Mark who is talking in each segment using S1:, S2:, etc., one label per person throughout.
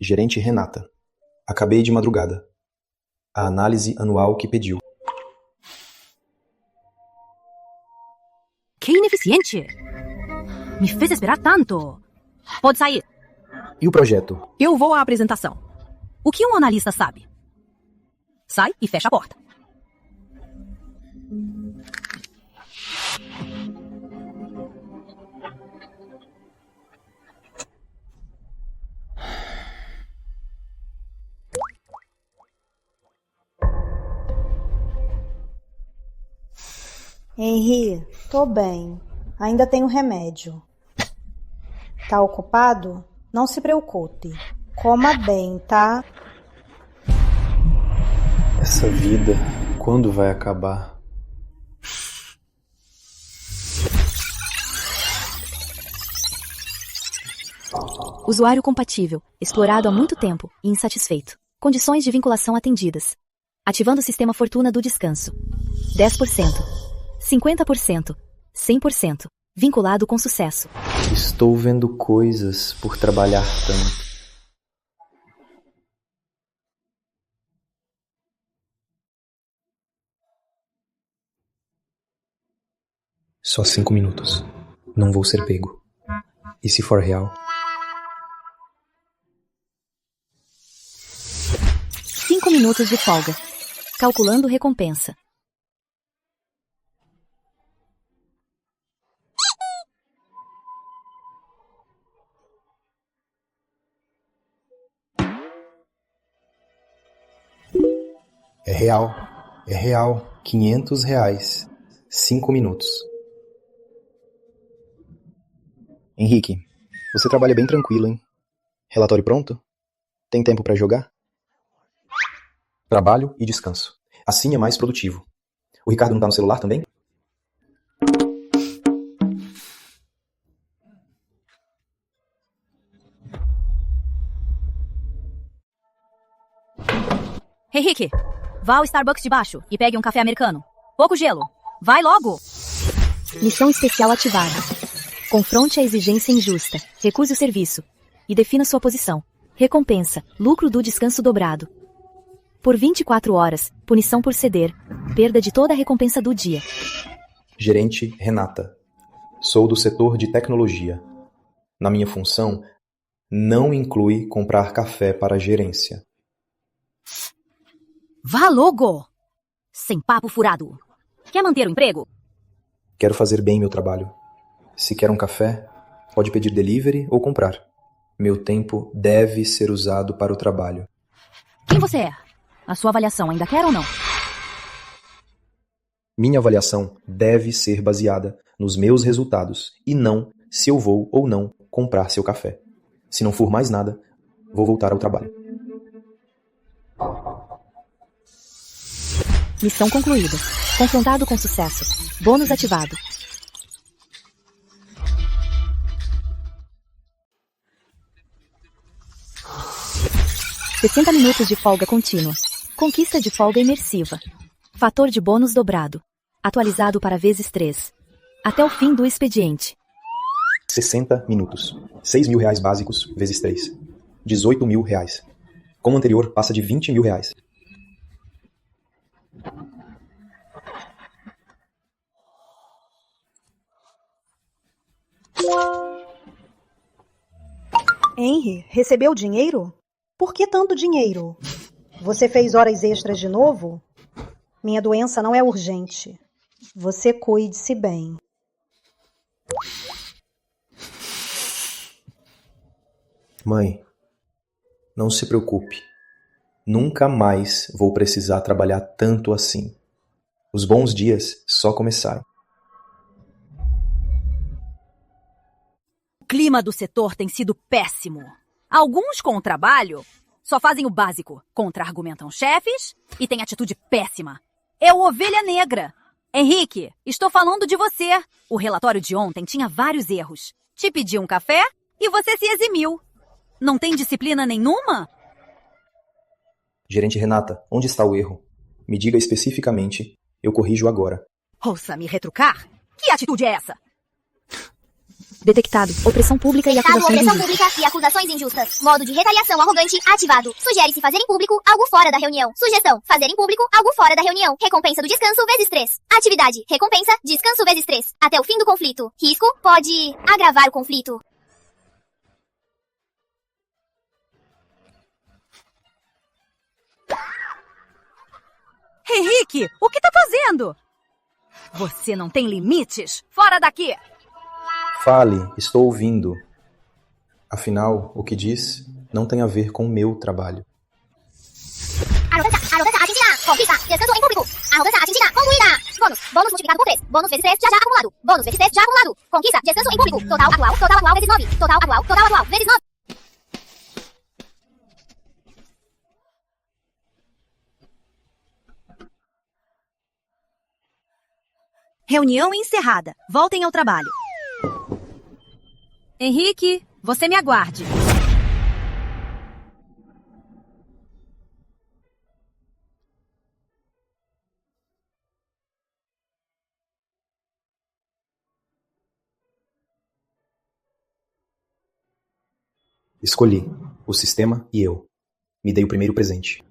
S1: Gerente Renata. Acabei de madrugada. A análise anual que pediu.
S2: Que ineficiente! Me fez esperar tanto. Pode sair.
S1: E o projeto?
S2: Eu vou à apresentação. O que um analista sabe? Sai e fecha a porta.
S3: Henri, tô bem. Ainda tenho remédio. Tá ocupado? Não se preocupe. Coma bem, tá?
S1: Essa vida, quando vai acabar?
S4: Usuário compatível, explorado há muito tempo e insatisfeito. Condições de vinculação atendidas. Ativando o sistema Fortuna do descanso. 10%. 50%. 100%. Vinculado com sucesso.
S1: Estou vendo coisas por trabalhar tanto. Só 5 minutos. Não vou ser pego. E se for real?
S4: 5 minutos de folga. Calculando recompensa.
S1: É real. É real. R$500. 5 minutos. Henrique, você trabalha bem tranquilo, hein? Relatório pronto? Tem tempo pra jogar? Trabalho e descanso. Assim é mais produtivo. O Ricardo não tá no celular também?
S2: Henrique, vá ao Starbucks de baixo e pegue um café americano. Pouco gelo. Vai logo!
S4: Missão especial ativada. Confronte a exigência injusta. Recuse o serviço. E defina sua posição. Recompensa. Lucro do descanso dobrado. Por 24 horas. Punição por ceder. Perda de toda a recompensa do dia.
S1: Gerente Renata. Sou do setor de tecnologia. Na minha função, não inclui comprar café para a gerência.
S2: Vá logo! Sem papo furado. Quer manter o emprego?
S1: Quero fazer bem meu trabalho. Se quer um café, pode pedir delivery ou comprar. Meu tempo deve ser usado para o trabalho.
S2: Quem você é? A sua avaliação ainda quer ou não?
S1: Minha avaliação deve ser baseada nos meus resultados e não se eu vou ou não comprar seu café. Se não for mais nada, vou voltar ao trabalho.
S4: Missão concluída. Confrontado com sucesso. Bônus ativado. $60 minutos de folga contínua. Conquista de folga imersiva. Fator de bônus dobrado. Atualizado para vezes 3. Até o fim do expediente.
S1: 60 minutos. R$6.000 básicos vezes 3. R$18.000. Como anterior, passa de R$20.000.
S3: Henry, recebeu dinheiro? Por que tanto dinheiro? Você fez horas extras de novo? Minha doença não é urgente. Você cuide-se bem.
S1: Mãe, não se preocupe. Nunca mais vou precisar trabalhar tanto assim. Os bons dias só começaram.
S2: O clima do setor tem sido péssimo. Alguns com o trabalho só fazem o básico, contra-argumentam chefes e têm atitude péssima. É o ovelha negra. Henrique, estou falando de você. O relatório de ontem tinha vários erros. Te pedi um café e você se eximiu. Não tem disciplina nenhuma?
S1: Gerente Renata, onde está o erro? Me diga especificamente, eu corrijo agora.
S2: Ouça me retrucar? Que atitude é essa?
S4: Detectado. Opressão pública e
S5: Detectado
S4: acusações
S5: opressão
S4: injustas.
S5: pública e acusações injustas. Modo de retaliação arrogante ativado. Sugere-se fazer em público algo fora da reunião. Sugestão: fazer em público algo fora da reunião. Recompensa do descanso vezes 3. Atividade: recompensa, descanso vezes 3. Até o fim do conflito. Risco: pode agravar o conflito.
S2: Henrique, o que tá fazendo? Você não tem limites? Fora daqui!
S1: Fale, estou ouvindo. Afinal, o que diz não tem a ver com o meu trabalho.
S5: Arrogância atingida. Conquista. Descanso em público. Arrogância atingida. Concluída. Bônus. Bônus multiplicado por 3. Bônus vezes 3 já acumulado. Bônus vezes 3 já acumulado. Conquista. Descanso em público. Total atual vezes 9. Total atual vezes 9.
S2: Reunião encerrada. Voltem ao trabalho. Henrique, você me aguarde.
S1: Escolhi o sistema e eu. Me dei o primeiro presente.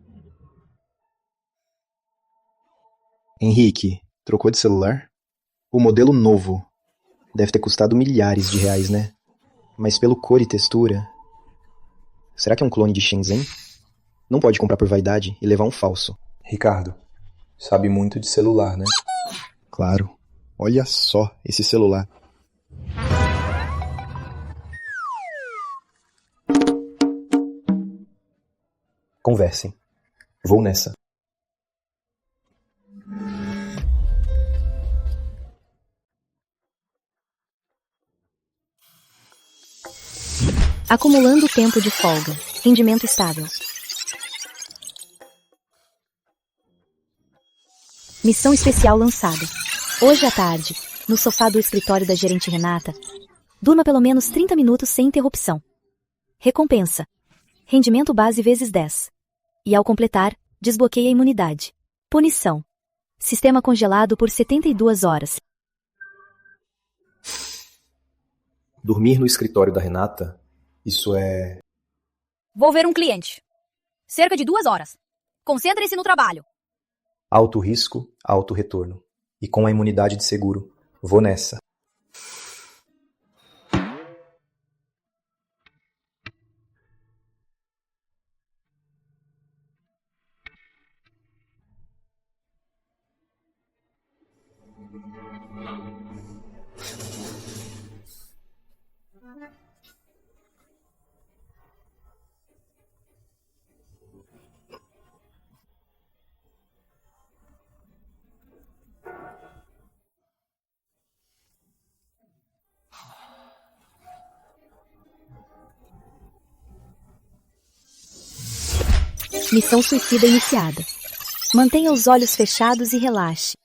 S1: Henrique, trocou de celular? O modelo novo. Deve ter custado milhares de reais, né? Mas pelo cor e textura... Será que é um clone de Shenzhen? Não pode comprar por vaidade e levar um falso. Ricardo, sabe muito de celular, né? Claro. Olha só esse celular. Conversem. Vou nessa.
S4: Acumulando tempo de folga. Rendimento estável. Missão especial lançada. Hoje à tarde, no sofá do escritório da gerente Renata, durma pelo menos 30 minutos sem interrupção. Recompensa: rendimento base vezes 10. E ao completar, desbloqueia a imunidade. Punição: sistema congelado por 72 horas.
S1: Dormir no escritório da Renata? Isso é...
S2: Vou ver um cliente. Cerca de 2 horas. Concentre-se no trabalho.
S1: Alto risco, alto retorno. E com a imunidade de seguro, vou nessa.
S4: Missão suicida iniciada. Mantenha os olhos fechados e relaxe.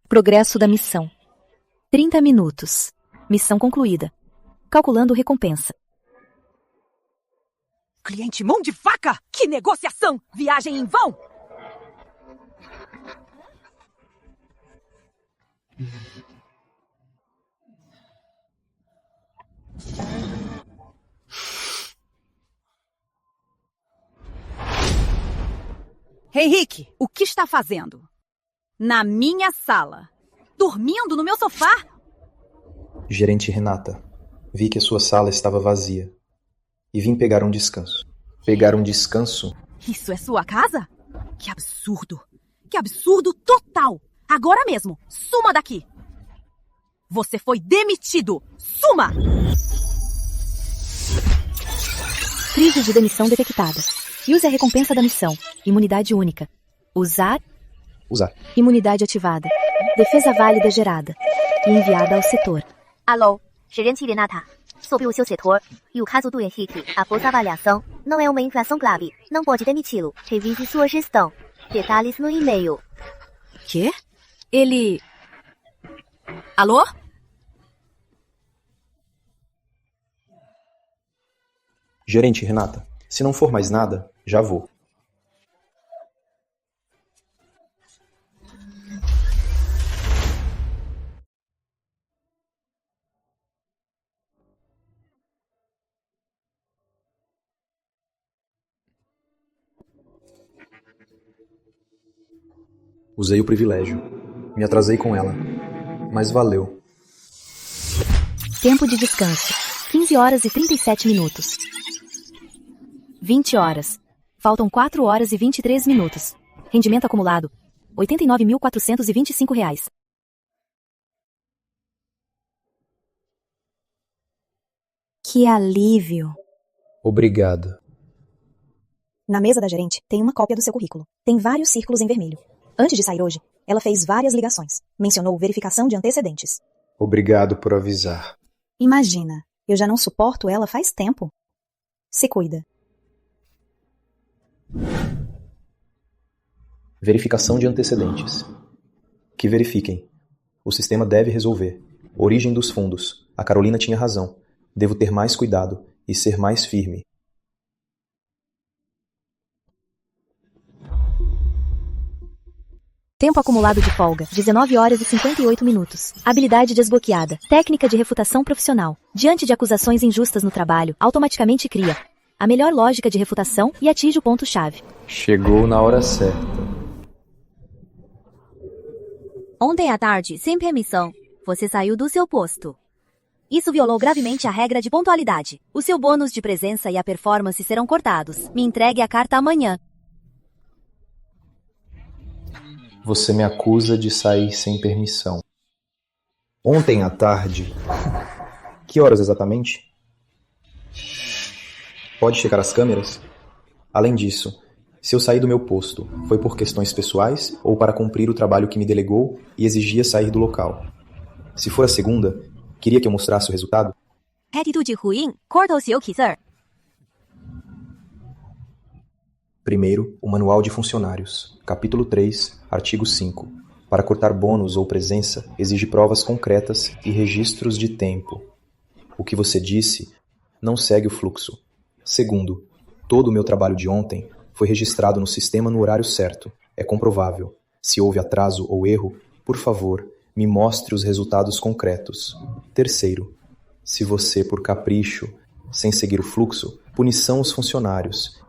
S4: Progresso da missão: 30 minutos. Missão concluída. Calculando recompensa.
S2: Cliente mão de faca! Que negociação! Viagem em vão! Henrique, o que está fazendo? Na minha sala. Dormindo no meu sofá?
S1: Gerente Renata, vi que a sua sala estava vazia. E vim pegar um descanso. Pegar um descanso?
S2: Isso é sua casa? Que absurdo! Que absurdo total! Agora mesmo, suma daqui! Você foi demitido! Suma!
S4: Crise de demissão detectada. Use a recompensa da missão. Imunidade única. Usar. Imunidade ativada. Defesa válida gerada. E enviada ao setor.
S5: Alô, gerente Renata. Sob o seu setor, e o caso do Henrique, a bolsa avaliação, não é uma infração grave. Não pode demiti-lo. Revise sua gestão. Detalhes no e-mail.
S2: Quê? Ele... Alô?
S1: Gerente Renata, se não for mais nada, já vou. Usei o privilégio. Me atrasei com ela. Mas valeu.
S4: Tempo de descanso. 15 horas e 37 minutos. 20 horas. Faltam 4 horas e 23 minutos. Rendimento acumulado. R$ 89.425.
S3: Que alívio!
S1: Obrigado.
S3: Na mesa da gerente tem uma cópia do seu currículo. Tem vários círculos em vermelho. Antes de sair hoje, ela fez várias ligações. Mencionou verificação de antecedentes.
S1: Obrigado por avisar.
S3: Imagina, eu já não suporto ela faz tempo. Se cuida.
S1: Verificação de antecedentes. Que verifiquem. O sistema deve resolver. Origem dos fundos. A Carolina tinha razão. Devo ter mais cuidado e ser mais firme.
S4: Tempo acumulado de folga, 19 horas e 58 minutos. Habilidade desbloqueada. Técnica de refutação profissional. Diante de acusações injustas no trabalho, automaticamente cria a melhor lógica de refutação e atinge o ponto-chave.
S1: Chegou na hora certa.
S2: Ontem à tarde, sem permissão, você saiu do seu posto. Isso violou gravemente a regra de pontualidade. O seu bônus de presença e a performance serão cortados. Me entregue a carta amanhã.
S1: Você me acusa de sair sem permissão. Ontem à tarde. Que horas exatamente? Pode checar as câmeras? Além disso, se eu saí do meu posto, foi por questões pessoais ou para cumprir o trabalho que me delegou e exigia sair do local? Se for a segunda, queria que eu mostrasse o resultado?
S2: Atitude ruim, corta o seu quiser.
S1: Primeiro, o Manual de Funcionários, capítulo 3, artigo 5. Para cortar bônus ou presença, exige provas concretas e registros de tempo. O que você disse não segue o fluxo. Segundo, todo o meu trabalho de ontem foi registrado no sistema no horário certo. É comprovável. Se houve atraso ou erro, por favor, me mostre os resultados concretos. Terceiro, se você, por capricho, sem seguir o fluxo, punição aos funcionários.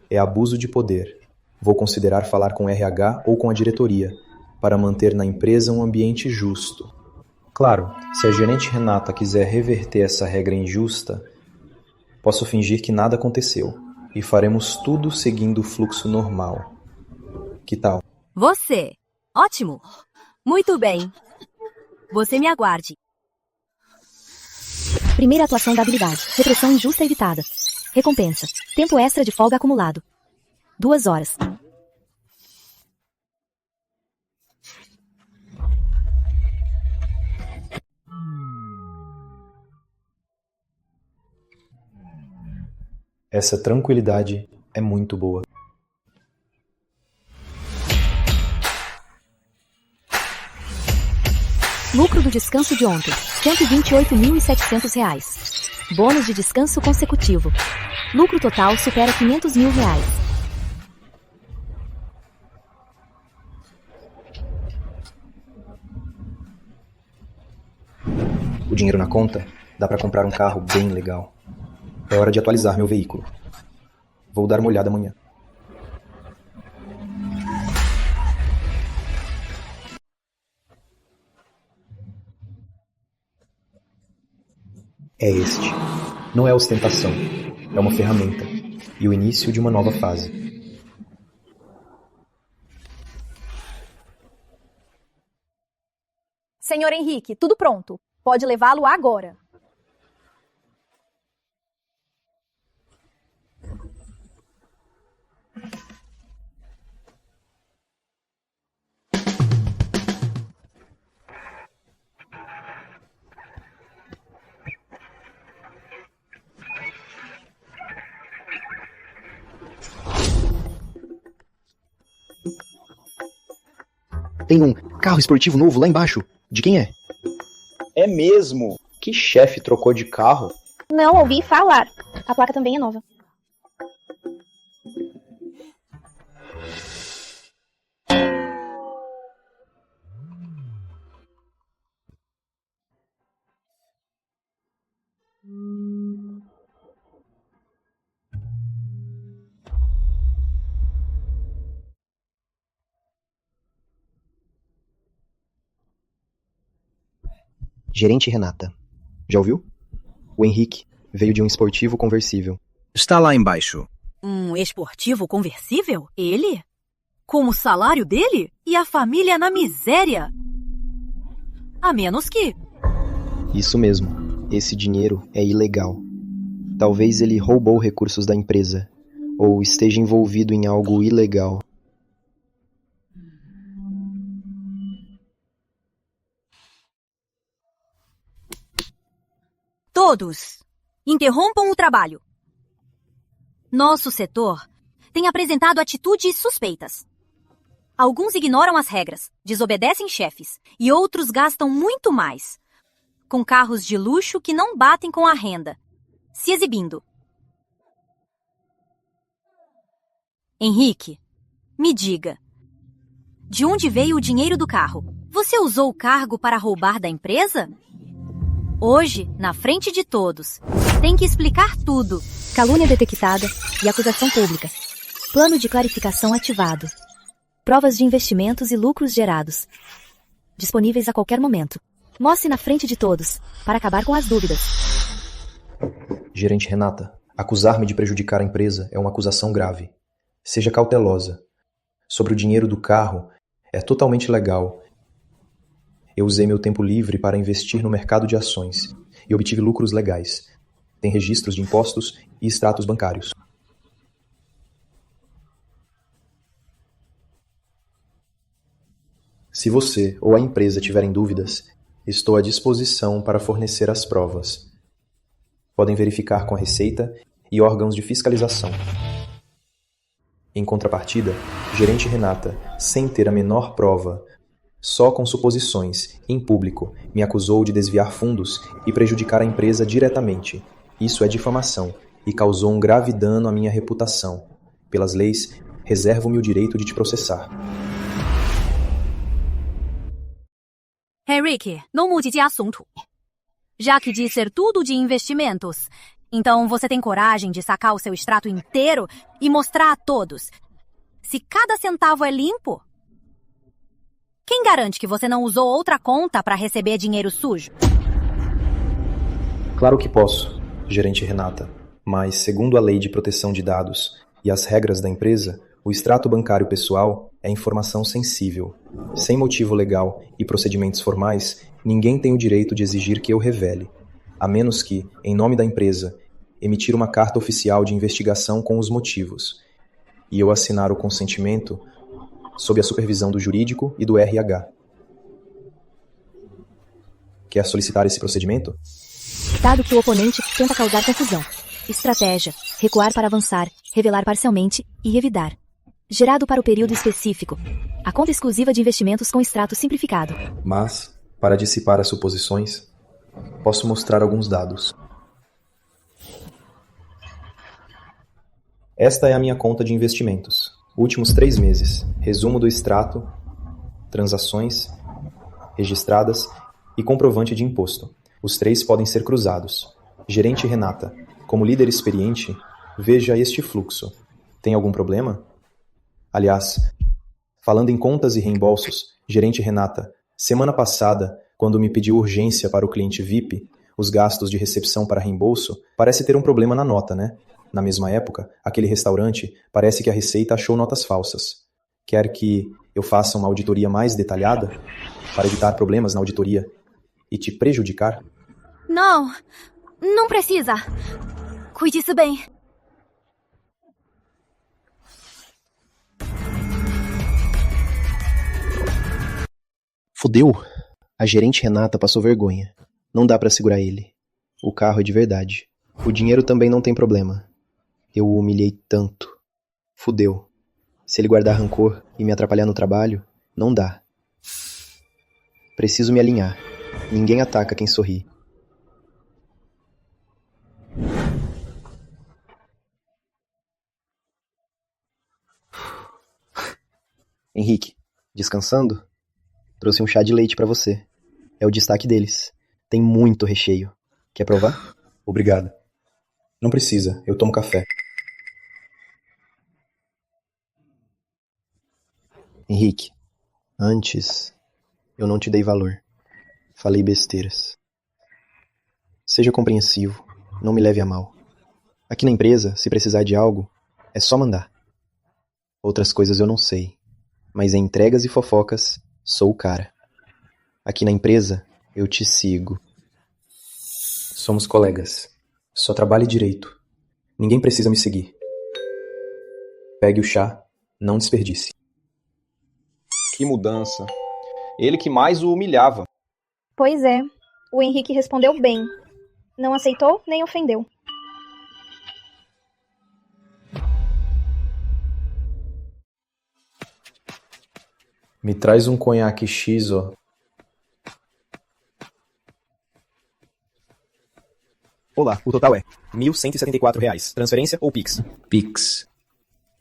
S1: É abuso de poder. Vou considerar falar com o RH ou com a diretoria, para manter na empresa um ambiente justo. Claro, se a gerente Renata quiser reverter essa regra injusta, posso fingir que nada aconteceu, e faremos tudo seguindo o fluxo normal. Que tal?
S2: Você. Ótimo. Muito bem. Você me aguarde.
S4: Primeira atuação da habilidade. Repressão injusta evitada. Recompensa. Tempo extra de folga acumulado. 2 horas.
S1: Essa tranquilidade é muito boa.
S4: Lucro do descanso de ontem. R$ 128.700. Bônus de descanso consecutivo. Lucro total supera R$ 500 mil.
S1: O dinheiro na conta dá para comprar um carro bem legal. É hora de atualizar meu veículo. Vou dar uma olhada amanhã. É este. Não é ostentação. É uma ferramenta. E o início de uma nova fase.
S3: Senhor Henrique, tudo pronto. Pode levá-lo agora.
S1: Tem um carro esportivo novo lá embaixo. De quem é? É mesmo? Que chefe trocou de carro?
S5: Não ouvi falar. A placa também é nova.
S1: Gerente Renata. Já ouviu? O Henrique veio de um esportivo conversível.
S6: Está lá embaixo.
S2: Um esportivo conversível? Ele? Com o salário dele? E a família na miséria? A menos que...
S1: Isso mesmo. Esse dinheiro é ilegal. Talvez ele roubou recursos da empresa, ou esteja envolvido em algo ilegal.
S2: Todos, interrompam o trabalho. Nosso setor tem apresentado atitudes suspeitas. Alguns ignoram as regras, desobedecem chefes, e outros gastam muito mais, com carros de luxo que não batem com a renda, se exibindo. Henrique, me diga, de onde veio o dinheiro do carro? Você usou o cargo para roubar da empresa? Hoje, na frente de todos, tem que explicar tudo.
S4: Calúnia detectada e acusação pública. Plano de clarificação ativado. Provas de investimentos e lucros gerados. Disponíveis a qualquer momento. Mostre na frente de todos, para acabar com as dúvidas.
S1: Gerente Renata, acusar-me de prejudicar a empresa é uma acusação grave. Seja cautelosa. Sobre o dinheiro do carro, é totalmente legal. Eu usei meu tempo livre para investir no mercado de ações e obtive lucros legais. Tem registros de impostos e extratos bancários. Se você ou a empresa tiverem dúvidas, estou à disposição para fornecer as provas. Podem verificar com a Receita e órgãos de fiscalização. Em contrapartida, Gerente Renata, sem ter a menor prova, só com suposições, em público, me acusou de desviar fundos e prejudicar a empresa diretamente. Isso é difamação e causou um grave dano à minha reputação. Pelas leis, reservo-me o direito de te processar.
S2: Henrique, não mude de assunto. Já que diz ser tudo de investimentos, então você tem coragem de sacar o seu extrato inteiro e mostrar a todos se cada centavo é limpo? Quem garante que você não usou outra conta para receber dinheiro sujo?
S1: Claro que posso, Gerente Renata, mas segundo a Lei de Proteção de Dados e as regras da empresa, o extrato bancário pessoal é informação sensível. Sem motivo legal e procedimentos formais, ninguém tem o direito de exigir que eu revele, a menos que, em nome da empresa, emitir uma carta oficial de investigação com os motivos, e eu assinar o consentimento sob a supervisão do jurídico e do RH. Quer solicitar esse procedimento?
S4: Dado que o oponente tenta causar confusão. Estratégia: recuar para avançar, revelar parcialmente e revidar. Gerado para o período específico. A conta exclusiva de investimentos com extrato simplificado.
S1: Mas, para dissipar as suposições, posso mostrar alguns dados. Esta é a minha conta de investimentos. Últimos 3 meses. Resumo do extrato, transações registradas e comprovante de imposto. Os 3 podem ser cruzados. Gerente Renata, como líder experiente, veja este fluxo. Tem algum problema? Aliás, falando em contas e reembolsos, Gerente Renata, semana passada, quando me pediu urgência para o cliente VIP, os gastos de recepção para reembolso, parece ter um problema na nota, né? Na mesma época, aquele restaurante parece que a Receita achou notas falsas. Quer que eu faça uma auditoria mais detalhada para evitar problemas na auditoria e te prejudicar?
S2: Não, não precisa. Cuide-se bem.
S1: Fudeu! A gerente Renata passou vergonha. Não dá pra segurar ele. O carro é de verdade. O dinheiro também não tem problema. Eu o humilhei tanto. Fudeu. Se ele guardar rancor e me atrapalhar no trabalho, não dá. Preciso me alinhar. Ninguém ataca quem sorri. Henrique, descansando? Trouxe um chá de leite pra você. É o destaque deles. Tem muito recheio. Quer provar? Obrigado. Não precisa, eu tomo café. Henrique, antes eu não te dei valor. Falei besteiras. Seja compreensivo, não me leve a mal. Aqui na empresa, se precisar de algo, é só mandar. Outras coisas eu não sei, mas em entregas e fofocas, sou o cara. Aqui na empresa, eu te sigo. Somos colegas. Só trabalhe direito. Ninguém precisa me seguir. Pegue o chá, não desperdice.
S6: Que mudança. Ele que mais o humilhava.
S7: Pois é, o Henrique respondeu bem. Não aceitou nem ofendeu.
S1: Me traz um conhaque X, ó.
S8: Olá, o total é R$ 1.174. Transferência ou Pix?
S1: Pix.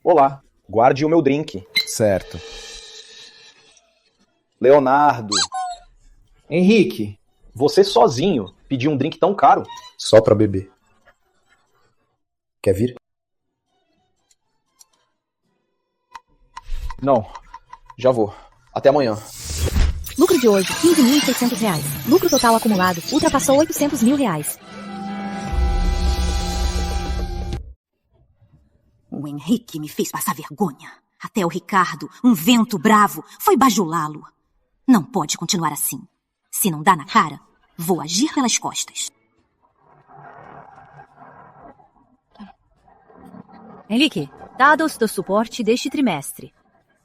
S6: Olá, guarde o meu drink.
S8: Certo.
S6: Leonardo. Henrique, você sozinho pediu um drink tão caro?
S1: Só pra beber. Quer vir?
S6: Não, já vou. Até amanhã.
S4: Lucro de hoje, R$ 15.600. Lucro total acumulado, ultrapassou R$ 800 mil.
S2: O Henrique me fez passar vergonha. Até o Ricardo, um vento bravo, foi bajulá-lo. Não pode continuar assim. Se não dá na cara, vou agir pelas costas. Henrique, dados do suporte deste trimestre.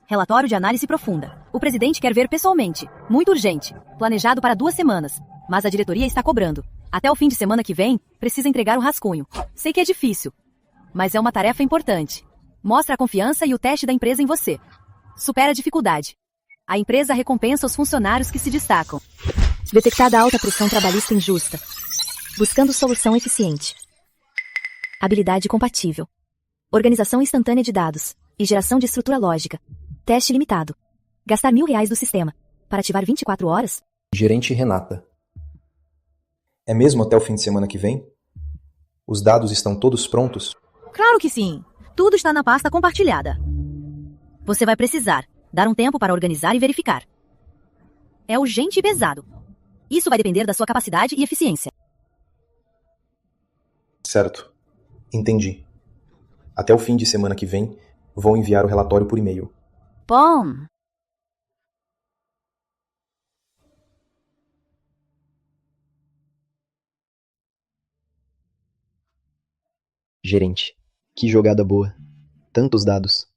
S2: Relatório de análise profunda. O presidente quer ver pessoalmente. Muito urgente. Planejado para 2 semanas. Mas a diretoria está cobrando. Até o fim de semana que vem, precisa entregar o rascunho. Sei que é difícil, mas é uma tarefa importante. Mostra a confiança e o teste da empresa em você. Supera a dificuldade. A empresa recompensa os funcionários que se destacam.
S4: Detectada alta pressão trabalhista injusta. Buscando solução eficiente. Habilidade compatível. Organização instantânea de dados e geração de estrutura lógica. Teste limitado. Gastar R$ 1.000 do sistema para ativar 24 horas?
S1: Gerente Renata. É mesmo até o fim de semana que vem? Os dados estão todos prontos?
S2: Claro que sim. Tudo está na pasta compartilhada. Você vai precisar dar um tempo para organizar e verificar. É urgente e pesado. Isso vai depender da sua capacidade e eficiência.
S1: Certo. Entendi. Até o fim de semana que vem, vou enviar o relatório por e-mail.
S2: Bom.
S1: Gerente. Que jogada boa. Tantos dados.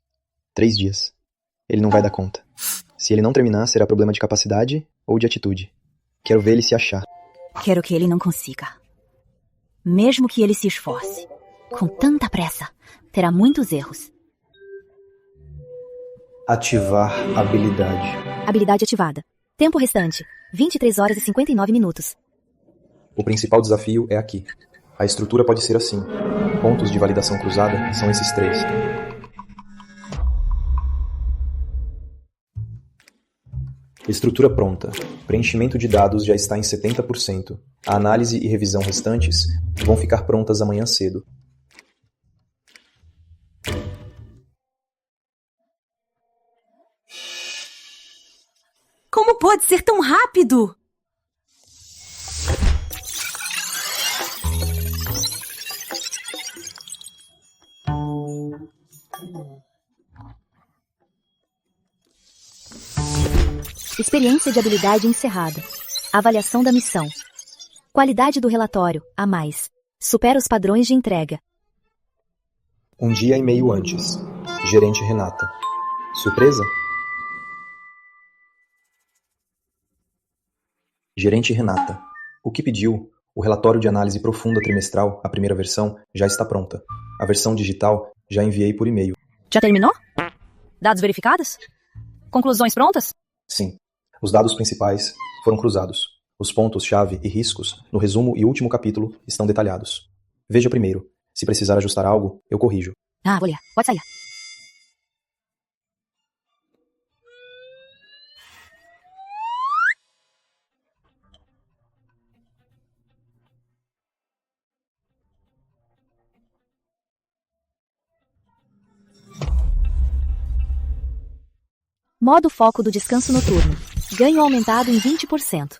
S1: 3 dias. Ele não vai dar conta. Se ele não terminar, será problema de capacidade ou de atitude. Quero ver ele se achar.
S2: Quero que ele não consiga. Mesmo que ele se esforce. Com tanta pressa, terá muitos erros.
S1: Ativar habilidade.
S4: Habilidade ativada. Tempo restante, 23 horas e 59 minutos.
S1: O principal desafio é aqui. A estrutura pode ser assim. Pontos de validação cruzada são esses 3. Estrutura pronta. Preenchimento de dados já está em 70%. A análise e revisão restantes vão ficar prontas amanhã cedo.
S2: Como pode ser tão rápido?
S4: Experiência de habilidade encerrada. Avaliação da missão. Qualidade do relatório, a mais. Supera os padrões de entrega.
S1: 1 dia e meio antes. Gerente Renata. Surpresa? Gerente Renata. O que pediu? O relatório de análise profunda trimestral, a primeira versão, já está pronta. A versão digital já enviei por e-mail.
S2: Já terminou? Dados verificados? Conclusões prontas?
S1: Sim. Os dados principais foram cruzados. Os pontos-chave e riscos, no resumo e último capítulo, estão detalhados. Veja primeiro. Se precisar ajustar algo, eu corrijo.
S2: Ah, vou olhar. Pode sair.
S4: Modo foco do descanso noturno. Ganho aumentado em 20%.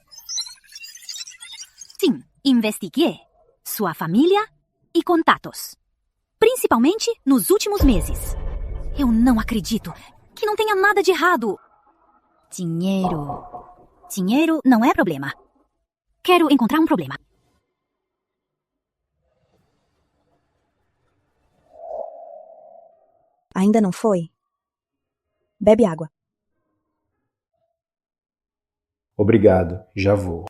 S2: Sim, Investiguei sua família e contatos, principalmente nos últimos meses. Eu não acredito que não tenha nada de errado. Dinheiro. Dinheiro não é problema. Quero encontrar um problema.
S3: Ainda não foi? Bebe água.
S6: Obrigado, já vou.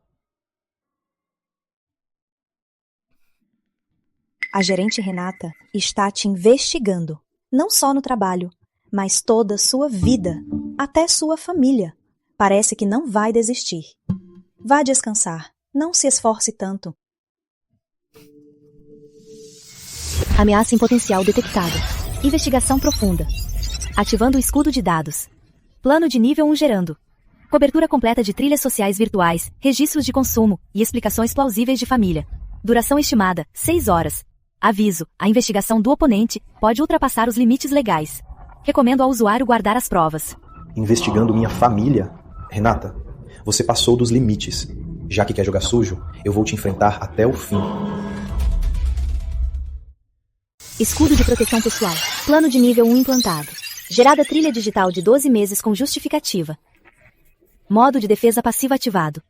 S3: A gerente Renata está te investigando, não só no trabalho, mas toda a sua vida, até sua família. Parece que não vai desistir. Vá descansar, não se esforce tanto.
S4: Ameaça em potencial detectada. Investigação profunda. Ativando o escudo de dados. Plano de nível 1 gerando. Cobertura completa de trilhas sociais virtuais, registros de consumo e explicações plausíveis de família. Duração estimada, 6 horas. Aviso, a investigação do oponente pode ultrapassar os limites legais. Recomendo ao usuário guardar as provas.
S8: Investigando minha família? Renata, você passou dos limites. Já que quer jogar sujo, eu vou te enfrentar até o fim.
S4: Escudo de proteção pessoal. Plano de nível 1 implantado. Gerada trilha digital de 12 meses com justificativa. Modo de defesa passiva ativado.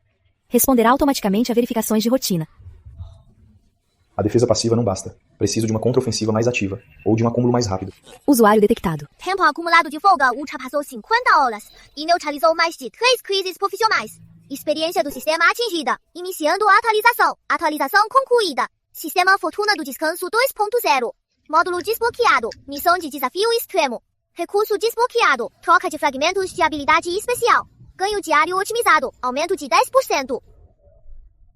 S4: Responderá automaticamente a verificações de rotina.
S8: A defesa passiva não basta. Preciso de uma contraofensiva mais ativa, ou de um acúmulo mais rápido.
S4: Usuário detectado.
S5: Tempo acumulado de folga ultrapassou 50 horas e neutralizou mais de 3 crises profissionais. Experiência do sistema atingida. Iniciando a atualização. Atualização concluída. Sistema Fortuna do Descanso 2.0. Módulo desbloqueado. Missão de desafio extremo. Recurso desbloqueado. Troca de fragmentos de habilidade especial. Ganho diário otimizado. Aumento de 10%.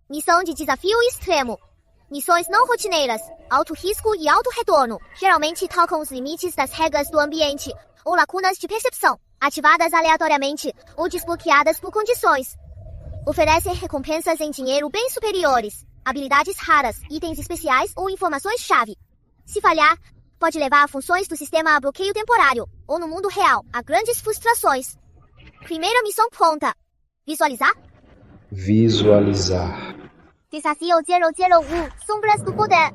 S5: Missão de desafio extremo. Missões não rotineiras. Alto risco e alto retorno. Geralmente tocam os limites das regras do ambiente ou lacunas de percepção. Ativadas aleatoriamente ou desbloqueadas por condições. Oferecem recompensas em dinheiro bem superiores. Habilidades raras, itens especiais ou informações-chave. Se falhar, pode levar a funções do sistema a bloqueio temporário, ou no mundo real, a grandes frustrações. Primeira missão pronta. Visualizar?
S6: Visualizar.
S5: Desafio 001, Sombras do Poder.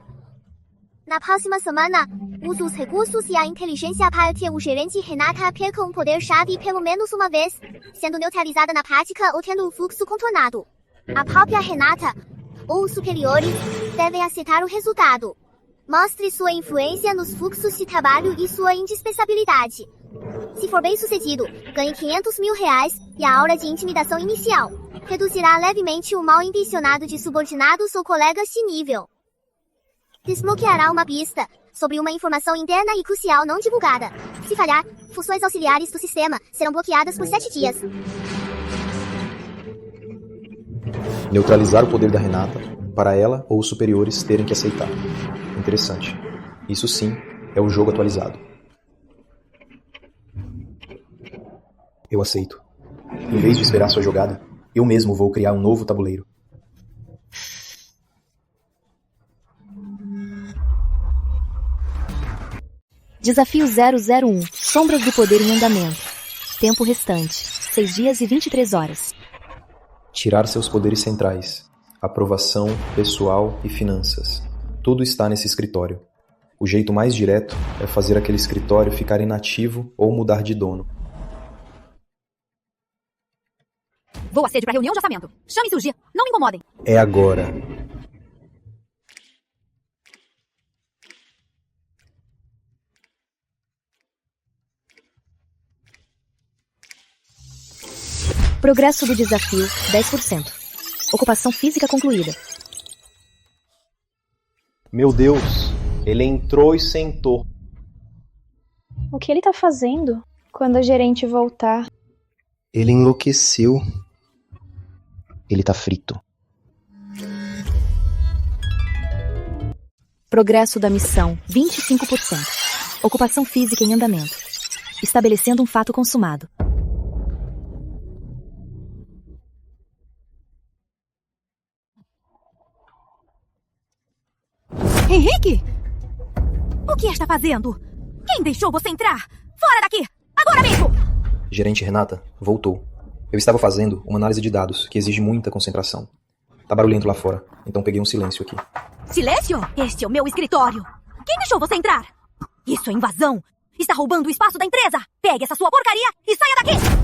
S5: Na próxima semana, use os recursos e a inteligência para que o gerente Renata perca um poder-chave pelo menos uma vez, sendo neutralizada na prática ou tendo o fluxo contornado. A própria Renata, ou os superiores, devem aceitar o resultado. Mostre sua influência nos fluxos de trabalho e sua indispensabilidade. Se for bem sucedido, ganhe 500 mil reais e a aura de intimidação inicial. Reduzirá levemente o mal intencionado de subordinados ou colegas de nível. Desbloqueará uma pista sobre uma informação interna e crucial não divulgada. Se falhar, funções auxiliares do sistema serão bloqueadas por 7 dias.
S8: Neutralizar o poder da Renata, para ela ou os superiores terem que aceitar. Interessante. Isso sim é o jogo atualizado. Eu aceito. Em vez de esperar sua jogada, eu mesmo vou criar um novo tabuleiro.
S4: Desafio 001. Sombras do Poder em andamento. Tempo restante. 6 dias e 23 horas.
S8: Tirar seus poderes centrais. Aprovação, pessoal e finanças. Tudo está nesse escritório. O jeito mais direto é fazer aquele escritório ficar inativo ou mudar de dono.
S2: Vou a sede para reunião de orçamento. Chame cirurgia. Não me incomodem.
S8: É agora.
S4: Progresso do desafio, 10%. Ocupação física concluída.
S6: Meu Deus, ele entrou e sentou.
S7: O que ele tá fazendo? Quando a gerente voltar.
S1: Ele enlouqueceu. Ele tá frito.
S4: Progresso da missão, 25%. Ocupação física em andamento. Estabelecendo um fato consumado.
S2: Henrique? O que está fazendo? Quem deixou você entrar? Fora daqui! Agora mesmo!
S8: Gerente Renata, voltou. Eu estava fazendo uma análise de dados que exige muita concentração. Tá barulhento lá fora, então peguei um silêncio aqui.
S2: Silêncio? Este é o meu escritório. Quem deixou você entrar? Isso é invasão. Está roubando o espaço da empresa. Pegue essa sua porcaria e saia daqui.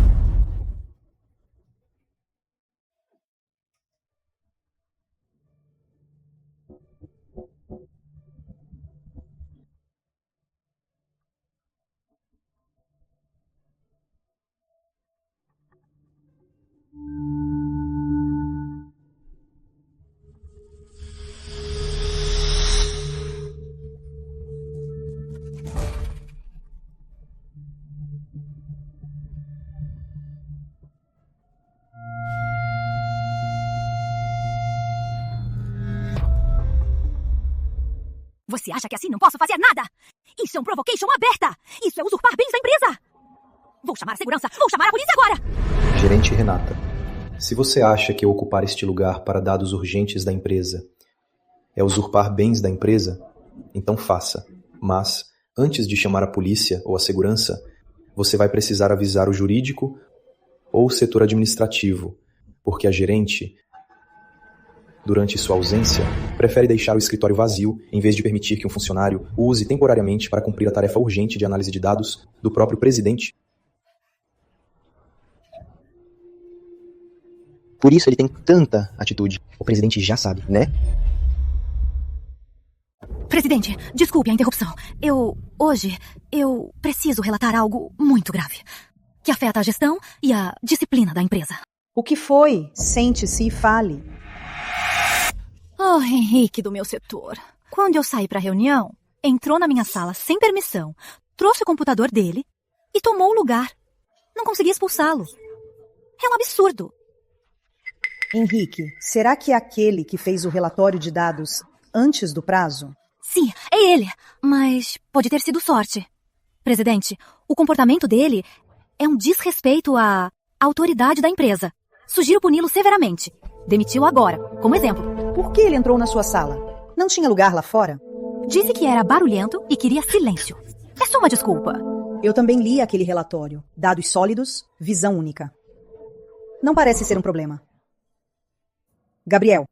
S2: Você acha que assim não posso fazer nada? Isso é um provocation aberta! Isso é usurpar bens da empresa! Vou chamar a segurança! Vou chamar a polícia agora!
S8: Gerente Renata, se você acha que ocupar este lugar para dados urgentes da empresa é usurpar bens da empresa, então faça. Mas, antes de chamar a polícia ou a segurança, você vai precisar avisar o jurídico ou o setor administrativo, porque a gerente, durante sua ausência, prefere deixar o escritório vazio em vez de permitir que um funcionário o use temporariamente para cumprir a tarefa urgente de análise de dados do próprio presidente.
S1: Por isso ele tem tanta atitude. O presidente já sabe, né?
S2: Presidente, desculpe a interrupção. Hoje, eu preciso relatar algo muito grave, que afeta a gestão e a disciplina da empresa.
S9: O que foi? Sente-se e fale.
S2: Oh, Henrique do meu setor. Quando eu saí para a reunião, entrou na minha sala sem permissão, trouxe o computador dele e tomou o lugar. Não consegui expulsá-lo. É um absurdo.
S9: Henrique, será que é aquele que fez o relatório de dados antes do prazo?
S2: Sim, é ele, mas pode ter sido sorte. Presidente, o comportamento dele é um desrespeito à autoridade da empresa. Sugiro puni-lo severamente. Demitiu agora, como exemplo.
S9: Por que ele entrou na sua sala? Não tinha lugar lá fora?
S2: Disse que era barulhento e queria silêncio. É só uma desculpa.
S9: Eu também li aquele relatório. Dados sólidos, visão única. Não parece ser um problema. Gabriel,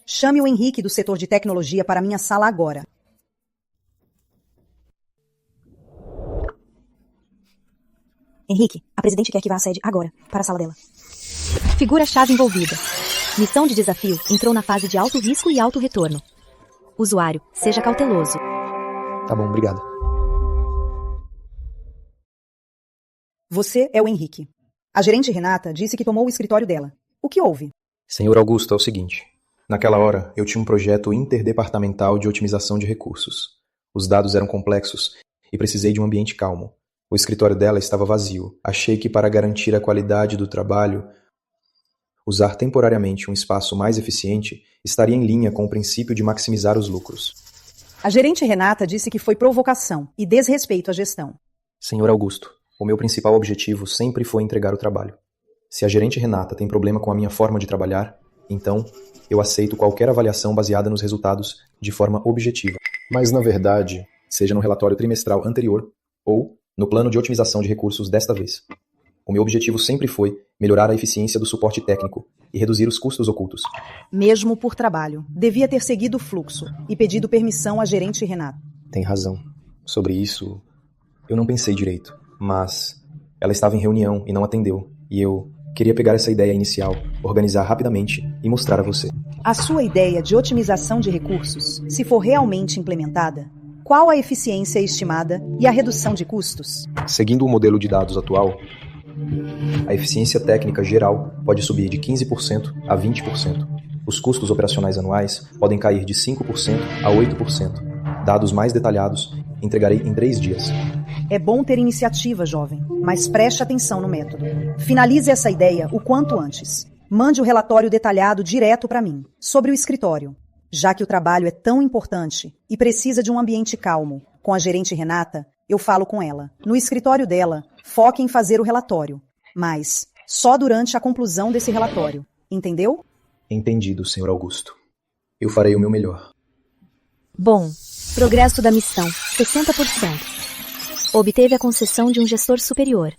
S9: chame o Henrique do setor de tecnologia para minha sala agora.
S3: Henrique, a presidente quer que vá à sede agora, para a sala dela.
S4: Figura-chave envolvida. Missão de desafio entrou na fase de alto risco e alto retorno. Usuário, seja cauteloso.
S8: Tá bom, obrigado.
S9: Você é o Henrique. A gerente Renata disse que tomou o escritório dela. O que houve?
S8: Senhor Augusto, é o seguinte. Naquela hora, eu tinha um projeto interdepartamental de otimização de recursos. Os dados eram complexos e precisei de um ambiente calmo. O escritório dela estava vazio. Achei que para garantir a qualidade do trabalho, usar temporariamente um espaço mais eficiente estaria em linha com o princípio de maximizar os lucros.
S9: A gerente Renata disse que foi provocação e desrespeito à gestão.
S8: Senhor Augusto, o meu principal objetivo sempre foi entregar o trabalho. Se a gerente Renata tem problema com a minha forma de trabalhar, então eu aceito qualquer avaliação baseada nos resultados de forma objetiva. Mas, na verdade, seja no relatório trimestral anterior ou no plano de otimização de recursos desta vez. O meu objetivo sempre foi melhorar a eficiência do suporte técnico e reduzir os custos ocultos.
S9: Mesmo por trabalho, devia ter seguido o fluxo e pedido permissão à gerente Renata.
S8: Tem razão. Sobre isso, eu não pensei direito. Mas ela estava em reunião e não atendeu. E eu queria pegar essa ideia inicial, organizar rapidamente e mostrar a você.
S9: A sua ideia de otimização de recursos, se for realmente implementada, qual a eficiência estimada e a redução de custos?
S8: Seguindo o modelo de dados atual, a eficiência técnica geral pode subir de 15% a 20%. Os custos operacionais anuais podem cair de 5% a 8%. Dados mais detalhados entregarei em 3 dias.
S9: É bom ter iniciativa, jovem, mas preste atenção no método. Finalize essa ideia o quanto antes. Mande o relatório detalhado direto para mim, sobre o escritório. Já que o trabalho é tão importante e precisa de um ambiente calmo, com a gerente Renata, eu falo com ela. No escritório dela, foque em fazer o relatório, mas só durante a conclusão desse relatório. Entendeu?
S8: Entendido, senhor Augusto. Eu farei o meu melhor.
S4: Bom, progresso da missão, 60%. Obteve a concessão de um gestor superior.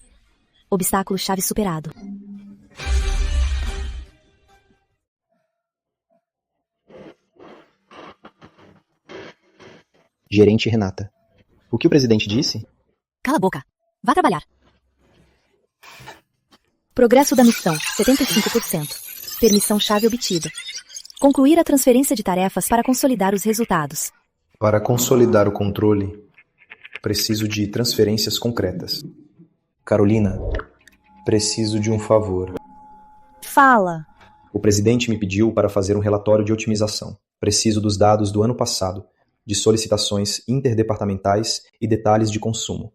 S4: Obstáculo-chave superado.
S1: Gerente Renata. O que o presidente disse?
S4: Cala a boca. Vá trabalhar. Progresso da missão, 75%. Permissão-chave obtida. Concluir a transferência de tarefas para consolidar os resultados.
S8: Para consolidar o controle, preciso de transferências concretas. Carolina, preciso de um favor.
S3: Fala.
S8: O presidente me pediu para fazer um relatório de otimização. Preciso dos dados do ano passado, de solicitações interdepartamentais e detalhes de consumo.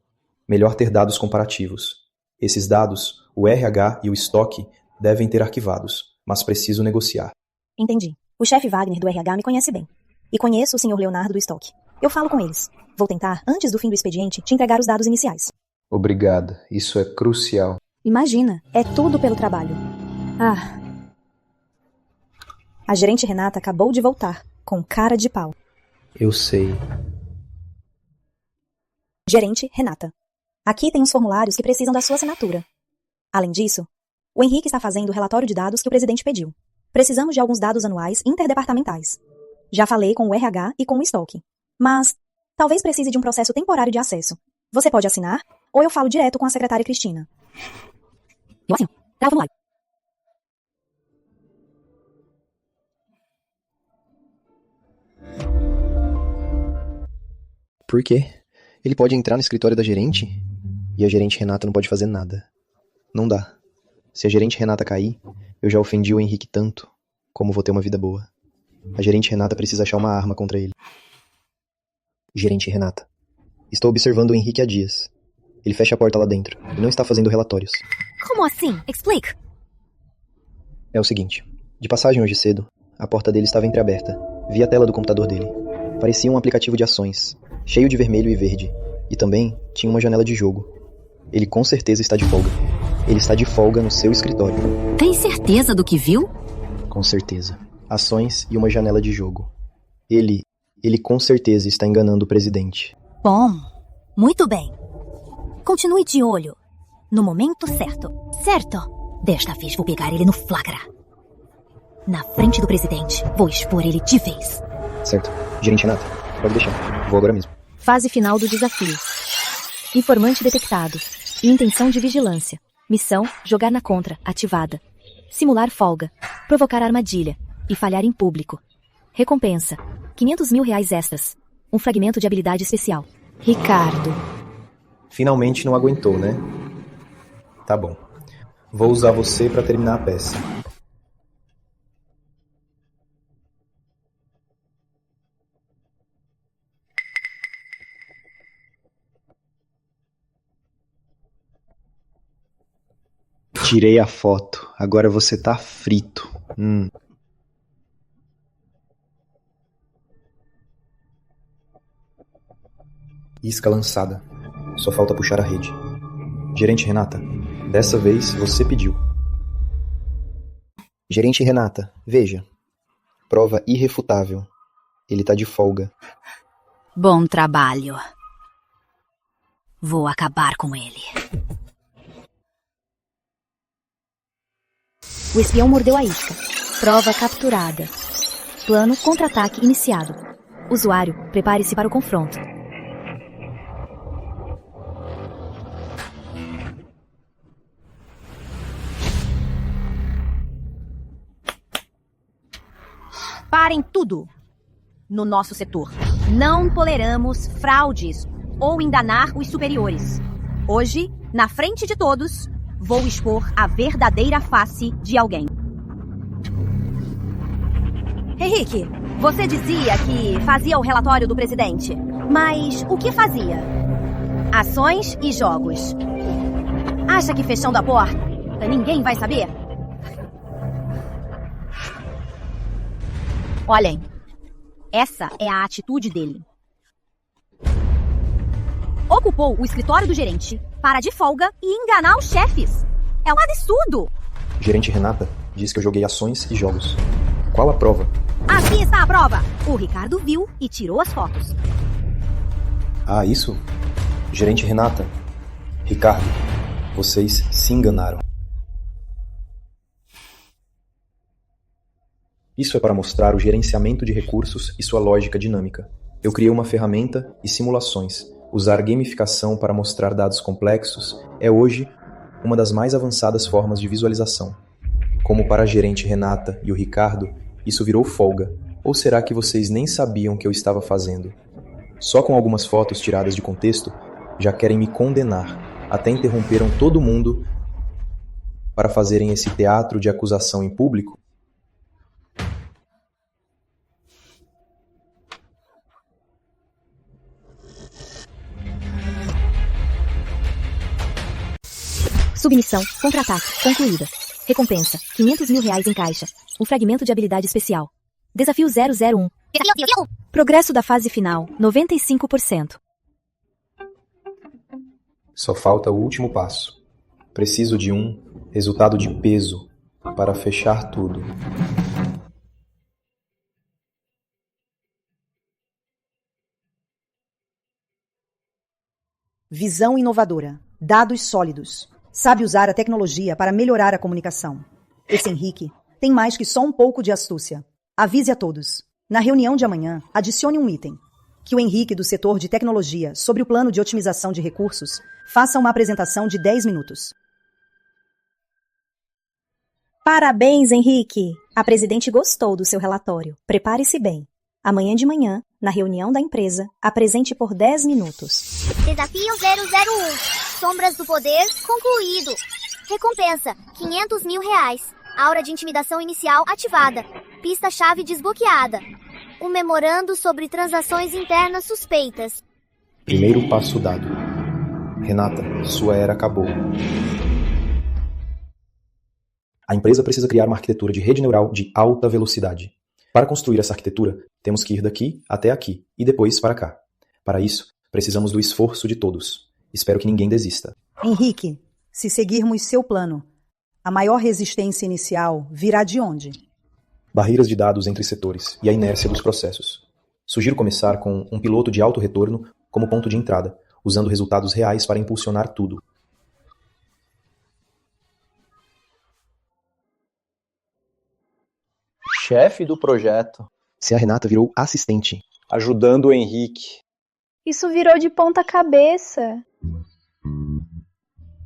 S8: Melhor ter dados comparativos. Esses dados, o RH e o estoque, devem ter arquivados, mas preciso negociar.
S3: Entendi. O chefe Wagner do RH me conhece bem. E conheço o Sr. Leonardo do estoque. Eu falo com eles. Vou tentar, antes do fim do expediente, te entregar os dados iniciais.
S8: Obrigada, isso é crucial.
S3: Imagina, é tudo pelo trabalho. Ah. A gerente Renata acabou de voltar, com cara de pau.
S8: Eu sei.
S3: Gerente Renata. Aqui tem os formulários que precisam da sua assinatura. Além disso, o Henrique está fazendo o relatório de dados que o presidente pediu. Precisamos de alguns dados anuais interdepartamentais. Já falei com o RH e com o estoque. Mas talvez precise de um processo temporário de acesso. Você pode assinar, ou eu falo direto com a secretária Cristina. Eu assino. Trava o formulário.
S1: Por quê? Ele pode entrar no escritório da gerente? E a gerente Renata não pode fazer nada. Não dá. Se a gerente Renata cair, eu já ofendi o Henrique tanto, como vou ter uma vida boa. A gerente Renata precisa achar uma arma contra ele. Gerente Renata. Estou observando o Henrique há dias. Ele fecha a porta lá dentro e não está fazendo relatórios.
S4: Como assim? Explique.
S1: É o seguinte. De passagem hoje cedo, a porta dele estava entreaberta. Vi a tela do computador dele. Parecia um aplicativo de ações, cheio de vermelho e verde. E também tinha uma janela de jogo. Ele com certeza está de folga. Ele está de folga no seu escritório.
S2: Tem certeza do que viu?
S1: Com certeza. Ações e uma janela de jogo. Ele com certeza está enganando o presidente.
S2: Bom, muito bem. Continue de olho. No momento certo. Certo? Desta vez vou pegar ele no flagra. Na frente do presidente. Vou expor ele de vez.
S1: Certo. Gerente Renata, pode deixar. Vou agora mesmo.
S4: Fase final do desafio. Informante detectado. Intenção de vigilância. Missão, jogar na contra, ativada. Simular folga. Provocar armadilha. E falhar em público. Recompensa. 500 mil reais extras. Um fragmento de habilidade especial. Ricardo.
S8: Finalmente não aguentou, né? Tá bom. Vou usar você para terminar a peça.
S1: Tirei a foto. Agora você tá frito.
S8: Isca lançada. Só falta puxar a rede. Gerente Renata, dessa vez você pediu.
S1: Gerente Renata, veja. Prova irrefutável. Ele tá de folga.
S2: Bom trabalho. Vou acabar com ele.
S4: O espião mordeu a isca. Prova capturada. Plano contra-ataque iniciado. Usuário, prepare-se para o confronto.
S2: Parem tudo! No nosso setor, não toleramos fraudes ou enganar os superiores. Hoje, na frente de todos, vou expor a verdadeira face de alguém. Henrique, você dizia que fazia o relatório do presidente. Mas o que fazia? Ações e jogos. Acha que fechando a porta, ninguém vai saber? Olhem, essa é a atitude dele. Ocupou o escritório do gerente para de folga e enganar os chefes. É um absurdo!
S8: Gerente Renata diz que eu joguei ações e jogos. Qual a prova?
S2: Aqui está a prova! O Ricardo viu e tirou as fotos.
S8: Ah, isso? Gerente Renata, Ricardo, vocês se enganaram. Isso é para mostrar o gerenciamento de recursos e sua lógica dinâmica. Eu criei uma ferramenta e simulações. Usar gamificação para mostrar dados complexos é hoje uma das mais avançadas formas de visualização. Como para a gerente Renata e o Ricardo, isso virou folga. Ou será que vocês nem sabiam o que eu estava fazendo? Só com algumas fotos tiradas de contexto, já querem me condenar. Até interromperam todo mundo para fazerem esse teatro de acusação em público?
S4: Submissão, contra-ataque, concluída. Recompensa, R$500 mil em caixa. Um fragmento de habilidade especial. Desafio 001. Progresso da fase final, 95%.
S8: Só falta o último passo. Preciso de um resultado de peso para fechar tudo.
S9: Visão inovadora. Dados sólidos. Sabe usar a tecnologia para melhorar a comunicação. Esse Henrique tem mais que só um pouco de astúcia. Avise a todos. Na reunião de amanhã, adicione um item. Que o Henrique do setor de tecnologia sobre o plano de otimização de recursos faça uma apresentação de 10 minutos.
S3: Parabéns, Henrique! A presidente gostou do seu relatório. Prepare-se bem. Amanhã de manhã, na reunião da empresa, apresente por 10 minutos.
S5: Desafio 001. Sombras do Poder, concluído. Recompensa, R$500 mil. Aura de intimidação inicial ativada. Pista-chave desbloqueada. Um memorando sobre transações internas suspeitas.
S8: Primeiro passo dado. Renata, sua era acabou. A empresa precisa criar uma arquitetura de rede neural de alta velocidade. Para construir essa arquitetura, temos que ir daqui até aqui e depois para cá. Para isso, precisamos do esforço de todos. Espero que ninguém desista.
S9: Henrique, se seguirmos seu plano, a maior resistência inicial virá de onde?
S8: Barreiras de dados entre setores e a inércia dos processos. Sugiro começar com um piloto de alto retorno como ponto de entrada, usando resultados reais para impulsionar tudo.
S6: Chefe do projeto.
S1: Se a Renata virou assistente.
S6: Ajudando o Henrique.
S7: Isso virou de ponta cabeça.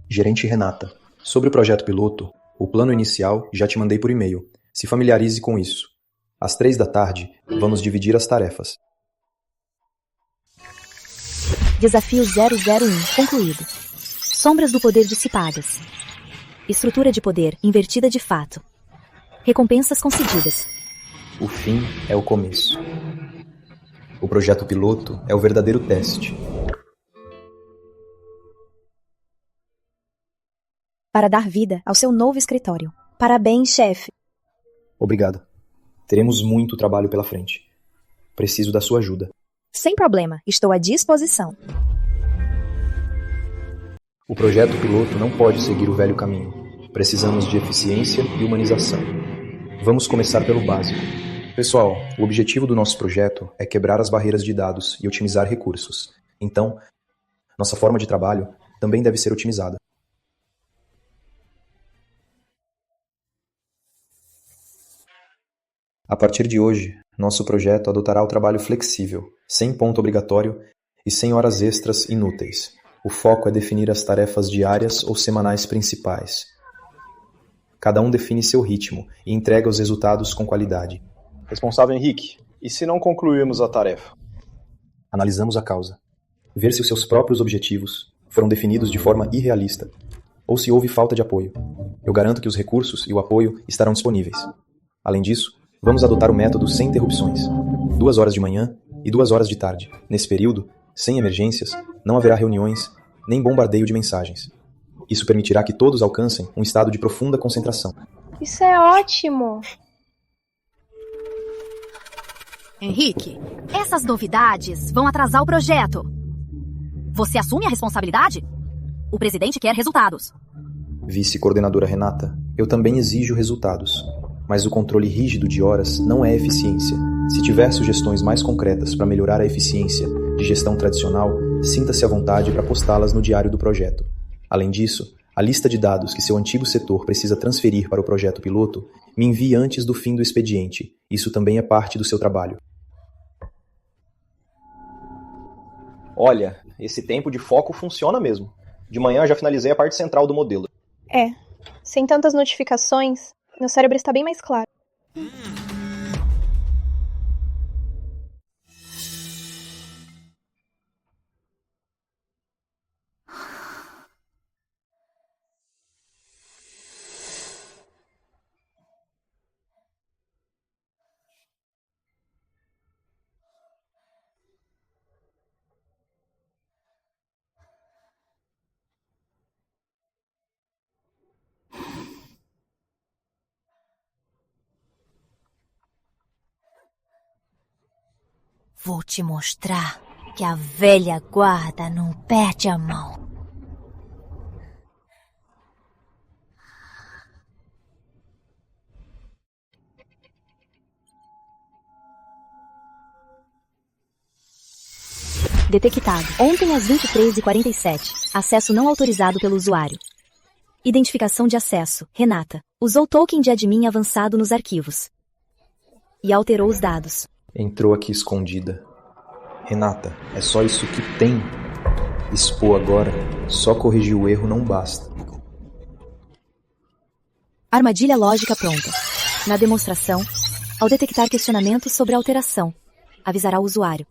S8: Gerente Renata. Sobre o projeto piloto, o plano inicial já te mandei por e-mail. Se familiarize com isso. Às 15h, vamos dividir as tarefas.
S4: Desafio 001, concluído. Sombras do poder dissipadas. Estrutura de poder invertida de fato. Recompensas concedidas.
S8: O fim é o começo. O projeto piloto é o verdadeiro teste.
S3: Para dar vida ao seu novo escritório. Parabéns, chefe.
S8: Obrigado. Teremos muito trabalho pela frente. Preciso da sua ajuda.
S3: Sem problema, estou à disposição.
S8: O projeto piloto não pode seguir o velho caminho. Precisamos de eficiência e humanização. Vamos começar pelo básico. Pessoal, o objetivo do nosso projeto é quebrar as barreiras de dados e otimizar recursos. Então, nossa forma de trabalho também deve ser otimizada. A partir de hoje, nosso projeto adotará o trabalho flexível, sem ponto obrigatório e sem horas extras inúteis. O foco é definir as tarefas diárias ou semanais principais. Cada um define seu ritmo e entrega os resultados com qualidade.
S6: Responsável Henrique, e se não concluirmos a tarefa?
S8: Analisamos a causa. Ver se os seus próprios objetivos foram definidos de forma irrealista ou se houve falta de apoio. Eu garanto que os recursos e o apoio estarão disponíveis. Além disso, vamos adotar o método sem interrupções. 2 horas de manhã e 2 horas de tarde. Nesse período, sem emergências, não haverá reuniões nem bombardeio de mensagens. Isso permitirá que todos alcancem um estado de profunda concentração.
S7: Isso é ótimo!
S2: Henrique, essas novidades vão atrasar o projeto. Você assume a responsabilidade? O presidente quer resultados.
S8: Vice-coordenadora Renata, eu também exijo resultados. Mas o controle rígido de horas não é eficiência. Se tiver sugestões mais concretas para melhorar a eficiência de gestão tradicional, sinta-se à vontade para postá-las no diário do projeto. Além disso, a lista de dados que seu antigo setor precisa transferir para o projeto piloto, me envie antes do fim do expediente. Isso também é parte do seu trabalho.
S6: Olha, esse tempo de foco funciona mesmo. De manhã já finalizei a parte central do modelo.
S7: É, sem tantas notificações, meu cérebro está bem mais claro.
S2: Vou te mostrar que a velha guarda não perde a mão.
S4: Detectado. Ontem às 23h47. Acesso não autorizado pelo usuário. Identificação de acesso. Renata. Usou token de admin avançado nos arquivos. E alterou os dados.
S8: Entrou aqui escondida. Renata, é só isso que tem. Expor agora, só corrigir o erro não basta.
S4: Armadilha lógica pronta. Na demonstração, ao detectar questionamentos sobre a alteração, avisará o usuário.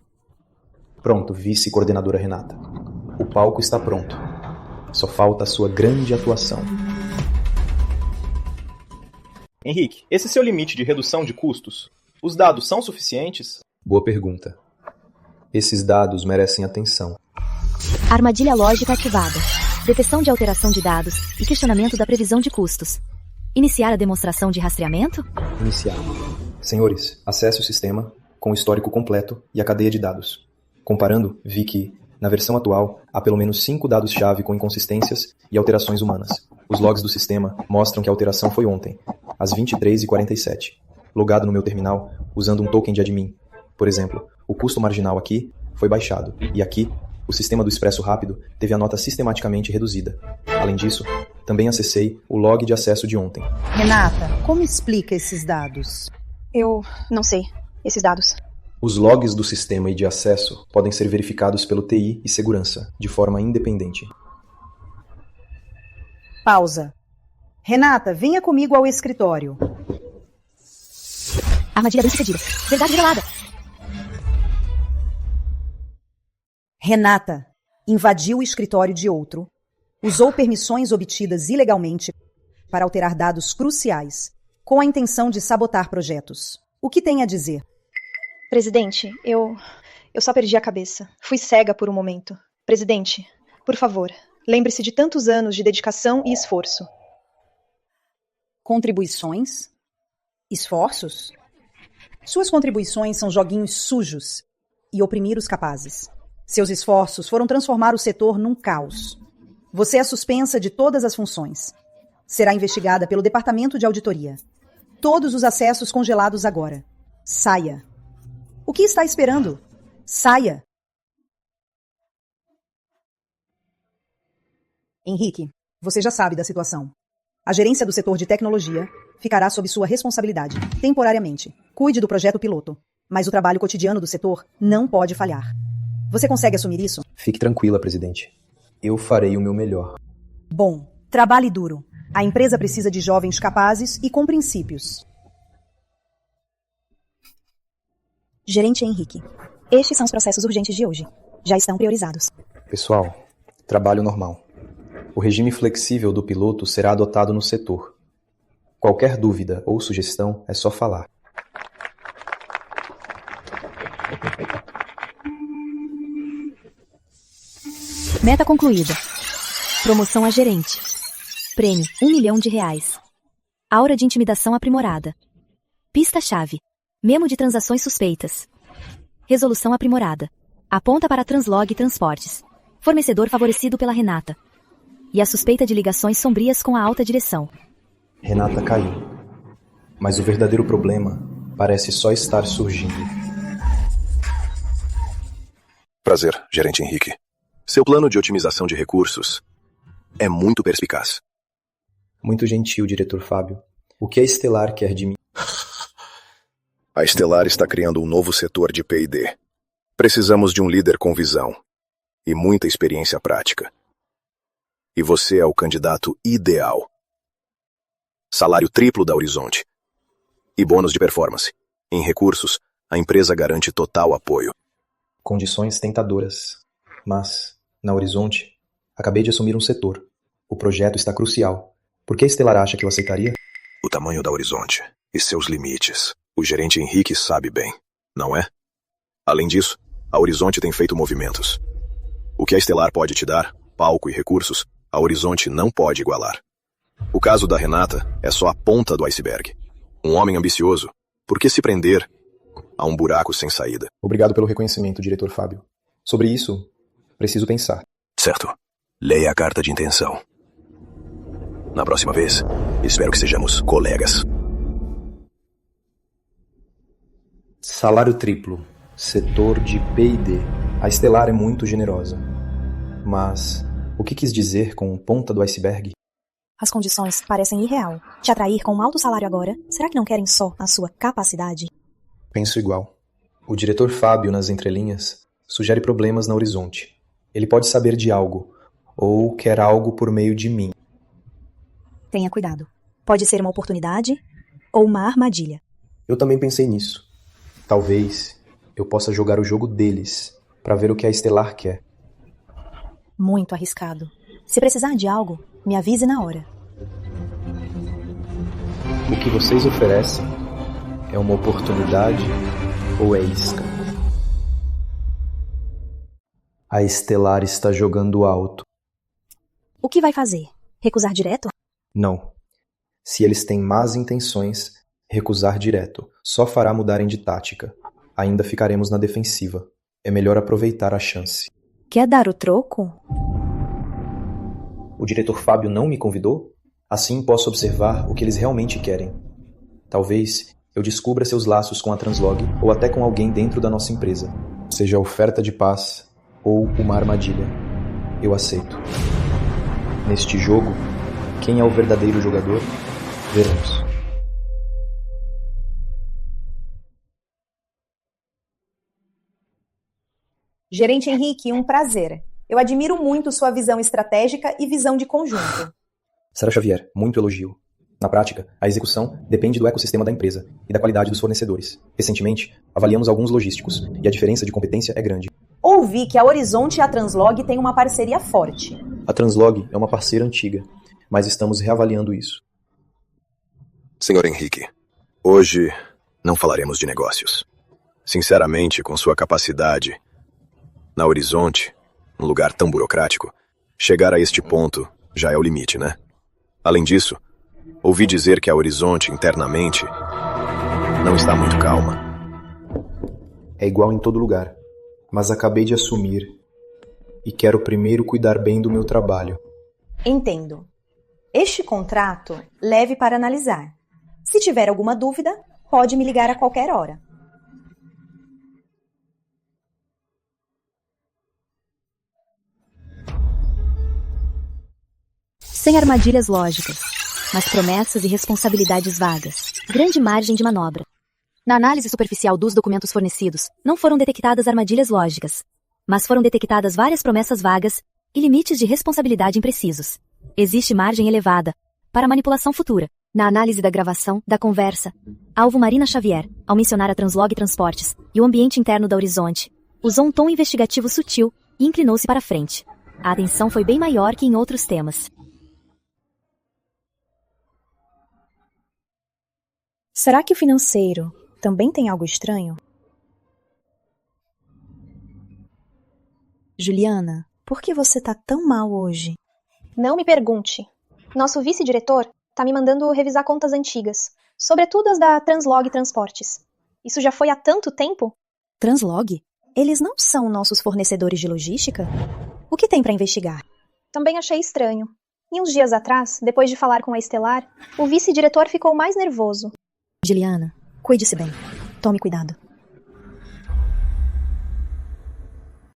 S8: Pronto, vice-coordenadora Renata. O palco está pronto. Só falta a sua grande atuação.
S6: Henrique, esse seu limite de redução de custos, os dados são suficientes?
S8: Boa pergunta. Esses dados merecem atenção.
S4: Armadilha lógica ativada. Detecção de alteração de dados e questionamento da previsão de custos. Iniciar a demonstração de rastreamento?
S8: Iniciar. Senhores, acesse o sistema com o histórico completo e a cadeia de dados. Comparando, vi que, na versão atual, há pelo menos 5 dados-chave com inconsistências e alterações humanas. Os logs do sistema mostram que a alteração foi ontem, às 23h47. Logado no meu terminal, usando um token de admin. Por exemplo, o custo marginal aqui foi baixado, e aqui, o sistema do Expresso Rápido teve a nota sistematicamente reduzida. Além disso, também acessei o log de acesso de ontem.
S9: Renata, como explica esses dados?
S7: Eu não sei. Esses dados.
S8: Os logs do sistema e de acesso podem ser verificados pelo TI e segurança, de forma independente.
S9: Pausa. Renata, venha comigo ao escritório.
S4: Armadilha bem sucedida. Verdade revelada.
S9: Renata invadiu o escritório de outro, usou permissões obtidas ilegalmente para alterar dados cruciais, com a intenção de sabotar projetos. O que tem a dizer?
S7: Presidente, eu só perdi a cabeça. Fui cega por um momento. Presidente, por favor, lembre-se de tantos anos de dedicação e esforço.
S9: Contribuições? Esforços? Suas contribuições são joguinhos sujos e oprimir os capazes. Seus esforços foram transformar o setor num caos. Você é suspensa de todas as funções. Será investigada pelo Departamento de Auditoria. Todos os acessos congelados agora. Saia. O que está esperando? Saia. Henrique, você já sabe da situação. A gerência do setor de tecnologia ficará sob sua responsabilidade, temporariamente. Cuide do projeto piloto, mas o trabalho cotidiano do setor não pode falhar. Você consegue assumir isso?
S8: Fique tranquila, presidente. Eu farei o meu melhor.
S9: Bom, trabalhe duro. A empresa precisa de jovens capazes e com princípios.
S3: Gerente Henrique, estes são os processos urgentes de hoje. Já estão priorizados.
S8: Pessoal, trabalho normal. O regime flexível do piloto será adotado no setor. Qualquer dúvida ou sugestão é só falar.
S4: Meta concluída. Promoção a gerente. Prêmio, R$1 milhão. Aura de intimidação aprimorada. Pista-chave. Memo de transações suspeitas. Resolução aprimorada. Aponta para Translog Transportes. Fornecedor favorecido pela Renata. E a suspeita de ligações sombrias com a alta direção.
S8: Renata caiu. Mas o verdadeiro problema parece só estar surgindo.
S10: Prazer, gerente Henrique. Seu plano de otimização de recursos é muito perspicaz.
S8: Muito gentil, diretor Fábio. O que a Estelar quer de mim?
S10: A Estelar está criando um novo setor de P&D. Precisamos de um líder com visão. e muita experiência prática. E você é o candidato ideal. Salário triplo da Horizonte. E bônus de performance. Em recursos, a empresa garante total apoio.
S8: Condições tentadoras. Mas, na Horizonte, acabei de assumir um setor. O projeto está crucial. Por que a Estelar acha que eu aceitaria?
S10: O tamanho da Horizonte e seus limites. O gerente Henrique sabe bem, não é? Além disso, a Horizonte tem feito movimentos. O que a Estelar pode te dar, palco e recursos, a Horizonte não pode igualar. O caso da Renata é só a ponta do iceberg. Um homem ambicioso, por que se prender a um buraco sem saída?
S8: Obrigado pelo reconhecimento, diretor Fábio. Sobre isso, preciso pensar.
S10: Certo. Leia a carta de intenção. Na próxima vez, espero que sejamos colegas.
S8: Salário triplo. Setor de P&D. A Estelar é muito generosa. Mas o que quis dizer com ponta do iceberg?
S3: As condições parecem irreal. Te atrair com um alto salário agora, será que não querem só a sua capacidade?
S8: Penso igual. O diretor Fábio, nas entrelinhas, sugere problemas na Horizonte. Ele pode saber de algo, ou quer algo por meio de mim.
S3: Tenha cuidado. Pode ser uma oportunidade ou uma armadilha.
S8: Eu também pensei nisso. Talvez eu possa jogar o jogo deles, para ver o que a Estelar quer.
S3: Muito arriscado. Se precisar de algo, me avise na hora.
S8: O que vocês oferecem é uma oportunidade ou é isca? A Estelar está jogando alto.
S3: O que vai fazer? Recusar direto?
S8: Não. Se eles têm más intenções, recusar direto só fará mudarem de tática. Ainda ficaremos na defensiva. É melhor aproveitar a chance.
S3: Quer dar o troco?
S8: O diretor Fábio não me convidou? Assim posso observar o que eles realmente querem. Talvez eu descubra seus laços com a Translog ou até com alguém dentro da nossa empresa. Seja oferta de paz ou uma armadilha. Eu aceito. Neste jogo, quem é o verdadeiro jogador? Veremos.
S7: Gerente Henrique, um prazer. Eu admiro muito sua visão estratégica e visão de conjunto.
S8: Sara Xavier, muito elogio. Na prática, a execução depende do ecossistema da empresa e da qualidade dos fornecedores. Recentemente, avaliamos alguns logísticos e a diferença de competência é grande.
S7: Ouvi que a Horizonte e a Translog têm uma parceria forte.
S8: A Translog é uma parceira antiga, mas estamos reavaliando isso.
S10: Senhor Henrique, hoje não falaremos de negócios. Sinceramente, com sua capacidade na Horizonte, um lugar tão burocrático, chegar a este ponto já é o limite, né? Além disso, ouvi dizer que a Horizonte, internamente, não está muito calma.
S8: É igual em todo lugar, mas acabei de assumir e quero primeiro cuidar bem do meu trabalho.
S7: Entendo. Este contrato, leve para analisar. Se tiver alguma dúvida, pode me ligar a qualquer hora.
S4: Sem armadilhas lógicas, mas promessas e responsabilidades vagas. Grande margem de manobra. Na análise superficial dos documentos fornecidos, não foram detectadas armadilhas lógicas, mas foram detectadas várias promessas vagas e limites de responsabilidade imprecisos. Existe margem elevada para manipulação futura. Na análise da gravação, da conversa, alvo Marina Xavier, ao mencionar a Translog Transportes e o ambiente interno da Horizonte, usou um tom investigativo sutil e inclinou-se para frente. A atenção foi bem maior que em outros temas.
S3: Será que o financeiro também tem algo estranho? Juliana, por que você tá tão mal hoje?
S5: Não me pergunte. Nosso vice-diretor tá me mandando revisar contas antigas, sobretudo as da Translog Transportes. Isso já foi há tanto tempo?
S3: Translog? Eles não são nossos fornecedores de logística? O que tem pra investigar?
S5: Também achei estranho. E uns dias atrás, depois de falar com a Estelar, o vice-diretor ficou mais nervoso.
S3: Juliana, cuide-se bem. Tome cuidado.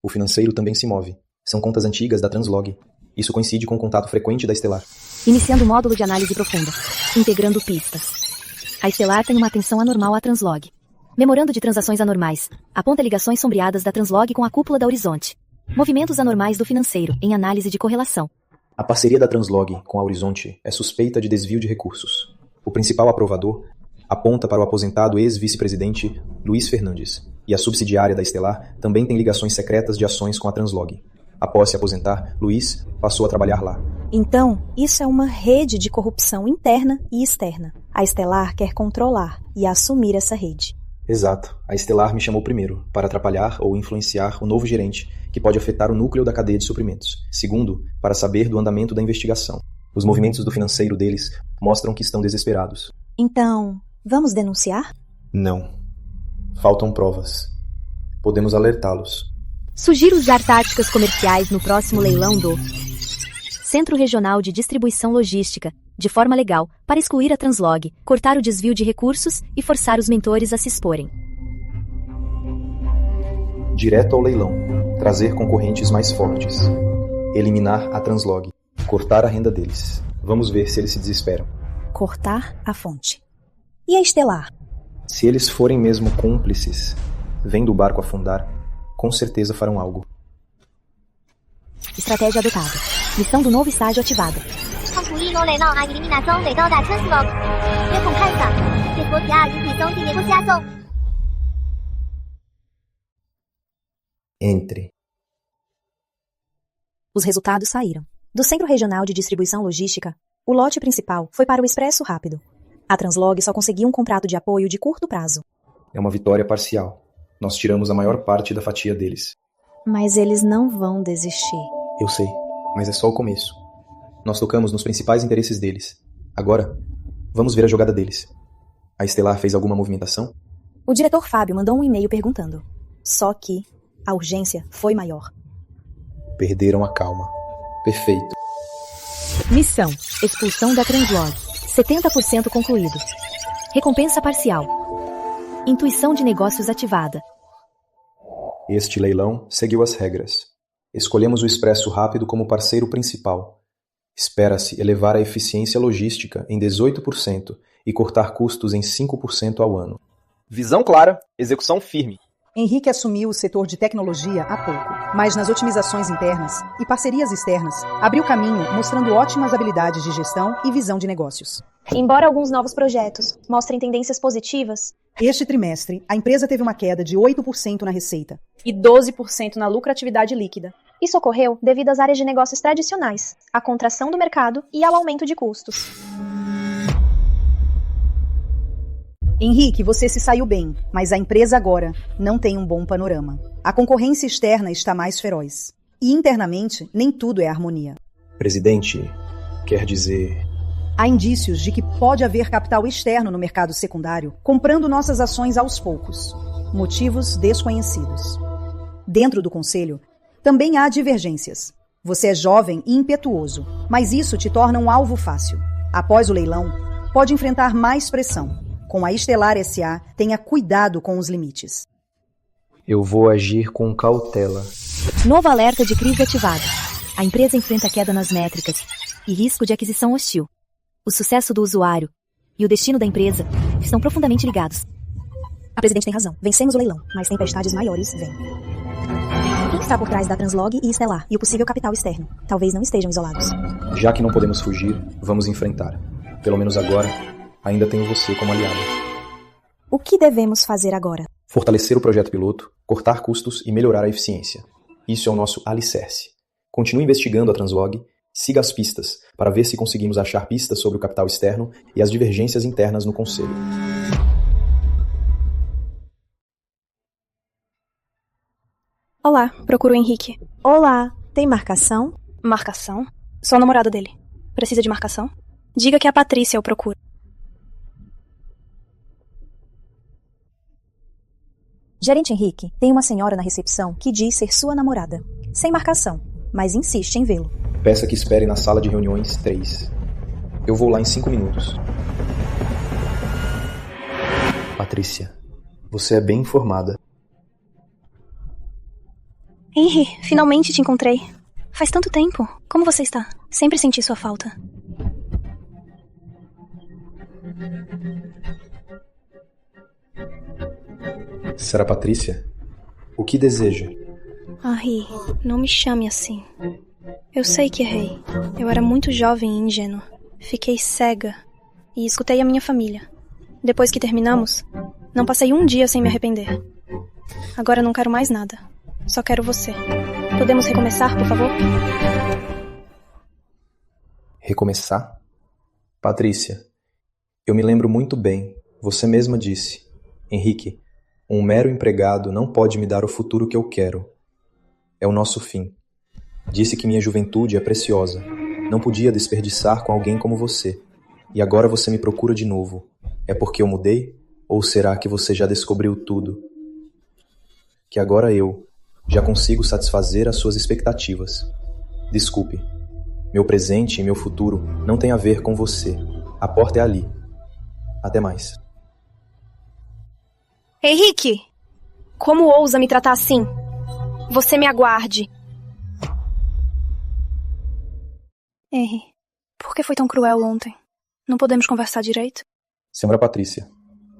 S8: O financeiro também se move. São contas antigas da Translog. Isso coincide com o contato frequente da Estelar.
S4: Iniciando o módulo de análise profunda. Integrando pistas. A Estelar tem uma atenção anormal à Translog. Memorando de transações anormais. Aponta ligações sombreadas da Translog com a cúpula da Horizonte. Movimentos anormais do financeiro, em análise de correlação.
S8: A parceria da Translog com a Horizonte é suspeita de desvio de recursos. O principal aprovador aponta para o aposentado ex-vice-presidente Luiz Fernandes, e a subsidiária da Estelar também tem ligações secretas de ações com a Translog. Após se aposentar, Luiz passou a trabalhar lá.
S3: Então, isso é uma rede de corrupção interna e externa. A Estelar quer controlar e assumir essa rede.
S8: Exato. A Estelar me chamou primeiro, para atrapalhar ou influenciar o novo gerente, que pode afetar o núcleo da cadeia de suprimentos. Segundo, para saber do andamento da investigação. Os movimentos do financeiro deles mostram que estão desesperados.
S3: Então, vamos denunciar?
S8: Não. Faltam provas. Podemos alertá-los.
S4: Sugiro usar táticas comerciais no próximo leilão do Centro Regional de Distribuição Logística, de forma legal, para excluir a Translog, cortar o desvio de recursos e forçar os mentores a se exporem.
S8: Direto ao leilão. Trazer concorrentes mais fortes. Eliminar a Translog. Cortar a renda deles. Vamos ver se eles se desesperam.
S3: Cortar a fonte. E a Estelar?
S8: Se eles forem mesmo cúmplices, vendo o barco afundar, com certeza farão algo.
S4: Estratégia adotada. Missão do novo estágio ativada.
S5: concluir no leilão a eliminação legal da Translog. Recompensa. Desbloquear inscrição de negociação.
S8: Entre.
S3: Os resultados saíram. Do Centro Regional de Distribuição Logística, o lote principal foi para o Expresso Rápido. A Translog só conseguiu um contrato de apoio de curto prazo.
S8: É uma vitória parcial. Nós tiramos a maior parte da fatia deles.
S3: Mas eles não vão desistir.
S8: Eu sei, mas é só o começo. Nós tocamos nos principais interesses deles. Agora, vamos ver a jogada deles. A Estelar fez alguma movimentação?
S3: O diretor Fábio mandou um e-mail perguntando. Só que a urgência foi maior.
S8: Perderam a calma. Perfeito.
S4: Missão: expulsão da Translog. 70% concluído. Recompensa parcial. Intuição de negócios ativada.
S8: Este leilão seguiu as regras. Escolhemos o Expresso Rápido como parceiro principal. Espera-se elevar a eficiência logística em 18% e cortar custos em 5% ao ano.
S6: Visão clara, execução firme.
S9: Henrique assumiu o setor de tecnologia há pouco, mas nas otimizações internas e parcerias externas, abriu caminho mostrando ótimas habilidades de gestão e visão de negócios.
S7: Embora alguns novos projetos mostrem tendências positivas,
S9: Este trimestre, a empresa teve uma queda de 8% na receita.
S7: e 12% na lucratividade líquida. Isso ocorreu devido às áreas de negócios tradicionais, à contração do mercado e ao aumento de custos.
S9: Henrique, você se saiu bem, mas a empresa agora não tem um bom panorama. A concorrência externa está mais feroz. E internamente, nem tudo é harmonia.
S8: Presidente, quer dizer...
S9: Há indícios de que pode haver capital externo no mercado secundário comprando nossas ações aos poucos. Motivos desconhecidos. Dentro do conselho, também há divergências. Você é jovem e impetuoso, mas isso te torna um alvo fácil. Após o leilão, pode enfrentar mais pressão. Com a Estelar S.A., tenha cuidado com os limites.
S8: Eu vou agir com cautela.
S4: Novo alerta de crise ativado. A empresa enfrenta queda nas métricas e risco de aquisição hostil. O sucesso do usuário e o destino da empresa estão profundamente ligados.
S3: A presidente tem razão. Vencemos o leilão, mas tempestades maiores vêm. Quem está por trás da Translog e Estelar e o possível capital externo? Talvez não estejam isolados.
S8: Já que não podemos fugir, vamos enfrentar. Pelo menos agora, ainda tenho você como aliado.
S3: O que devemos fazer agora?
S8: Fortalecer o projeto piloto, cortar custos e melhorar a eficiência. Isso é o nosso alicerce. Continue investigando a Translog, siga as pistas, para ver se conseguimos achar pistas sobre o capital externo e as divergências internas no conselho.
S7: Olá, procuro o Henrique.
S3: Olá, tem marcação?
S7: Marcação? Sou a namorada dele. Precisa de marcação? Diga que a Patrícia o procura.
S3: Gerente Henrique, tem uma senhora na recepção que diz ser sua namorada. Sem marcação, mas insiste em vê-lo.
S8: Peça que espere na sala de reuniões 3. Eu vou lá em 5 minutos. Patrícia, você é bem informada.
S7: Henry, finalmente te encontrei. Faz tanto tempo. Como você está? Sempre senti sua falta.
S8: Será Patrícia? O que deseja?
S11: Henri, não me chame assim. Eu sei que errei. Eu era muito jovem e ingênua. Fiquei cega e escutei a minha família. Depois que terminamos, não passei um dia sem me arrepender. Agora não quero mais nada. Só quero você. Podemos recomeçar, por favor?
S8: Recomeçar? Patrícia, eu me lembro muito bem. Você mesma disse. Henrique, um mero empregado não pode me dar o futuro que eu quero. É o nosso fim. Disse que minha juventude é preciosa. Não podia desperdiçar com alguém como você. E agora você me procura de novo. É porque eu mudei? Ou será que você já descobriu tudo? Que agora eu já consigo satisfazer as suas expectativas. Desculpe. Meu presente e meu futuro não têm a ver com você. A porta é ali. Até mais.
S11: Henrique! Como ousa me tratar assim? Você me aguarde. Henri, por que foi tão cruel ontem? Não podemos conversar direito?
S8: Senhora Patrícia,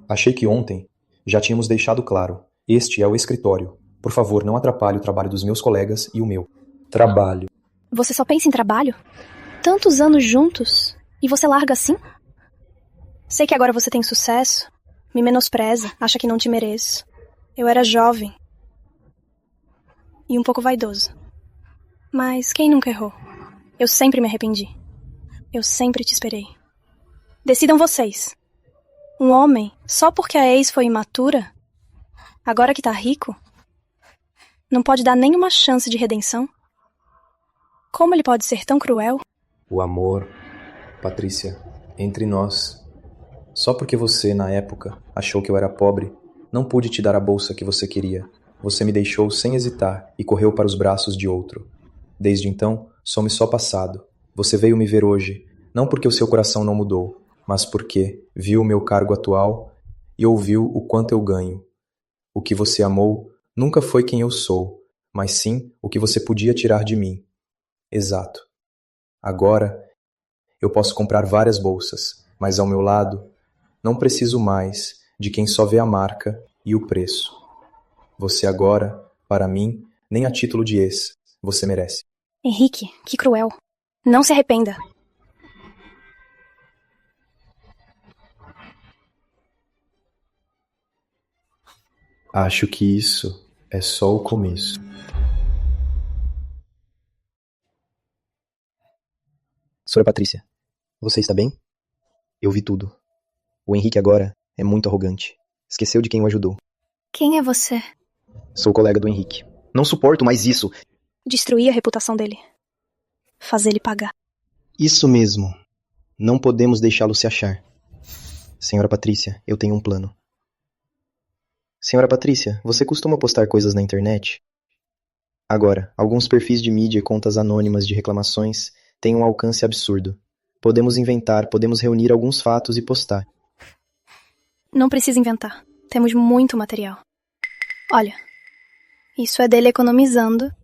S8: achei que ontem já tínhamos deixado claro. Este é o escritório. Por favor, não atrapalhe o trabalho dos meus colegas e o meu. Trabalho.
S11: Você só pensa em trabalho? Tantos anos juntos e você larga assim? Sei que agora você tem sucesso, me menospreza, acha que não te mereço. Eu era jovem e um pouco vaidoso. Mas quem nunca errou? Eu sempre me arrependi. Eu sempre te esperei. Decidam vocês. Um homem, só porque a ex foi imatura, agora que tá rico, não pode dar nenhuma chance de redenção? Como ele pode ser tão cruel?
S8: O amor, Patrícia, entre nós. Só porque você, na época, achou que eu era pobre, não pude te dar a bolsa que você queria. Você me deixou sem hesitar e correu para os braços de outro. Desde então, some só passado. Você veio me ver hoje, não porque o seu coração não mudou, mas porque viu o meu cargo atual e ouviu o quanto eu ganho. O que você amou nunca foi quem eu sou, mas sim o que você podia tirar de mim. Exato. Agora, eu posso comprar várias bolsas, mas ao meu lado, não preciso mais de quem só vê a marca e o preço. Você agora, para mim, nem a título de ex, você merece.
S11: Henrique, que cruel. Não se arrependa.
S8: Acho que isso é só o começo.
S1: Senhora Patrícia, você está bem? Eu vi tudo. O Henrique agora é muito arrogante. Esqueceu de quem o ajudou.
S11: Quem é você?
S1: Sou colega do Henrique. Não suporto mais isso.
S11: Destruir a reputação dele. Fazer ele pagar.
S1: Isso mesmo. Não podemos deixá-lo se achar. Senhora Patrícia, eu tenho um plano. Senhora Patrícia, você costuma postar coisas na internet? Agora, alguns perfis de mídia e contas anônimas de reclamações têm um alcance absurdo. Podemos inventar, podemos reunir alguns fatos e postar.
S11: Não precisa inventar. Temos muito material. Olha, isso é dele economizando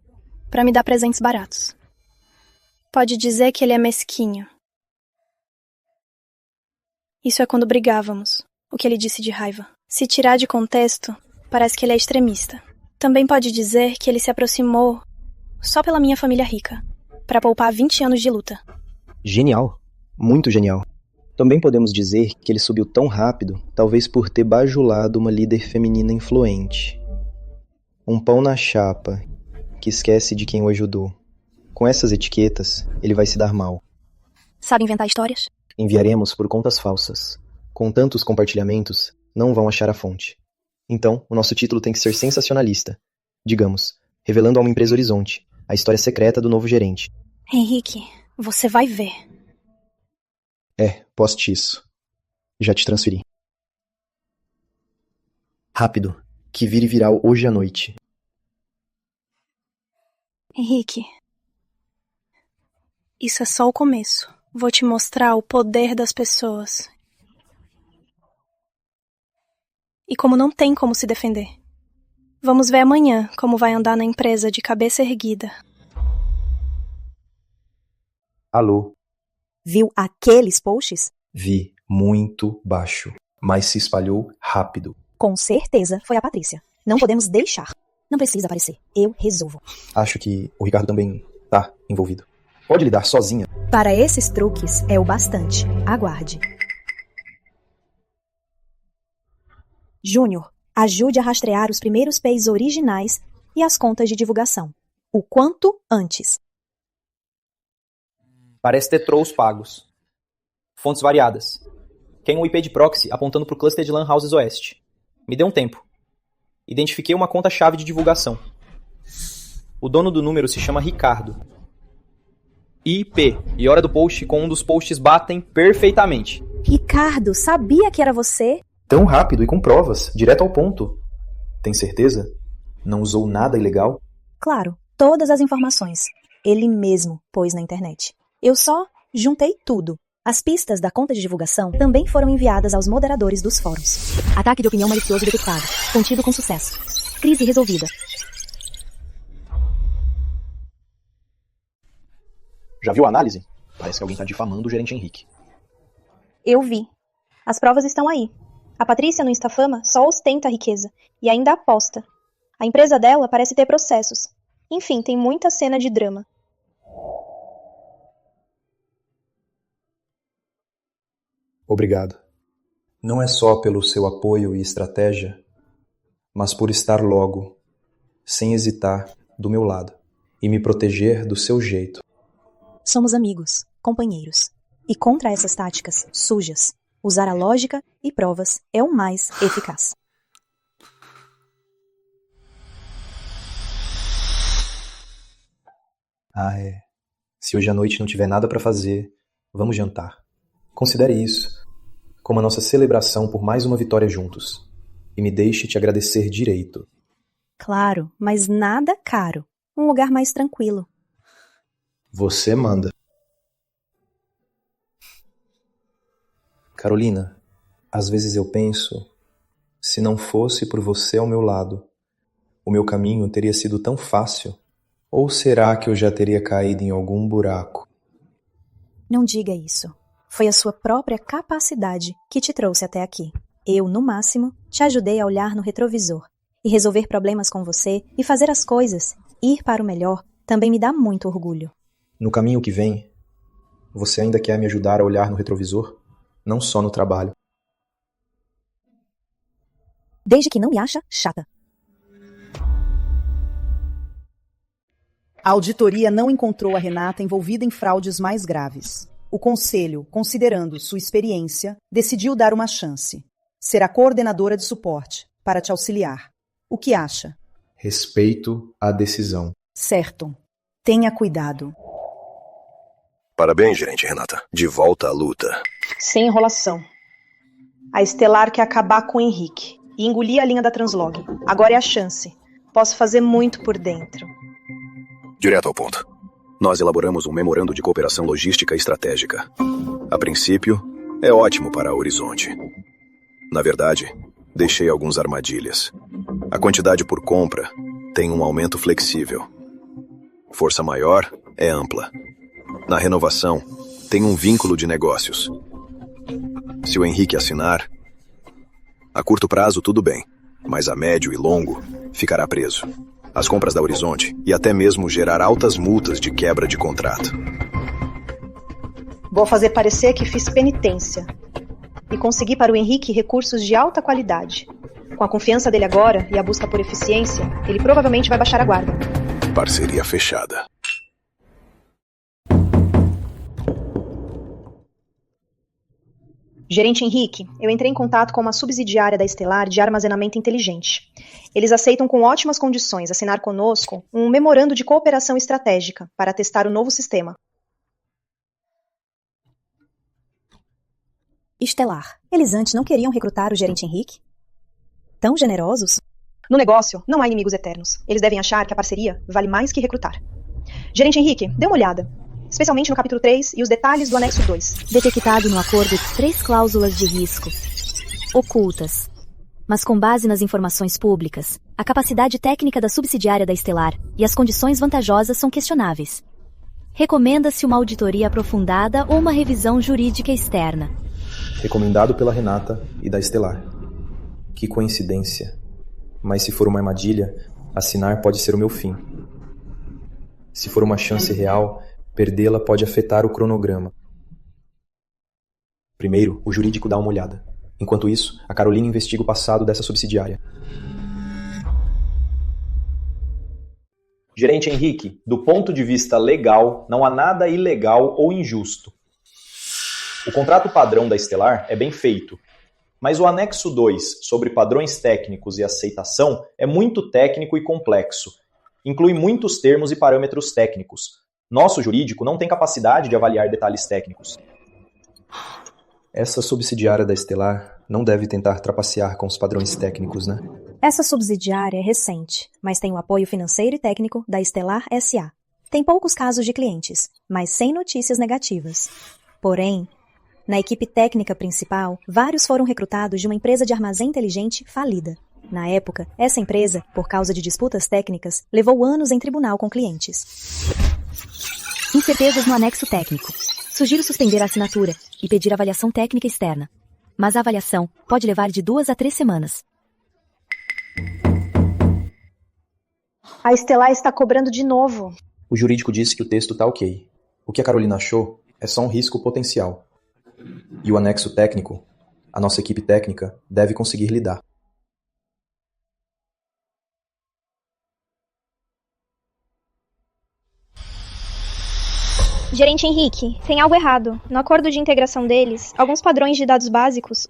S11: para me dar presentes baratos. Pode dizer que ele é mesquinho. Isso é quando brigávamos, o que ele disse de raiva. Se tirar de contexto, parece que ele é extremista. Também pode dizer que ele se aproximou só pela minha família rica, para poupar 20 anos de luta.
S1: Genial. Muito genial. Também podemos dizer que ele subiu tão rápido, talvez por ter bajulado uma líder feminina influente. Um pão na chapa, que esquece de quem o ajudou. Com essas etiquetas, ele vai se dar mal.
S11: Sabe inventar histórias?
S1: Enviaremos por contas falsas. Com tantos compartilhamentos, não vão achar a fonte. Então, o nosso título tem que ser sensacionalista. Digamos, revelando a uma empresa Horizonte, a história secreta do novo gerente.
S11: Henrique, você vai ver.
S1: Poste isso. Já te transferi. Rápido, que vire viral hoje à noite.
S11: Henrique, isso é só o começo. Vou te mostrar o poder das pessoas. E como não tem como se defender. Vamos ver amanhã como vai andar na empresa de cabeça erguida.
S8: Alô?
S3: Viu aqueles posts?
S8: Vi muito baixo, mas se espalhou rápido.
S3: Com certeza foi a Patrícia. Não podemos deixar. Não precisa aparecer. Eu resolvo.
S8: Acho que o Ricardo também tá envolvido. Pode lidar sozinha.
S3: Para esses truques é o bastante. Aguarde. Júnior, ajude a rastrear os primeiros PEIs originais e as contas de divulgação. O quanto antes.
S6: Parece ter trolls pagos. Fontes variadas. Tem um IP de proxy apontando para o cluster de Lan Houses Oeste. Me dê um tempo. Identifiquei uma conta-chave de divulgação. O dono do número se chama Ricardo. IP e hora do post com um dos posts batem perfeitamente.
S3: Ricardo, sabia que era você?
S8: Tão rápido e com provas, direto ao ponto. Tem certeza? Não usou nada ilegal?
S3: Claro, todas as informações. Ele mesmo pôs na internet. Eu só juntei tudo. As pistas da conta de divulgação também foram enviadas aos moderadores dos fóruns.
S4: Ataque de opinião malicioso detectado. Contido com sucesso. Crise resolvida.
S1: Já viu a análise? Parece que alguém tá difamando o gerente Henrique.
S7: Eu vi. As provas estão aí. A Patrícia no Instafama só ostenta a riqueza e ainda aposta. A empresa dela parece ter processos. Enfim, tem muita cena de drama.
S8: Obrigado. Não é só pelo seu apoio e estratégia, mas por estar logo, sem hesitar, do meu lado e me proteger do seu jeito.
S3: Somos amigos, companheiros. E contra essas táticas sujas, usar a lógica e provas é o mais eficaz.
S8: Ah, é. Se hoje à noite não tiver nada para fazer, vamos jantar. Considere isso como a nossa celebração por mais uma vitória juntos. E me deixe te agradecer direito.
S3: Claro, mas nada caro. Um lugar mais tranquilo.
S8: Você manda. Carolina, às vezes eu penso, se não fosse por você ao meu lado, o meu caminho teria sido tão fácil? Ou será que eu já teria caído em algum buraco?
S3: Não diga isso. Foi a sua própria capacidade que te trouxe até aqui. Eu, no máximo, te ajudei a olhar no retrovisor e resolver problemas com você e fazer as coisas, ir para o melhor, também me dá muito orgulho.
S8: No caminho que vem, você ainda quer me ajudar a olhar no retrovisor? Não só no trabalho.
S3: Desde que não me acha chata.
S9: A auditoria não encontrou a Renata envolvida em fraudes mais graves. O conselho, considerando sua experiência, decidiu dar uma chance. Será coordenadora de suporte, para te auxiliar. O que acha?
S8: Respeito à decisão.
S9: Certo. Tenha cuidado.
S10: Parabéns, gerente Renata. De volta à luta.
S7: Sem enrolação. A Estelar quer acabar com o Henrique e engolir a linha da Translog. Agora é a chance. Posso fazer muito por dentro.
S10: Direto ao ponto. Nós elaboramos um memorando de cooperação logística estratégica. A princípio, é ótimo para Horizonte. Na verdade, deixei algumas armadilhas. A quantidade por compra tem um aumento flexível. Força maior é ampla. Na renovação, tem um vínculo de negócios. Se o Henrique assinar, a curto prazo tudo bem, mas a médio e longo ficará preso. As compras da Horizonte e até mesmo gerar altas multas de quebra de contrato.
S7: Vou fazer parecer que fiz penitência e consegui para o Henrique recursos de alta qualidade. Com a confiança dele agora e a busca por eficiência, ele provavelmente vai baixar a guarda.
S10: Parceria fechada.
S7: Gerente Henrique, eu entrei em contato com uma subsidiária da Estelar de armazenamento inteligente. Eles aceitam com ótimas condições assinar conosco um memorando de cooperação estratégica para testar o novo sistema.
S3: Estelar. Eles antes não queriam recrutar o gerente Henrique? Tão generosos?
S7: No negócio, não há inimigos eternos. Eles devem achar que a parceria vale mais que recrutar. Gerente Henrique, dê uma olhada. Especialmente no capítulo 3 e os detalhes do anexo 2.
S4: Detectado no acordo 3 cláusulas de risco. Ocultas. Mas com base nas informações públicas, a capacidade técnica da subsidiária da Estelar e as condições vantajosas são questionáveis. Recomenda-se uma auditoria aprofundada ou uma revisão jurídica externa.
S8: Recomendado pela Renata e da Estelar. Que coincidência. Mas se for uma armadilha, Assinar pode ser o meu fim. Se for uma chance real, perdê-la pode afetar o cronograma.
S1: Primeiro, o jurídico dá uma olhada. Enquanto isso, a Carolina investiga o passado dessa subsidiária.
S6: Gerente Henrique, do ponto de vista legal, não há nada ilegal ou injusto. O contrato padrão da Estelar é bem feito, mas o anexo 2, sobre padrões técnicos e aceitação, é muito técnico e complexo. Inclui muitos termos e parâmetros técnicos. Nosso jurídico não tem capacidade de avaliar detalhes técnicos.
S8: Essa subsidiária da Estelar não deve tentar trapacear com os padrões técnicos, né?
S3: Essa subsidiária é recente, mas tem o apoio financeiro e técnico da Estelar S.A. Tem poucos casos de clientes, mas sem notícias negativas. Porém, na equipe técnica principal, vários foram recrutados de uma empresa de armazém inteligente falida. Na época, essa empresa, por causa de disputas técnicas, levou anos em tribunal com clientes.
S4: Incertezas no anexo técnico. Sugiro suspender a assinatura e pedir avaliação técnica externa. Mas a avaliação pode levar de 2 a 3 semanas.
S7: A Estelar está cobrando de novo.
S1: O jurídico disse que o texto tá ok. O que a Carolina achou é só um risco potencial.
S8: E o anexo técnico, a nossa equipe técnica deve conseguir lidar.
S7: Gerente Henrique, tem algo errado. No acordo de integração deles, alguns padrões de dados básicos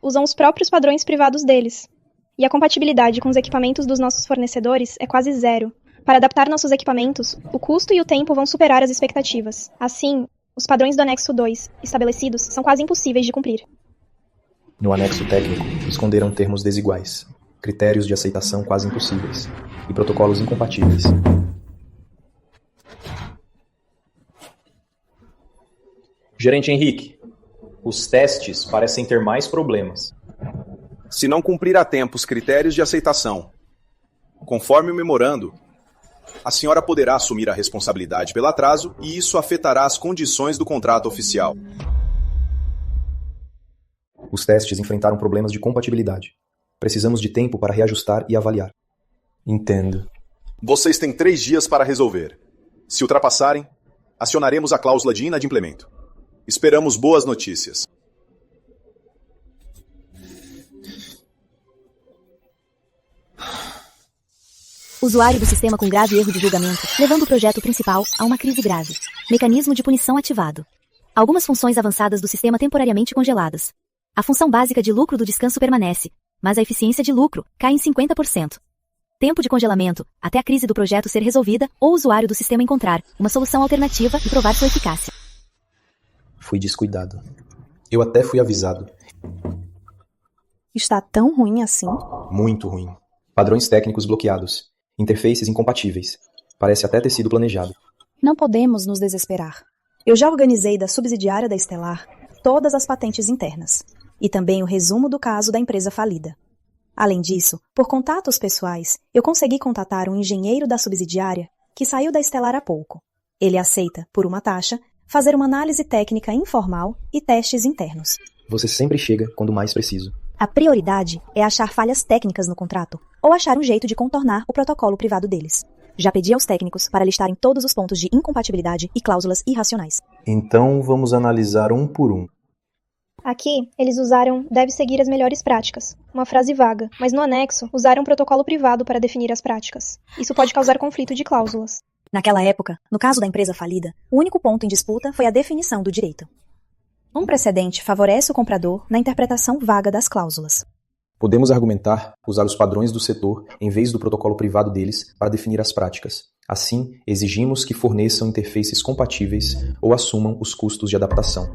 S7: usam os próprios padrões privados deles. E a compatibilidade com os equipamentos dos nossos fornecedores é quase zero. Para adaptar nossos equipamentos, o custo e o tempo vão superar as expectativas. Assim, os padrões do anexo 2 estabelecidos são quase impossíveis de cumprir.
S8: No anexo técnico, esconderam termos desiguais, critérios de aceitação quase impossíveis e protocolos incompatíveis.
S6: Gerente Henrique, os testes parecem ter mais problemas.
S10: Se não cumprir a tempo os critérios de aceitação, conforme o memorando, a senhora poderá assumir a responsabilidade pelo atraso e isso afetará as condições do contrato oficial.
S8: Os testes enfrentaram problemas de compatibilidade. Precisamos de tempo para reajustar e avaliar. Entendo.
S10: Vocês têm 3 dias para resolver. Se ultrapassarem, acionaremos a cláusula de inadimplemento. Esperamos boas notícias.
S4: Usuário do sistema com grave erro de julgamento, levando o projeto principal a uma crise grave. Mecanismo de punição ativado. Algumas funções avançadas do sistema temporariamente congeladas. A função básica de lucro do descanso permanece, mas a eficiência de lucro cai em 50%. Tempo de congelamento, até a crise do projeto ser resolvida ou o usuário do sistema encontrar uma solução alternativa e provar sua eficácia.
S8: Fui descuidado. Eu até fui avisado.
S3: Está tão ruim assim?
S8: Muito ruim. Padrões técnicos bloqueados. Interfaces incompatíveis. Parece até ter sido planejado.
S3: Não podemos nos desesperar. Eu já organizei da subsidiária da Estelar todas as patentes internas. E também o resumo do caso da empresa falida. Além disso, por contatos pessoais, eu consegui contatar um engenheiro da subsidiária que saiu da Estelar há pouco. Ele aceita, por uma taxa, fazer uma análise técnica informal e testes internos.
S1: Você sempre chega quando mais preciso.
S3: A prioridade é achar falhas técnicas no contrato ou achar um jeito de contornar o protocolo privado deles. Já pedi aos técnicos para listarem todos os pontos de incompatibilidade e cláusulas irracionais.
S8: Então vamos analisar um por um.
S7: Aqui, eles usaram "deve seguir as melhores práticas", uma frase vaga, mas no anexo usaram um protocolo privado para definir as práticas. Isso pode causar conflito de cláusulas.
S3: Naquela época, no caso da empresa falida, o único ponto em disputa foi a definição do direito. Um precedente favorece o comprador na interpretação vaga das cláusulas.
S8: Podemos argumentar usar os padrões do setor em vez do protocolo privado deles para definir as práticas. Assim, exigimos que forneçam interfaces compatíveis ou assumam os custos de adaptação.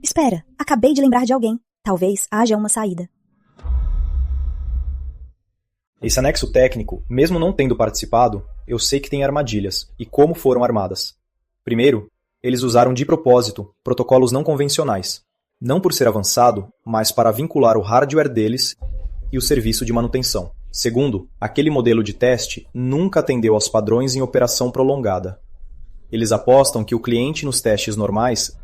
S3: Espera, acabei de lembrar de alguém. Talvez haja uma saída.
S6: Esse anexo técnico, mesmo não tendo participado, eu sei que tem armadilhas e como foram armadas. Primeiro, eles usaram de propósito protocolos não convencionais, não por ser avançado, mas para vincular o hardware deles e o serviço de manutenção. Segundo, aquele modelo de teste nunca atendeu aos padrões em operação prolongada. Eles apostam que o cliente nos testes normais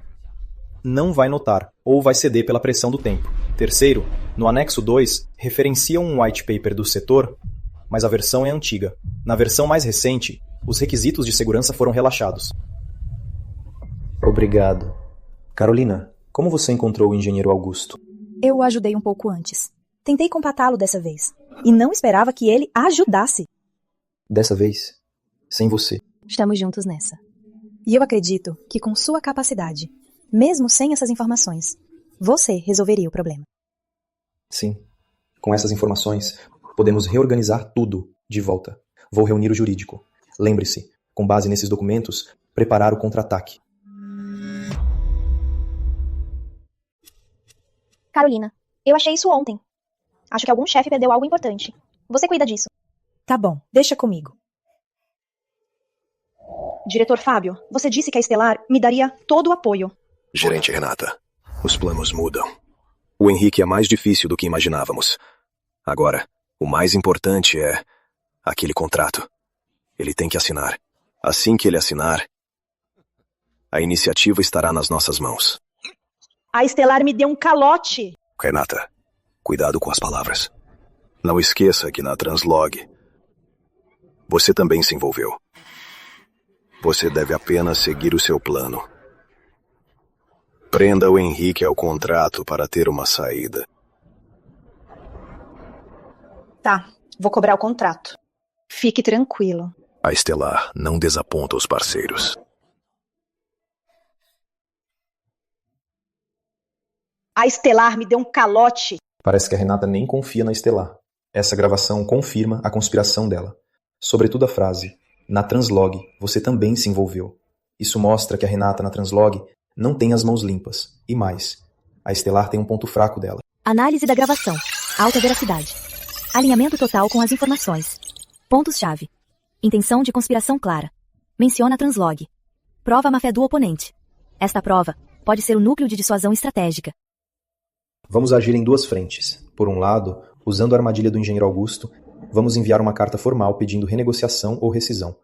S6: não vai notar, ou vai ceder pela pressão do tempo. Terceiro, no anexo 2, referencia um white paper do setor, mas a versão é antiga. Na versão mais recente, os requisitos de segurança foram relaxados.
S8: Obrigado. Carolina, como você encontrou o engenheiro Augusto?
S3: Eu o ajudei um pouco antes. Tentei compatá-lo dessa vez. E não esperava que ele ajudasse.
S8: Dessa vez, sem você.
S3: Estamos juntos nessa. E eu acredito que com sua capacidade, mesmo sem essas informações, você resolveria o problema.
S8: Sim. Com essas informações, podemos reorganizar tudo de volta. Vou reunir o jurídico. Lembre-se, com base nesses documentos, preparar o contra-ataque.
S7: Carolina, eu achei isso ontem. Acho que algum chefe perdeu algo importante. Você cuida disso.
S3: Tá bom, deixa comigo.
S7: Diretor Fábio, você disse que a Estelar me daria todo o apoio.
S10: Gerente Renata, os planos mudam. O Henrique é mais difícil do que imaginávamos. Agora, o mais importante é aquele contrato. Ele tem que assinar. Assim que ele assinar, a iniciativa estará nas nossas mãos.
S7: A Estelar me deu um calote.
S10: Renata, cuidado com as palavras. Não esqueça que na Translog, você também se envolveu. Você deve apenas seguir o seu plano. Prenda o Henrique ao contrato para ter uma saída.
S7: Tá, vou cobrar o contrato. Fique tranquilo.
S10: A Estelar não desaponta os parceiros.
S7: A Estelar me deu um calote.
S8: Parece que a Renata nem confia na Estelar. Essa gravação confirma a conspiração dela. Sobretudo a frase, na Translog, você também se envolveu. Isso mostra que a Renata na Translog não tem as mãos limpas. E mais, a Estelar tem um ponto fraco dela.
S4: Análise da gravação. Alta veracidade. Alinhamento total com as informações. Pontos-chave. Intenção de conspiração clara. Menciona a Translog. Prova a má-fé do oponente. Esta prova pode ser o núcleo de dissuasão estratégica.
S8: Vamos agir em duas frentes. Por um lado, usando a armadilha do engenheiro Augusto, vamos enviar uma carta formal pedindo renegociação ou rescisão.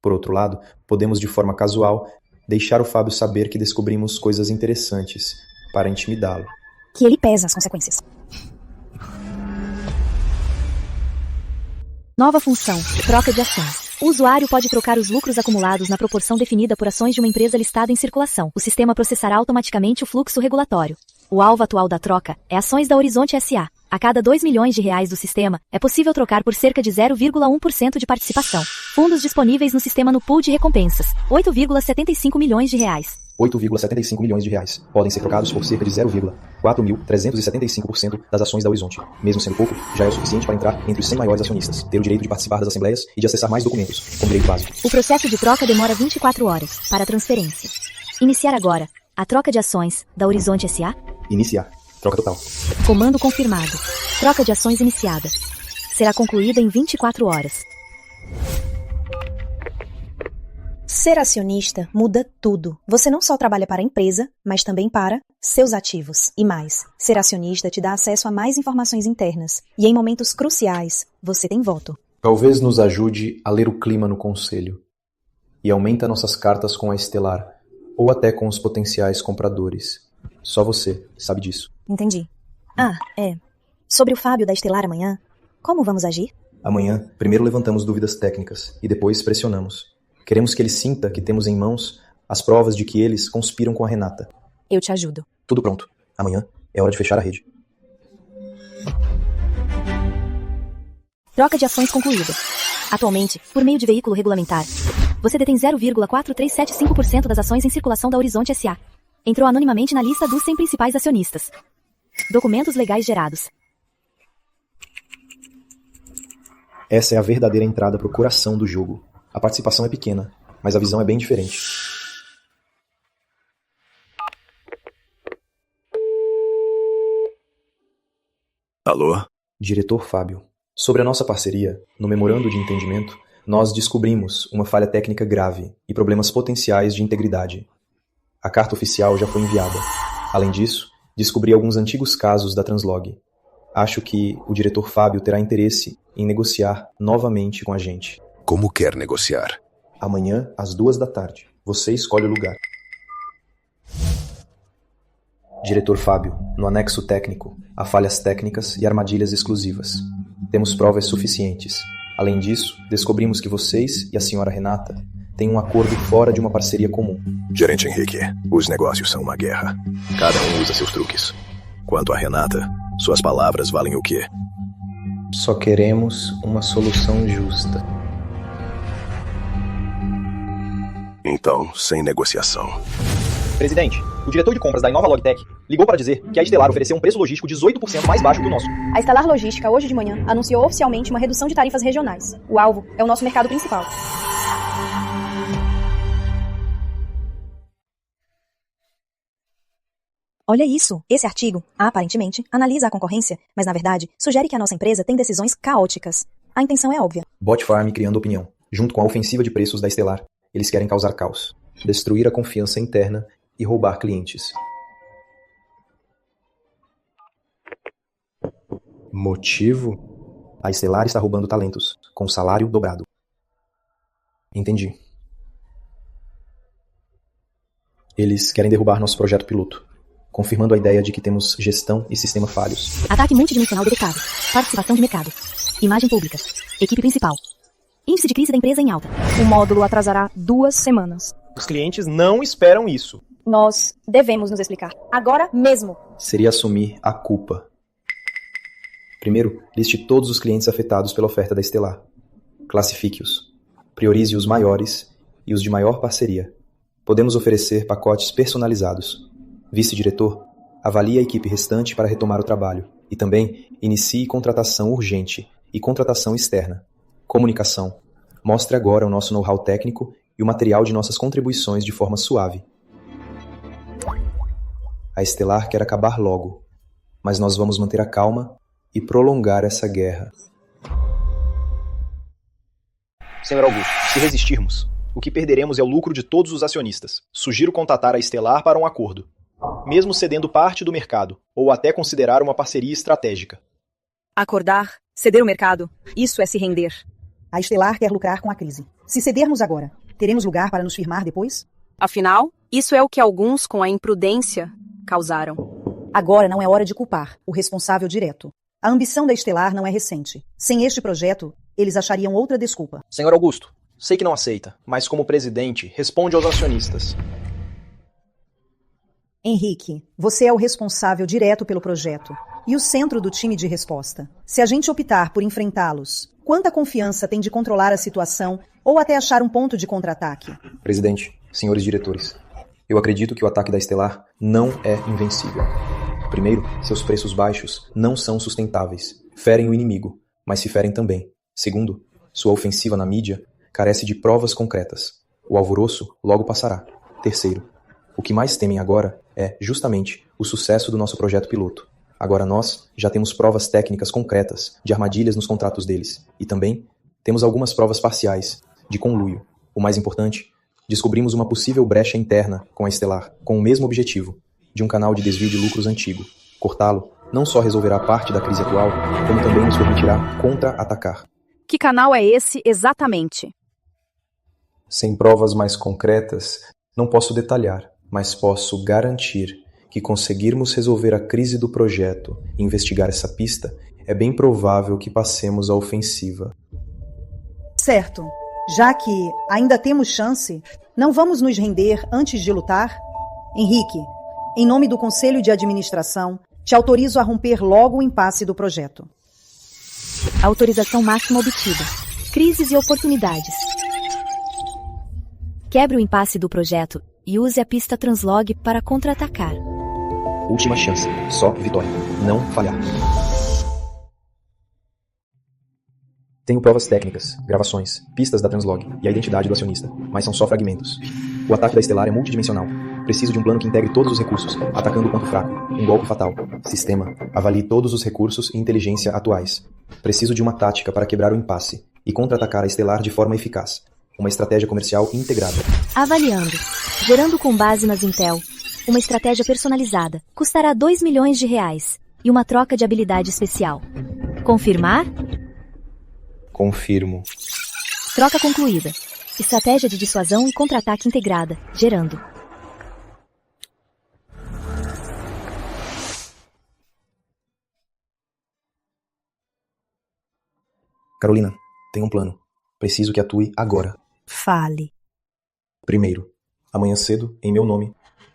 S8: Por outro lado, podemos de forma casual deixar o Fábio saber que descobrimos coisas interessantes para intimidá-lo.
S3: Que ele pesa as consequências.
S4: Nova função, troca de ações. O usuário pode trocar os lucros acumulados na proporção definida por ações de uma empresa listada em circulação. O sistema processará automaticamente o fluxo regulatório. O alvo atual da troca é ações da Horizonte S.A. A cada 2 milhões de reais do sistema, é possível trocar por cerca de 0,1% de participação. Fundos disponíveis no sistema no pool de recompensas, 8,75 milhões de reais.
S8: 8,75 milhões de reais podem ser trocados por cerca de 0,4.375% das ações da Horizonte. Mesmo sendo pouco, já é o suficiente para entrar entre os 100 maiores acionistas, ter o direito de participar das assembleias e de acessar mais documentos, com direito básico.
S4: O processo de troca demora 24 horas para a transferência. Iniciar agora a troca de ações da Horizonte S.A.
S8: Iniciar. Troca total.
S4: Comando confirmado. Troca de ações iniciada. Será concluída em 24 horas.
S3: Ser acionista muda tudo. Você não só trabalha para a empresa, mas também para seus ativos. E mais, ser acionista te dá acesso a mais informações internas. E em momentos cruciais, você tem voto.
S8: Talvez nos ajude a ler o clima no conselho. E aumenta nossas cartas com a Estelar, ou até com os potenciais compradores. Só você sabe disso.
S3: Entendi. Sobre o Fábio da Estelar amanhã, como vamos agir?
S8: Amanhã, primeiro levantamos dúvidas técnicas e depois pressionamos. Queremos que ele sinta que temos em mãos as provas de que eles conspiram com a Renata.
S3: Eu te ajudo.
S8: Tudo pronto. Amanhã é hora de fechar a rede.
S4: Troca de ações concluída. Atualmente, por meio de veículo regulamentar, você detém 0,4375% das ações em circulação da Horizonte S.A. Entrou anonimamente na lista dos 100 principais acionistas. Documentos legais gerados.
S8: Essa é a verdadeira entrada para o coração do jogo. A participação é pequena, mas a visão é bem diferente.
S10: Alô?
S8: Diretor Fábio. Sobre a nossa parceria, no memorando de entendimento, nós descobrimos uma falha técnica grave e problemas potenciais de integridade. A carta oficial já foi enviada. Além disso, descobri alguns antigos casos da Translog. Acho que o diretor Fábio terá interesse em negociar novamente com a gente.
S10: Como quer negociar?
S8: Amanhã, às 2 da tarde. Você escolhe o lugar. Diretor Fábio, no anexo técnico, há falhas técnicas e armadilhas exclusivas. Temos provas suficientes. Além disso, descobrimos que vocês e a senhora Renata têm um acordo fora de uma parceria comum.
S10: Gerente Henrique, os negócios são uma guerra. Cada um usa seus truques. Quanto a Renata, suas palavras valem o quê?
S8: Só queremos uma solução justa.
S10: Então, sem negociação.
S6: Presidente, o diretor de compras da Inova Logitech ligou para dizer que a Estelar ofereceu um preço logístico 18% mais baixo que o nosso.
S7: A Estelar Logística, hoje de manhã, anunciou oficialmente uma redução de tarifas regionais. O alvo é o nosso mercado principal.
S3: Olha isso! Esse artigo, aparentemente, analisa a concorrência, mas na verdade, sugere que a nossa empresa tem decisões caóticas. A intenção é óbvia.
S8: Bot Farm criando opinião. Junto com a ofensiva de preços da Estelar, eles querem causar caos, destruir a confiança interna e roubar clientes. Motivo? A Estelar está roubando talentos, com salário dobrado. Entendi. Eles querem derrubar nosso projeto piloto, confirmando a ideia de que temos gestão e sistema falhos.
S4: Ataque multidimensional detectado. Participação de mercado. Imagem pública. Equipe principal. Índice de crise da empresa em alta.
S7: O módulo atrasará 2 semanas.
S6: Os clientes não esperam isso.
S7: Nós devemos nos explicar. Agora mesmo.
S8: Seria assumir a culpa. Primeiro, liste todos os clientes afetados pela oferta da Estelar. Classifique-os. Priorize os maiores e os de maior parceria. Podemos oferecer pacotes personalizados. Vice-diretor, avalie a equipe restante para retomar o trabalho. E também inicie contratação urgente e contratação externa. Comunicação. Mostre agora o nosso know-how técnico e o material de nossas contribuições de forma suave. A Estelar quer acabar logo, mas nós vamos manter a calma e prolongar essa guerra.
S6: Senhor Augusto, se resistirmos, o que perderemos é o lucro de todos os acionistas. Sugiro contatar a Estelar para um acordo, mesmo cedendo parte do mercado, ou até considerar uma parceria estratégica.
S2: Acordar, ceder o mercado, isso é se render.
S9: A Estelar quer lucrar com a crise. Se cedermos agora, teremos lugar para nos firmar depois?
S2: Afinal, isso é o que alguns, com a imprudência, causaram.
S9: Agora não é hora de culpar o responsável direto. A ambição da Estelar não é recente. Sem este projeto, eles achariam outra desculpa.
S6: Senhor Augusto, sei que não aceita, mas como presidente, responde aos acionistas.
S9: Henrique, você é o responsável direto pelo projeto e o centro do time de resposta. Se a gente optar por enfrentá-los, quanta confiança tem de controlar a situação ou até achar um ponto de contra-ataque?
S8: Presidente, senhores diretores, eu acredito que o ataque da Estelar não é invencível. Primeiro, seus preços baixos não são sustentáveis. Ferem o inimigo, mas se ferem também. Segundo, sua ofensiva na mídia carece de provas concretas. O alvoroço logo passará. Terceiro, o que mais temem agora é, justamente, o sucesso do nosso projeto piloto. Agora nós já temos provas técnicas concretas de armadilhas nos contratos deles. E também temos algumas provas parciais de conluio. O mais importante, descobrimos uma possível brecha interna com a Estelar, com o mesmo objetivo, de um canal de desvio de lucros antigo. Cortá-lo não só resolverá parte da crise atual, como também nos permitirá contra-atacar.
S2: Que canal é esse exatamente?
S8: Sem provas mais concretas, não posso detalhar, mas posso garantir que conseguirmos resolver a crise do projeto e investigar essa pista, é bem provável que passemos a ofensiva.
S9: Certo. Já que ainda temos chance, não vamos nos render antes de lutar? Henrique, em nome do Conselho de Administração, te autorizo a romper logo o impasse do projeto.
S4: Autorização máxima obtida. Crises e oportunidades. Quebre o impasse do projeto e use a pista Translog para contra-atacar.
S8: Última chance. Só vitória. Não falhar. Tenho provas técnicas, gravações, pistas da Translog e a identidade do acionista, mas são só fragmentos. O ataque da Estelar é multidimensional. Preciso de um plano que integre todos os recursos, atacando o ponto fraco. Um golpe fatal. Sistema. Avalie todos os recursos e inteligência atuais. Preciso de uma tática para quebrar o impasse e contra-atacar a Estelar de forma eficaz. Uma estratégia comercial integrada.
S4: Avaliando. Gerando com base nas Intel. Uma estratégia personalizada. Custará 2 milhões de reais. E uma troca de habilidade especial. Confirmar?
S8: Confirmo.
S4: Troca concluída. Estratégia de dissuasão e contra-ataque integrada. Gerando.
S8: Carolina, tem um plano. Preciso que atue agora.
S3: Fale.
S8: Primeiro, amanhã cedo, em meu nome,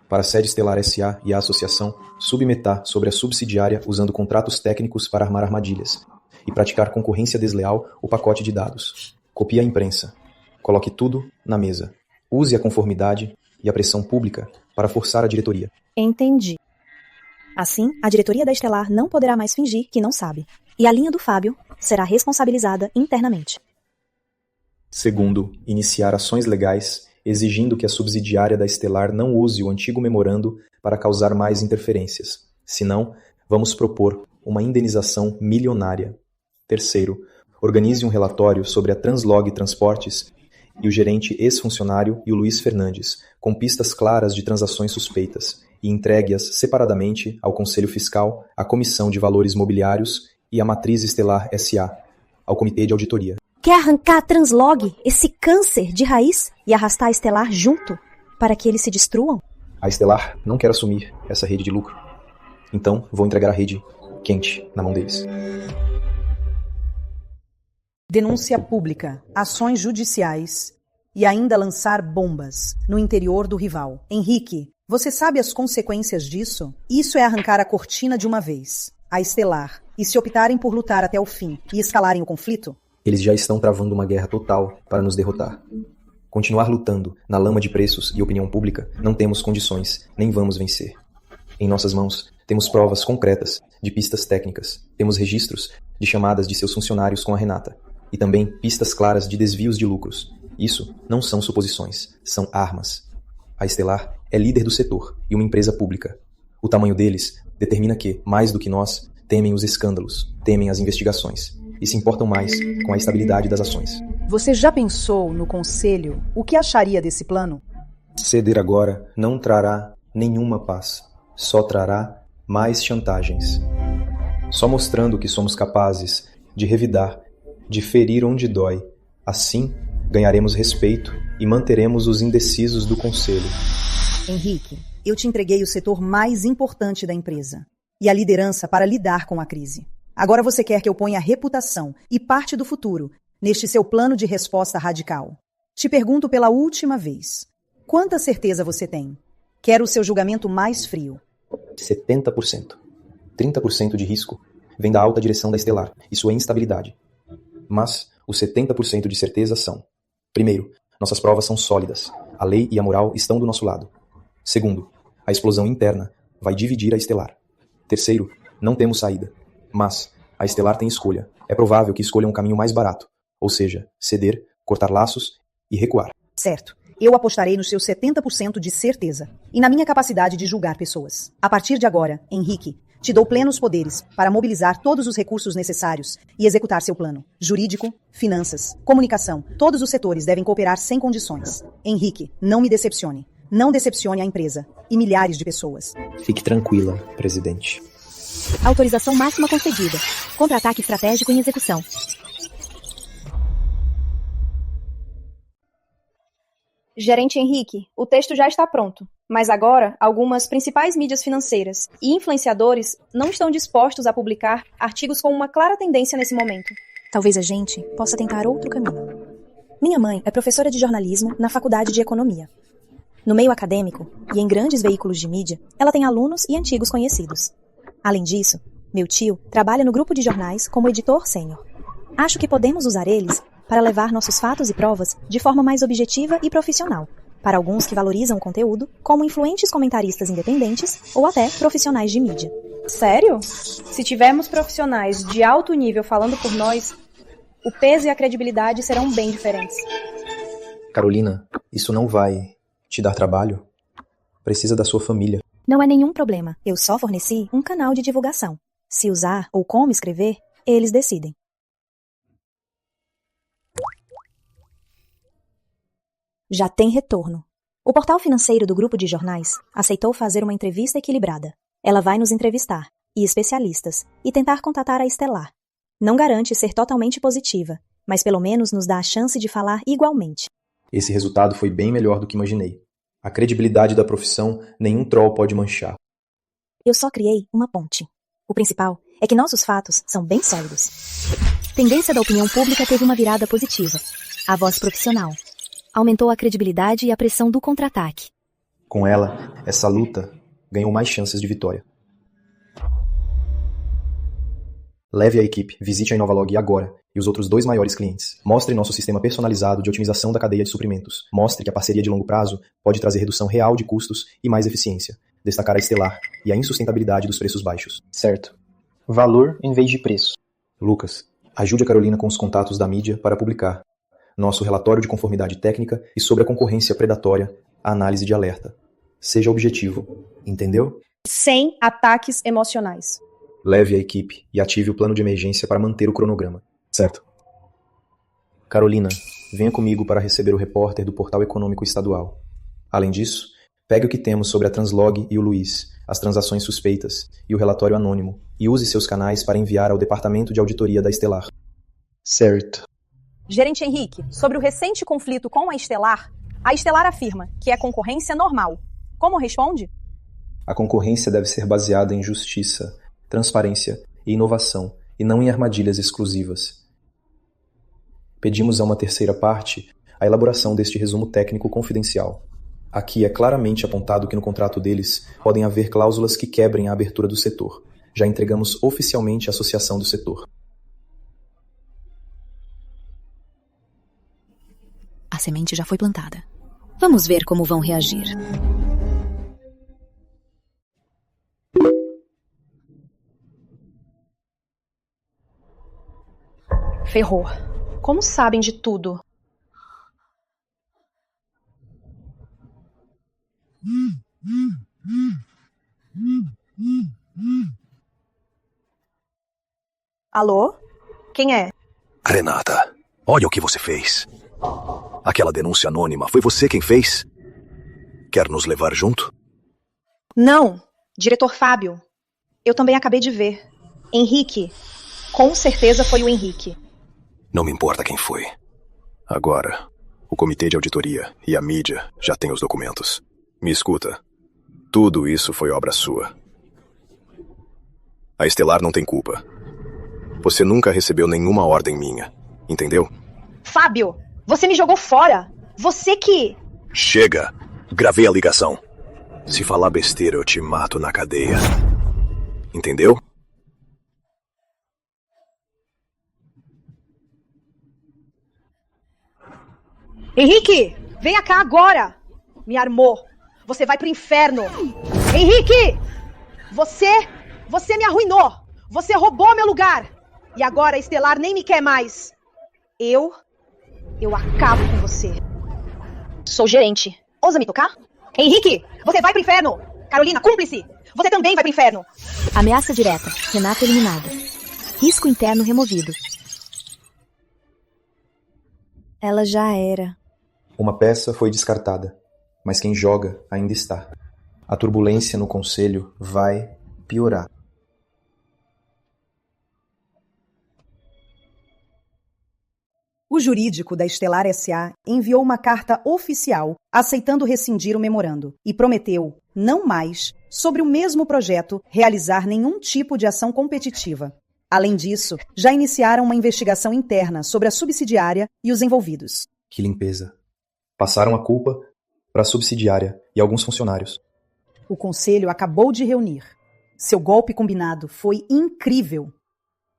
S8: para a sede Estelar S.A. e a associação, submetar sobre a subsidiária usando contratos técnicos para armar armadilhas e praticar concorrência desleal o pacote de dados. Copie a imprensa. Coloque tudo na mesa. Use a conformidade e a pressão pública para forçar a diretoria.
S3: Entendi. Assim, a diretoria da Estelar não poderá mais fingir que não sabe. E a linha do Fábio será responsabilizada internamente.
S8: Segundo, iniciar ações legais exigindo que a subsidiária da Estelar não use o antigo memorando para causar mais interferências. Senão, vamos propor uma indenização milionária. Terceiro, organize um relatório sobre a Translog Transportes e o gerente ex-funcionário e o Luiz Fernandes, com pistas claras de transações suspeitas, e entregue-as separadamente ao Conselho Fiscal, à Comissão de Valores Mobiliários e à Matriz Estelar S.A., ao Comitê de Auditoria.
S3: Quer arrancar a Translog, esse câncer de raiz, e arrastar a Estelar junto, para que eles se destruam?
S8: A Estelar não quer assumir essa rede de lucro. Então, vou entregar a rede quente na mão deles.
S9: Denúncia pública, ações judiciais e ainda lançar bombas no interior do rival. Henrique, você sabe as consequências disso? Isso é arrancar a cortina de uma vez. A Estelar. E se optarem por lutar até o fim e escalarem o conflito?
S8: Eles já estão travando uma guerra total para nos derrotar. Continuar lutando na lama de preços e opinião pública, não temos condições, nem vamos vencer. Em nossas mãos, temos provas concretas de pistas técnicas. Temos registros de chamadas de seus funcionários com a Renata. E também pistas claras de desvios de lucros. Isso não são suposições, são armas. A Estelar é líder do setor e uma empresa pública. O tamanho deles determina que, mais do que nós, temem os escândalos, temem as investigações e se importam mais com a estabilidade das ações.
S9: Você já pensou no conselho o que acharia desse plano?
S8: Ceder agora não trará nenhuma paz, só trará mais chantagens. Só mostrando que somos capazes de revidar, de ferir onde dói. Assim, ganharemos respeito e manteremos os indecisos do conselho.
S9: Henrique, eu te entreguei o setor mais importante da empresa e a liderança para lidar com a crise. Agora você quer que eu ponha a reputação e parte do futuro neste seu plano de resposta radical. Te pergunto pela última vez, quanta certeza você tem? Quero o seu julgamento mais frio.
S8: 70%. 30% de risco vem da alta direção da Estelar e sua instabilidade. Mas os 70% de certeza são: primeiro, nossas provas são sólidas. A lei e a moral estão do nosso lado. Segundo, a explosão interna vai dividir a Estelar. Terceiro, não temos saída. Mas a Estelar tem escolha. É provável que escolha um caminho mais barato, ou seja, ceder, cortar laços e recuar.
S9: Certo. Eu apostarei nos seus 70% de certeza e na minha capacidade de julgar pessoas. A partir de agora, Henrique, te dou plenos poderes para mobilizar todos os recursos necessários e executar seu plano. Jurídico, finanças, comunicação, todos os setores devem cooperar sem condições. Henrique, não me decepcione. Não decepcione a empresa e milhares de pessoas.
S8: Fique tranquila, presidente.
S4: Autorização máxima concedida. Contra-ataque estratégico em execução.
S7: Gerente Henrique, o texto já está pronto, mas agora algumas principais mídias financeiras e influenciadores não estão dispostos a publicar artigos com uma clara tendência nesse momento.
S3: Talvez a gente possa tentar outro caminho. Minha mãe é professora de jornalismo na Faculdade de Economia. No meio acadêmico e em grandes veículos de mídia, ela tem alunos e antigos conhecidos. Além disso, meu tio trabalha no grupo de jornais como editor sênior. Acho que podemos usar eles para levar nossos fatos e provas de forma mais objetiva e profissional, para alguns que valorizam o conteúdo, como influentes comentaristas independentes ou até profissionais de mídia.
S7: Sério? Se tivermos profissionais de alto nível falando por nós, o peso e a credibilidade serão bem diferentes.
S8: Carolina, isso não vai te dar trabalho? Precisa da sua família.
S3: Não é nenhum problema. Eu só forneci um canal de divulgação. Se usar ou como escrever, eles decidem. Já tem retorno. O portal financeiro do grupo de jornais aceitou fazer uma entrevista equilibrada. Ela vai nos entrevistar, e especialistas, e tentar contatar a Estelar. Não garante ser totalmente positiva, mas pelo menos nos dá a chance de falar igualmente.
S8: Esse resultado foi bem melhor do que imaginei. A credibilidade da profissão nenhum troll pode manchar.
S3: Eu só criei uma ponte. O principal é que nossos fatos são bem sólidos.
S4: Tendência da opinião pública teve uma virada positiva. A voz profissional. Aumentou a credibilidade e a pressão do contra-ataque.
S8: Com ela, essa luta ganhou mais chances de vitória. Leve a equipe, visite a Inovalog agora e os outros 2 maiores clientes. Mostre nosso sistema personalizado de otimização da cadeia de suprimentos. Mostre que a parceria de longo prazo pode trazer redução real de custos e mais eficiência. Destacar a Estelar e a insustentabilidade dos preços baixos.
S6: Certo. Valor em vez de preço.
S8: Lucas, ajude a Carolina com os contatos da mídia para publicar nosso relatório de conformidade técnica e sobre a concorrência predatória, a análise de alerta. Seja objetivo, entendeu?
S7: Sem ataques emocionais.
S8: Leve a equipe e ative o plano de emergência para manter o cronograma. Certo. Carolina, venha comigo para receber o repórter do Portal Econômico Estadual. Além disso, pegue o que temos sobre a Translog e o Luiz, as transações suspeitas e o relatório anônimo, e use seus canais para enviar ao Departamento de Auditoria da Estelar.
S6: Certo.
S12: Gerente Henrique, sobre o recente conflito com a Estelar afirma que é concorrência normal. Como responde?
S8: A concorrência deve ser baseada em justiça, transparência e inovação, e não em armadilhas exclusivas. Pedimos a uma terceira parte a elaboração deste resumo técnico confidencial. Aqui é claramente apontado que no contrato deles podem haver cláusulas que quebrem a abertura do setor. Já entregamos oficialmente à Associação do Setor.
S4: A semente já foi plantada. Vamos ver como vão reagir.
S7: Ferrou. Como sabem de tudo? Alô? Quem é?
S10: Renata, olha o que você fez. Aquela denúncia anônima, foi você quem fez? Quer nos levar junto?
S7: Não, diretor Fábio. Eu também acabei de ver. Henrique. Com certeza foi o Henrique.
S10: Não me importa quem foi. Agora, o comitê de auditoria e a mídia já têm os documentos. Me escuta. Tudo isso foi obra sua. A Estelar não tem culpa. Você nunca recebeu nenhuma ordem minha, entendeu?
S7: Fábio, você me jogou fora. Você que...
S10: Chega! Gravei a ligação. Se falar besteira, eu te mato na cadeia. Entendeu?
S7: Henrique, venha cá agora. Me armou. Você vai pro inferno. Henrique! Você me arruinou. Você roubou meu lugar. E agora a Estelar nem me quer mais. Eu acabo com você. Sou gerente. Ousa me tocar? Henrique, você vai pro inferno. Carolina, cúmplice. Você também vai pro inferno.
S4: Ameaça direta. Renata eliminada. Risco interno removido.
S3: Ela já era.
S8: Uma peça foi descartada, mas quem joga ainda está. A turbulência no conselho vai piorar.
S9: O jurídico da Estelar S.A. enviou uma carta oficial aceitando rescindir o memorando e prometeu, não mais, sobre o mesmo projeto, realizar nenhum tipo de ação competitiva. Além disso, já iniciaram uma investigação interna sobre a subsidiária e os envolvidos.
S8: Que limpeza. Passaram a culpa para a subsidiária e alguns funcionários.
S9: O conselho acabou de reunir. Seu golpe combinado foi incrível.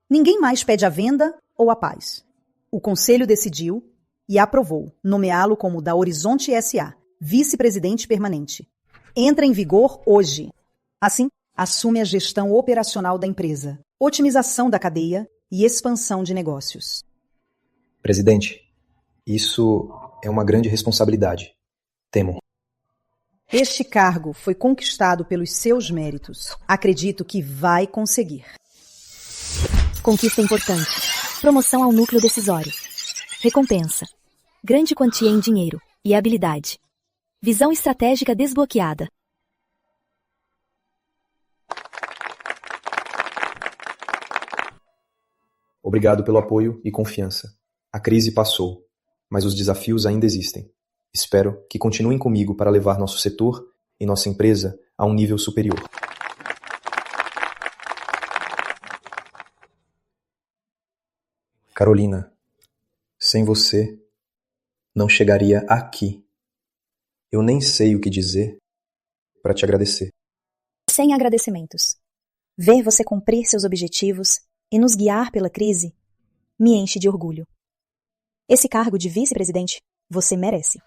S9: Ninguém mais pede a venda ou a paz. O conselho decidiu e aprovou nomeá-lo como da Horizonte S.A., vice-presidente permanente. Entra em vigor hoje. Assim, assume a gestão operacional da empresa, otimização da cadeia e expansão de negócios.
S8: Presidente, isso é uma grande responsabilidade. Temo.
S9: Este cargo foi conquistado pelos seus méritos. Acredito que vai conseguir.
S4: Conquista importante. Promoção ao núcleo decisório. Recompensa. Grande quantia em dinheiro e habilidade. Visão estratégica desbloqueada.
S8: Obrigado pelo apoio e confiança. A crise passou, mas os desafios ainda existem. Espero que continuem comigo para levar nosso setor e nossa empresa a um nível superior. Carolina, sem você, não chegaria aqui. Eu nem sei o que dizer para te agradecer.
S3: Sem agradecimentos. Ver você cumprir seus objetivos e nos guiar pela crise me enche de orgulho. Esse cargo de vice-presidente você merece.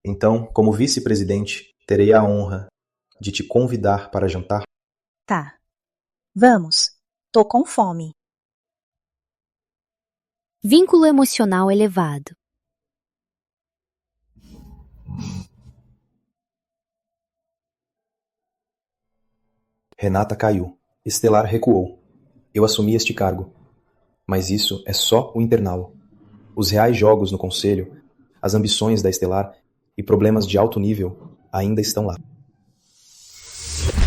S8: Então, como vice-presidente, terei a honra de te convidar para jantar?
S3: Tá. Vamos. Tô com fome.
S4: Vínculo emocional elevado.
S8: Renata caiu. Estelar recuou. Eu assumi este cargo. Mas isso é só o internal. Os reais jogos no conselho, as ambições da Estelar e problemas de alto nível ainda estão lá.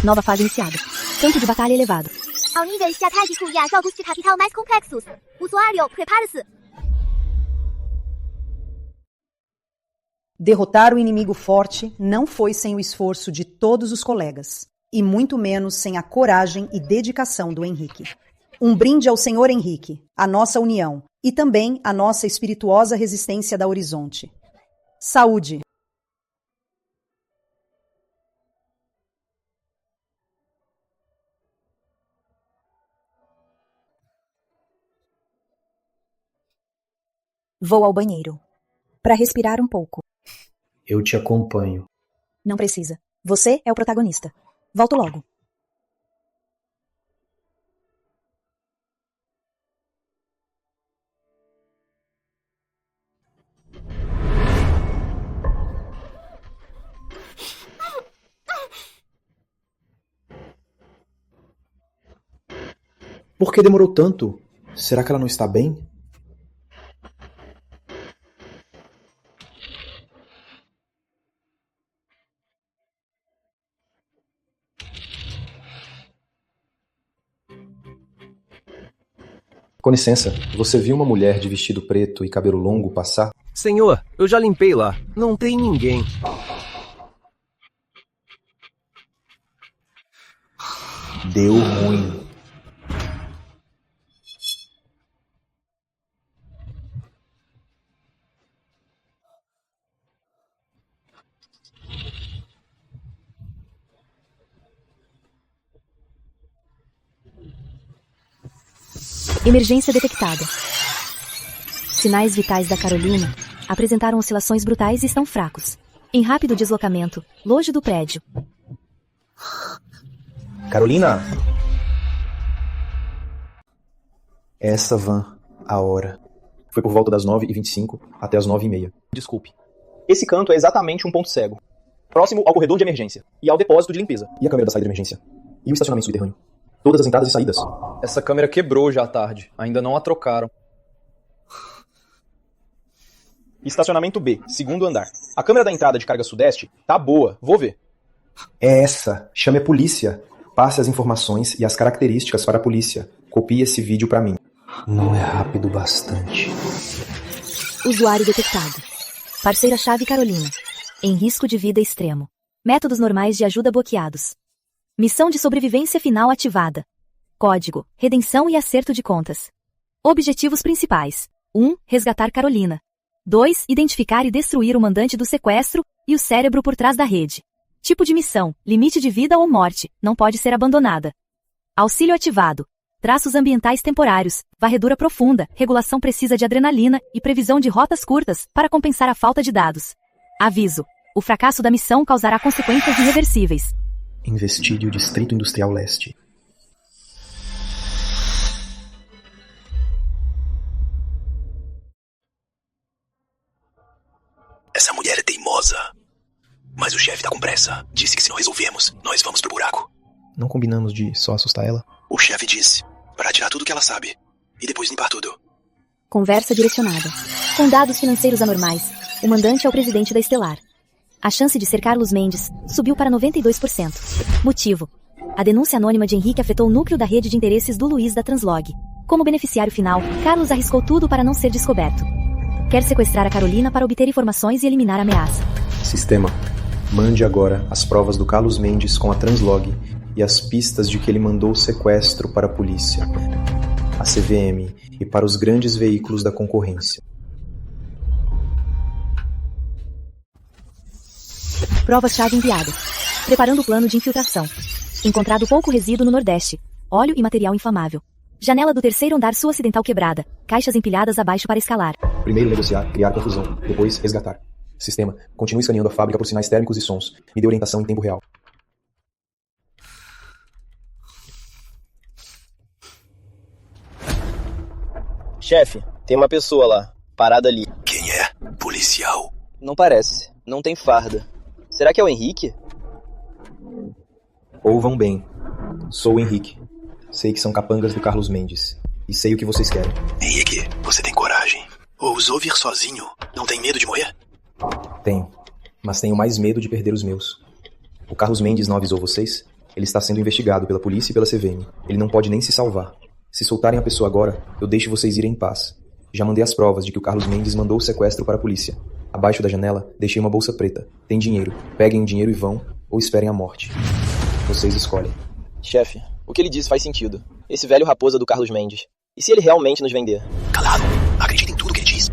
S4: Nova fase iniciada. Campo de batalha elevado.
S5: Ao nível estratégico e a jogos de capital mais complexos. Usuário, prepare-se.
S9: Derrotar o inimigo forte não foi sem o esforço de todos os colegas, e muito menos sem a coragem e dedicação do Henrique. Um brinde ao Senhor Henrique, à nossa união, e também à nossa espirituosa resistência da Horizonte. Saúde!
S3: Vou ao banheiro. Para respirar um pouco.
S8: Eu te acompanho.
S3: Não precisa. Você é o protagonista. Volto logo.
S8: Por que demorou tanto? Será que ela não está bem? Com licença, você viu uma mulher de vestido preto e cabelo longo passar?
S13: Senhor, eu já limpei lá. Não tem ninguém.
S8: Deu ruim.
S4: Emergência detectada. Sinais vitais da Carolina apresentaram oscilações brutais e estão fracos. Em rápido deslocamento, longe do prédio.
S8: Carolina! Essa van, a hora. Foi por volta das 9h25 até as 9h30.
S6: Desculpe. Esse canto é exatamente um ponto cego. Próximo ao corredor de emergência e ao depósito de limpeza.
S8: E a câmera da saída de emergência? E o estacionamento subterrâneo? Todas as entradas e saídas.
S6: Essa câmera quebrou já à tarde. Ainda não a trocaram. Estacionamento B, segundo andar. A câmera da entrada de carga sudeste tá boa. Vou ver.
S8: É essa. Chame a polícia. Passe as informações e as características para a polícia. Copie esse vídeo para mim. Não é rápido bastante.
S4: Usuário detectado. Parceira-chave Carolina. Em risco de vida extremo. Métodos normais de ajuda bloqueados. Missão de sobrevivência final ativada. Código, redenção e acerto de contas. Objetivos principais. 1. Resgatar Carolina. 2. Identificar e destruir o mandante do sequestro e o cérebro por trás da rede. Tipo de missão, limite de vida ou morte, não pode ser abandonada. Auxílio ativado. Traços ambientais temporários, varredura profunda, regulação precisa de adrenalina e previsão de rotas curtas para compensar a falta de dados. Aviso. O fracasso da missão causará consequências irreversíveis.
S8: Investigue o Distrito Industrial Leste.
S10: Essa mulher é teimosa. Mas o chefe tá com pressa. Disse que se não resolvermos, nós vamos pro buraco.
S8: Não combinamos de só assustar ela?
S10: O chefe disse para tirar tudo que ela sabe. E depois limpar tudo.
S4: Conversa direcionada. Com dados financeiros anormais, o mandante é o presidente da Estelar. A chance de ser Carlos Mendes subiu para 92%. Motivo. A denúncia anônima de Henrique afetou o núcleo da rede de interesses do Luiz da Translog. Como beneficiário final, Carlos arriscou tudo para não ser descoberto. Quer sequestrar a Carolina para obter informações e eliminar a ameaça.
S8: Sistema. Mande agora as provas do Carlos Mendes com a Translog e as pistas de que ele mandou o sequestro para a polícia. a CVM e para os grandes veículos da concorrência.
S4: Provas-chave enviadas. Preparando o plano de infiltração. Encontrado pouco resíduo no Nordeste. Óleo e material inflamável. Janela do terceiro andar sul acidental quebrada. Caixas empilhadas abaixo para escalar.
S8: Primeiro negociar, criar confusão. Depois resgatar. Sistema, continue escaneando a fábrica por sinais térmicos e sons. Me dê orientação em tempo real.
S14: Chefe, tem uma pessoa lá, parada ali.
S10: Quem é? Policial?
S14: Não parece, não tem farda. Será que é o Henrique?
S8: Ouvam bem. Sou o Henrique. Sei que são capangas do Carlos Mendes. E sei o que vocês querem.
S10: Henrique, você tem coragem? Ousou vir sozinho? Não tem medo de morrer?
S8: Tenho. Mas tenho mais medo de perder os meus. O Carlos Mendes não avisou vocês? Ele está sendo investigado pela polícia e pela CVM. Ele não pode nem se salvar. Se soltarem a pessoa agora, eu deixo vocês irem em paz. Já mandei as provas de que o Carlos Mendes mandou o sequestro para a polícia. Abaixo da janela, deixei uma bolsa preta. Tem dinheiro. Peguem o dinheiro e vão, ou esperem a morte. Vocês escolhem.
S14: Chefe, o que ele disse faz sentido. Esse velho raposa do Carlos Mendes. E se ele realmente nos vender?
S10: Calado. Acredita em tudo que ele diz.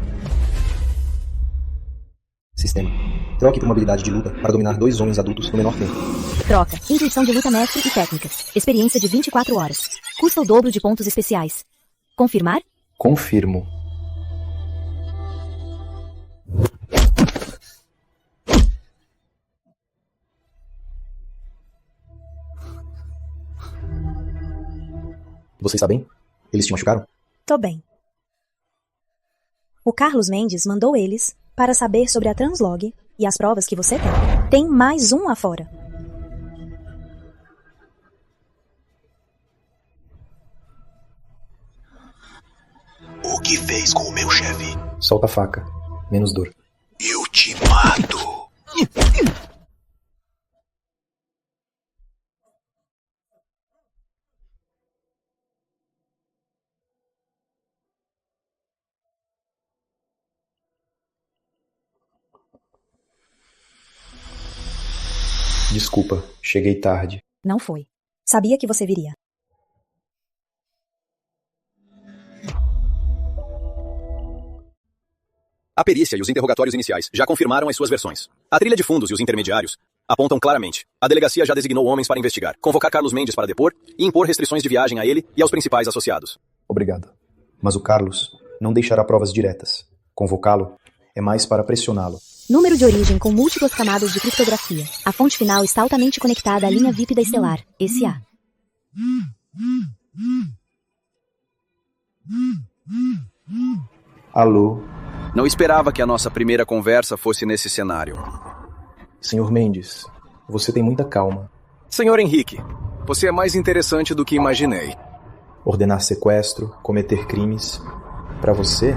S8: Sistema. Troque por uma habilidade de luta para dominar 2 homens adultos no menor tempo.
S4: Troca. Intuição de luta mestre e técnica. Experiência de 24 horas. Custa o dobro de pontos especiais. Confirmar?
S8: Confirmo. Você está bem? Eles te machucaram?
S3: Tô bem. O Carlos Mendes mandou eles para saber sobre a Translog e as provas que você tem. Tem mais um lá fora.
S10: O que fez com o meu chefe?
S8: Solta a faca. Menos dor.
S10: Eu te mato.
S8: Desculpa, cheguei tarde.
S3: Não foi. Sabia que você viria.
S10: A perícia e os interrogatórios iniciais já confirmaram as suas versões. A trilha de fundos e os intermediários apontam claramente. A delegacia já designou homens para investigar, convocar Carlos Mendes para depor e impor restrições de viagem a ele e aos principais associados.
S8: Obrigado. Mas o Carlos não deixará provas diretas. Convocá-lo é mais para pressioná-lo.
S4: Número de origem com múltiplas camadas de criptografia. A fonte final está altamente conectada à linha VIP da Estelar, SA.
S8: Alô?
S15: Não esperava que a nossa primeira conversa fosse nesse cenário.
S8: Senhor Mendes, você tem muita calma.
S15: Senhor Henrique, você é mais interessante do que imaginei.
S8: Ordenar sequestro, cometer crimes, para você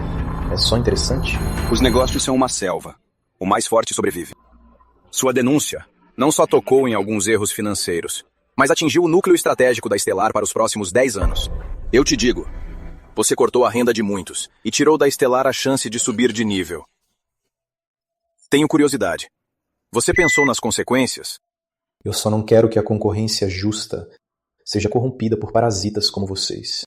S8: é só interessante?
S15: Os negócios são uma selva. O mais forte sobrevive. Sua denúncia não só tocou em alguns erros financeiros, mas atingiu o núcleo estratégico da Estelar para os próximos 10 anos. Eu te digo, você cortou a renda de muitos e tirou da Estelar a chance de subir de nível. Tenho curiosidade. Você pensou nas consequências?
S8: Eu só não quero que a concorrência justa seja corrompida por parasitas como vocês.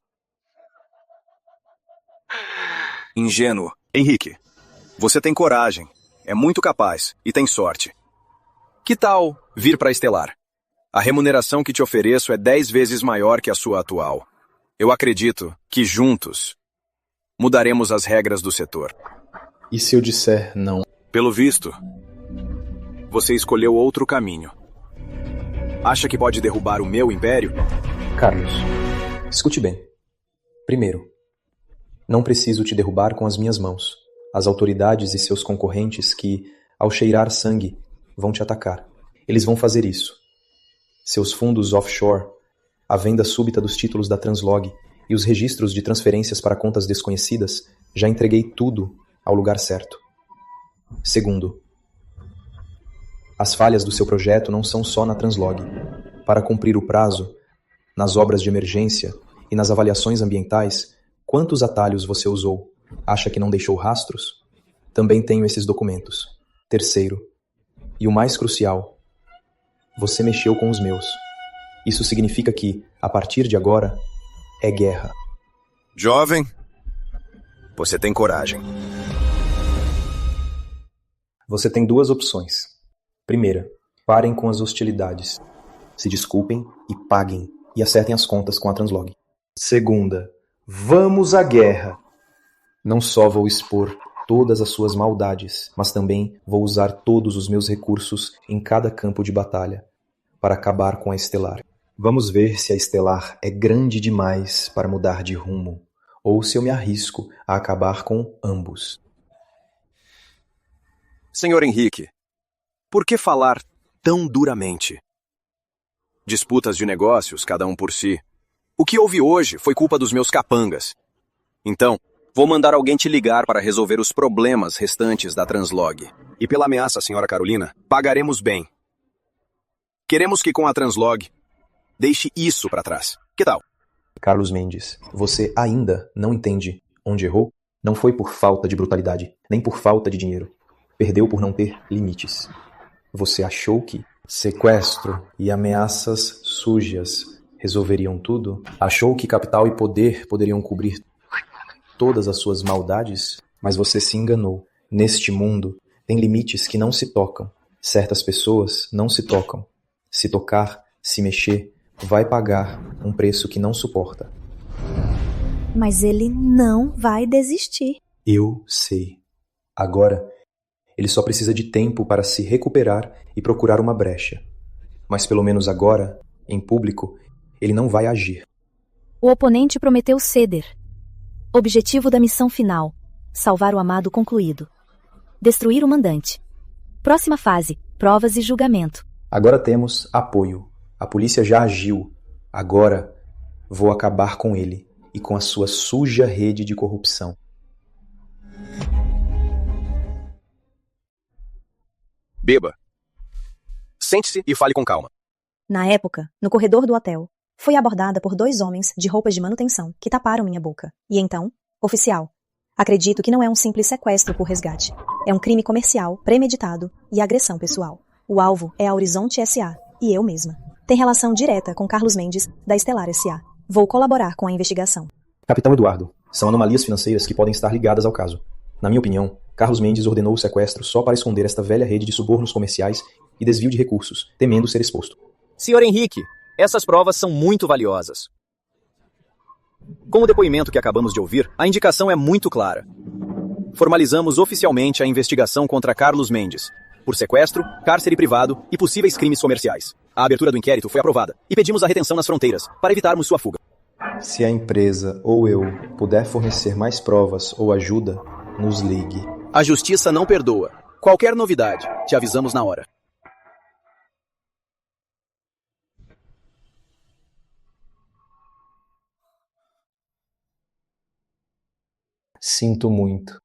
S15: Ingênuo. Henrique, você tem coragem. É muito capaz e tem sorte. Que tal vir para a Estelar? A remuneração que te ofereço é 10 vezes maior que a sua atual. Eu acredito que juntos mudaremos as regras do setor.
S8: E se eu disser não?
S15: Pelo visto, você escolheu outro caminho. Acha que pode derrubar o meu império?
S8: Carlos, escute bem. Primeiro, não preciso te derrubar com as minhas mãos. As autoridades e seus concorrentes que, ao cheirar sangue, vão te atacar. Eles vão fazer isso. Seus fundos offshore, a venda súbita dos títulos da Translog e os registros de transferências para contas desconhecidas, já entreguei tudo ao lugar certo. Segundo, as falhas do seu projeto não são só na Translog. Para cumprir o prazo, nas obras de emergência e nas avaliações ambientais, quantos atalhos você usou? Acha que não deixou rastros? Também tenho esses documentos. Terceiro, e o mais crucial, você mexeu com os meus. Isso significa que, a partir de agora, é guerra.
S15: Jovem, você tem coragem.
S8: Você tem duas opções. Primeira, parem com as hostilidades. Se desculpem e paguem, e acertem as contas com a Translog. Segunda, vamos à guerra. Não só vou expor todas as suas maldades, mas também vou usar todos os meus recursos em cada campo de batalha para acabar com a Estelar. Vamos ver se a Estelar é grande demais para mudar de rumo, ou se eu me arrisco a acabar com ambos.
S15: Senhor Henrique, por que falar tão duramente? Disputas de negócios, cada um por si. O que houve hoje foi culpa dos meus capangas. Então, vou mandar alguém te ligar para resolver os problemas restantes da Translog. E pela ameaça, senhora Carolina, pagaremos bem. Queremos que com a Translog, deixe isso para trás. Que tal?
S8: Carlos Mendes, você ainda não entende onde errou? Não foi por falta de brutalidade, nem por falta de dinheiro. Perdeu por não ter limites. Você achou que sequestro e ameaças sujas resolveriam tudo? Achou que capital e poder poderiam cobrir todas as suas maldades? Mas você se enganou. Neste mundo, tem limites que não se tocam. Certas pessoas não se tocam. Se tocar, se mexer, vai pagar um preço que não suporta.
S3: Mas ele não vai desistir.
S8: Eu sei. Agora, ele só precisa de tempo para se recuperar e procurar uma brecha. Mas pelo menos agora, em público, ele não vai agir.
S4: O oponente prometeu ceder. Objetivo da missão final: salvar o amado concluído. Destruir o mandante. Próxima fase: provas e julgamento.
S8: Agora temos apoio. A polícia já agiu. Agora vou acabar com ele e com a sua suja rede de corrupção.
S15: Beba. Sente-se e fale com calma.
S3: Na época, no corredor do hotel, fui abordada por 2 homens de roupas de manutenção que taparam minha boca. E então, oficial, acredito que não é um simples sequestro por resgate. É um crime comercial, premeditado e agressão pessoal. O alvo é a Horizonte S.A. e eu mesma. Tem relação direta com Carlos Mendes, da Estelar S.A. Vou colaborar com a investigação.
S8: Capitão Eduardo, são anomalias financeiras que podem estar ligadas ao caso. Na minha opinião, Carlos Mendes ordenou o sequestro só para esconder esta velha rede de subornos comerciais e desvio de recursos, temendo ser exposto.
S6: Senhor Henrique, essas provas são muito valiosas. Com o depoimento que acabamos de ouvir, a indicação é muito clara. Formalizamos oficialmente a investigação contra Carlos Mendes, por sequestro, cárcere privado e possíveis crimes comerciais. A abertura do inquérito foi aprovada e pedimos a retenção nas fronteiras, para evitarmos sua fuga.
S8: Se a empresa ou eu puder fornecer mais provas ou ajuda, nos ligue.
S15: A justiça não perdoa. Qualquer novidade, te avisamos na hora.
S8: Sinto muito.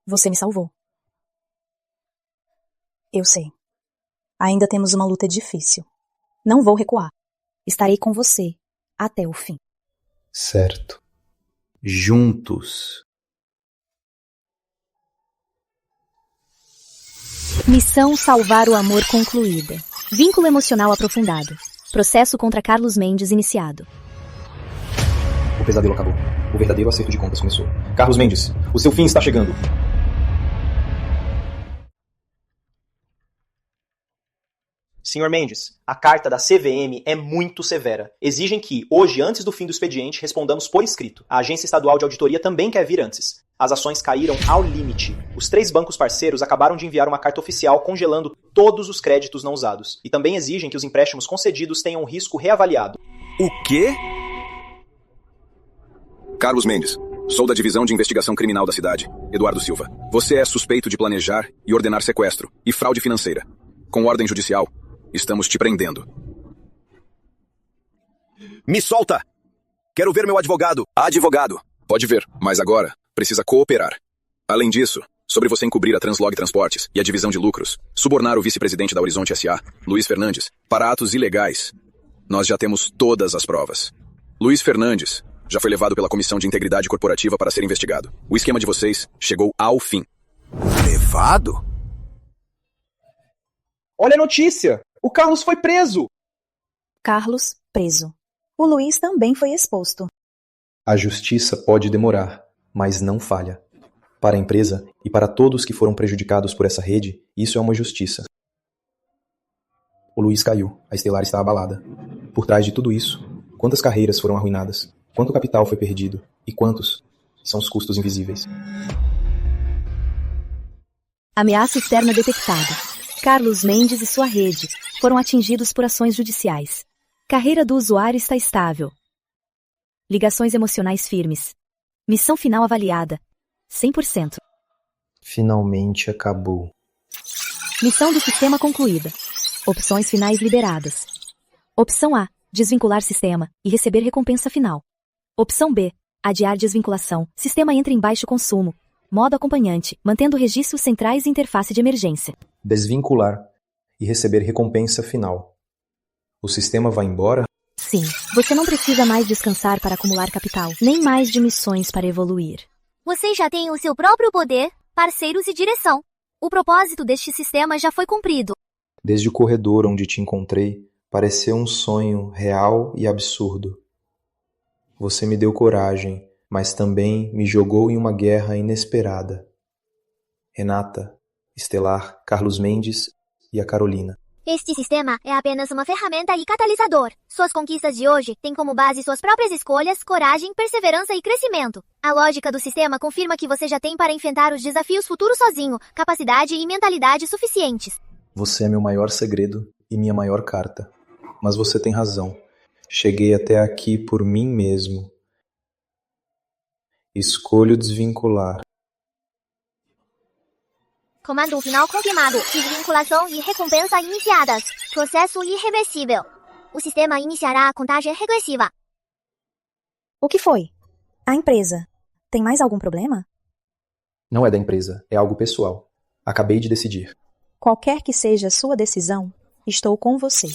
S3: Você me salvou. Eu sei. Ainda temos uma luta difícil. Não vou recuar. Estarei com você até o fim.
S8: Certo. Juntos.
S4: Missão salvar o amor concluída. Vínculo emocional aprofundado. Processo contra Carlos Mendes iniciado.
S8: O pesadelo acabou. O verdadeiro acerto de contas começou. Carlos Mendes, o seu fim está chegando.
S6: Senhor Mendes, a carta da CVM é muito severa. Exigem que, hoje, antes do fim do expediente, respondamos por escrito. A Agência Estadual de Auditoria também quer vir antes. As ações caíram ao limite. Os 3 bancos parceiros acabaram de enviar uma carta oficial congelando todos os créditos não usados. E também exigem que os empréstimos concedidos tenham um risco reavaliado.
S15: O quê? Carlos Mendes, sou da Divisão de Investigação Criminal da cidade, Eduardo Silva. Você é suspeito de planejar e ordenar sequestro e fraude financeira. Com ordem judicial, estamos te prendendo. Me solta! Quero ver meu advogado. Advogado. Pode ver, mas agora precisa cooperar. Além disso, sobre você encobrir a Translog Transportes e a divisão de lucros, subornar o vice-presidente da Horizonte S.A., Luiz Fernandes, para atos ilegais. Nós já temos todas as provas. Luiz Fernandes já foi levado pela Comissão de Integridade Corporativa para ser investigado. O esquema de vocês chegou ao fim. Levado?
S6: Olha a notícia! O Carlos foi preso!
S3: Carlos, preso. O Luiz também foi exposto.
S8: A justiça pode demorar, mas não falha. Para a empresa e para todos que foram prejudicados por essa rede, isso é uma justiça. O Luiz caiu, a Estelar está abalada. Por trás de tudo isso, quantas carreiras foram arruinadas? Quanto capital foi perdido? E quantos são os custos invisíveis?
S4: Ameaça externa detectada. Carlos Mendes e sua rede foram atingidos por ações judiciais. Carreira do usuário está estável. Ligações emocionais firmes. Missão final avaliada. 100%.
S8: Finalmente acabou.
S4: Missão do sistema concluída. Opções finais liberadas. Opção A. Desvincular sistema e receber recompensa final. Opção B. Adiar desvinculação. Sistema entra em baixo consumo. Modo acompanhante, mantendo registros centrais e interface de emergência.
S8: Desvincular e receber recompensa final. O sistema vai embora?
S4: Sim, você não precisa mais descansar para acumular capital, nem mais de missões para evoluir.
S5: Você já tem o seu próprio poder, parceiros e direção. O propósito deste sistema já foi cumprido.
S8: Desde o corredor onde te encontrei, pareceu um sonho real e absurdo. Você me deu coragem, mas também me jogou em uma guerra inesperada. Renata, Estelar, Carlos Mendes e a Carolina.
S5: Este sistema é apenas uma ferramenta e catalisador. Suas conquistas de hoje têm como base suas próprias escolhas, coragem, perseverança e crescimento. A lógica do sistema confirma que você já tem para enfrentar os desafios futuros sozinho, capacidade e mentalidade suficientes.
S8: Você é meu maior segredo e minha maior carta. Mas você tem razão. Cheguei até aqui por mim mesmo. Escolho desvincular.
S5: Comando final confirmado. Desvinculação e recompensa iniciadas. Processo irreversível. O sistema iniciará a contagem regressiva.
S3: O que foi? A empresa. Tem mais algum problema?
S8: Não é da empresa, é algo pessoal. Acabei de decidir.
S3: Qualquer que seja a sua decisão, estou com você.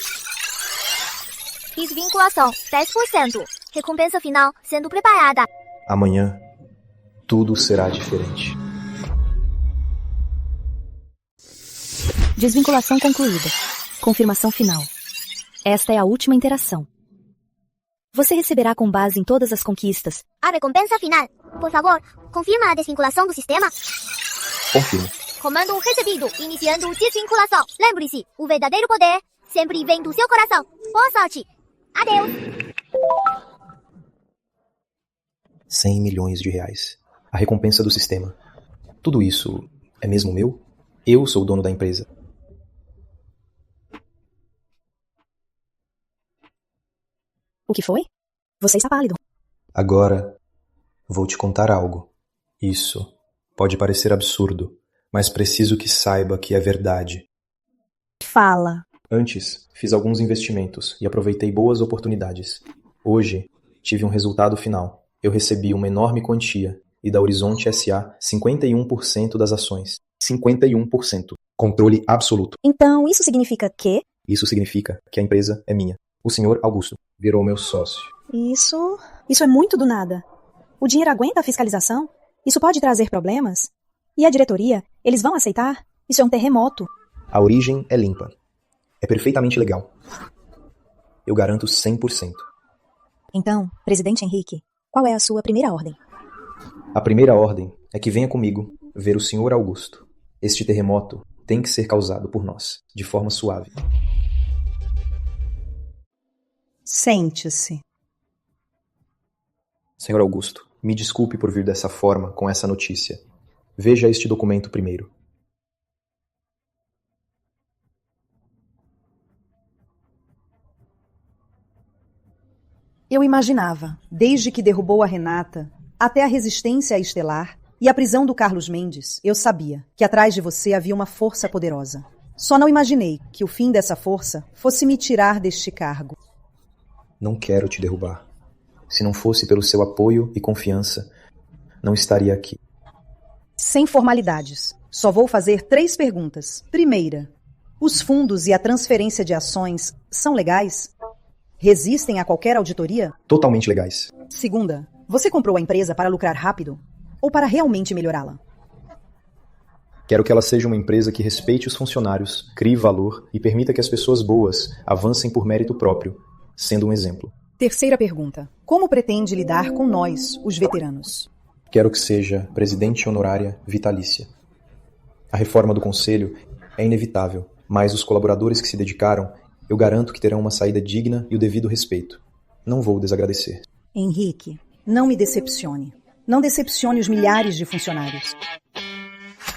S5: Desvinculação, 10%. Recompensa final sendo preparada.
S8: Amanhã, tudo será diferente.
S4: Desvinculação concluída. Confirmação final. Esta é a última interação. Você receberá com base em todas as conquistas.
S5: A recompensa final. Por favor, confirma a desvinculação do sistema.
S8: Confirmo.
S5: Comando recebido. Iniciando desvinculação. Lembre-se, o verdadeiro poder sempre vem do seu coração. Boa sorte. Adeus.
S8: 100 milhões de reais. A recompensa do sistema. Tudo isso é mesmo meu? Eu sou o dono da empresa.
S3: O que foi? Você está pálido.
S8: Agora, vou te contar algo. Isso pode parecer absurdo, mas preciso que saiba que é verdade.
S3: Fala.
S8: Antes, fiz alguns investimentos e aproveitei boas oportunidades. Hoje, tive um resultado final. Eu recebi uma enorme quantia e da Horizonte SA 51% das ações. 51%. Controle absoluto.
S3: Então, isso significa que?
S8: Isso significa que a empresa é minha. O senhor Augusto virou meu sócio.
S3: Isso é muito do nada. O dinheiro aguenta a fiscalização? Isso pode trazer problemas? E a diretoria? Eles vão aceitar? Isso é um terremoto.
S8: A origem é limpa. É perfeitamente legal. Eu garanto 100%.
S3: Então, presidente Henrique, qual é a sua primeira ordem?
S8: A primeira ordem é que venha comigo ver o senhor Augusto. Este terremoto tem que ser causado por nós, de forma suave.
S9: Sente-se.
S8: Senhor Augusto, me desculpe por vir dessa forma com essa notícia. Veja este documento primeiro.
S9: Eu imaginava, desde que derrubou a Renata, até a resistência à Estelar e a prisão do Carlos Mendes, eu sabia que atrás de você havia uma força poderosa. Só não imaginei que o fim dessa força fosse me tirar deste cargo.
S8: Não quero te derrubar. Se não fosse pelo seu apoio e confiança, não estaria aqui.
S9: Sem formalidades. Só vou fazer 3 perguntas. Primeira, os fundos e a transferência de ações são legais? Resistem a qualquer auditoria?
S8: Totalmente legais.
S9: Segunda, você comprou a empresa para lucrar rápido ou para realmente melhorá-la?
S8: Quero que ela seja uma empresa que respeite os funcionários, crie valor e permita que as pessoas boas avancem por mérito próprio, sendo um exemplo.
S9: Terceira pergunta. Como pretende lidar com nós, os veteranos?
S8: Quero que seja presidente honorária vitalícia. A reforma do conselho é inevitável, mas os colaboradores que se dedicaram, eu garanto que terão uma saída digna e o devido respeito. Não vou desagradecer.
S9: Henrique, não me decepcione. Não decepcione os milhares de funcionários.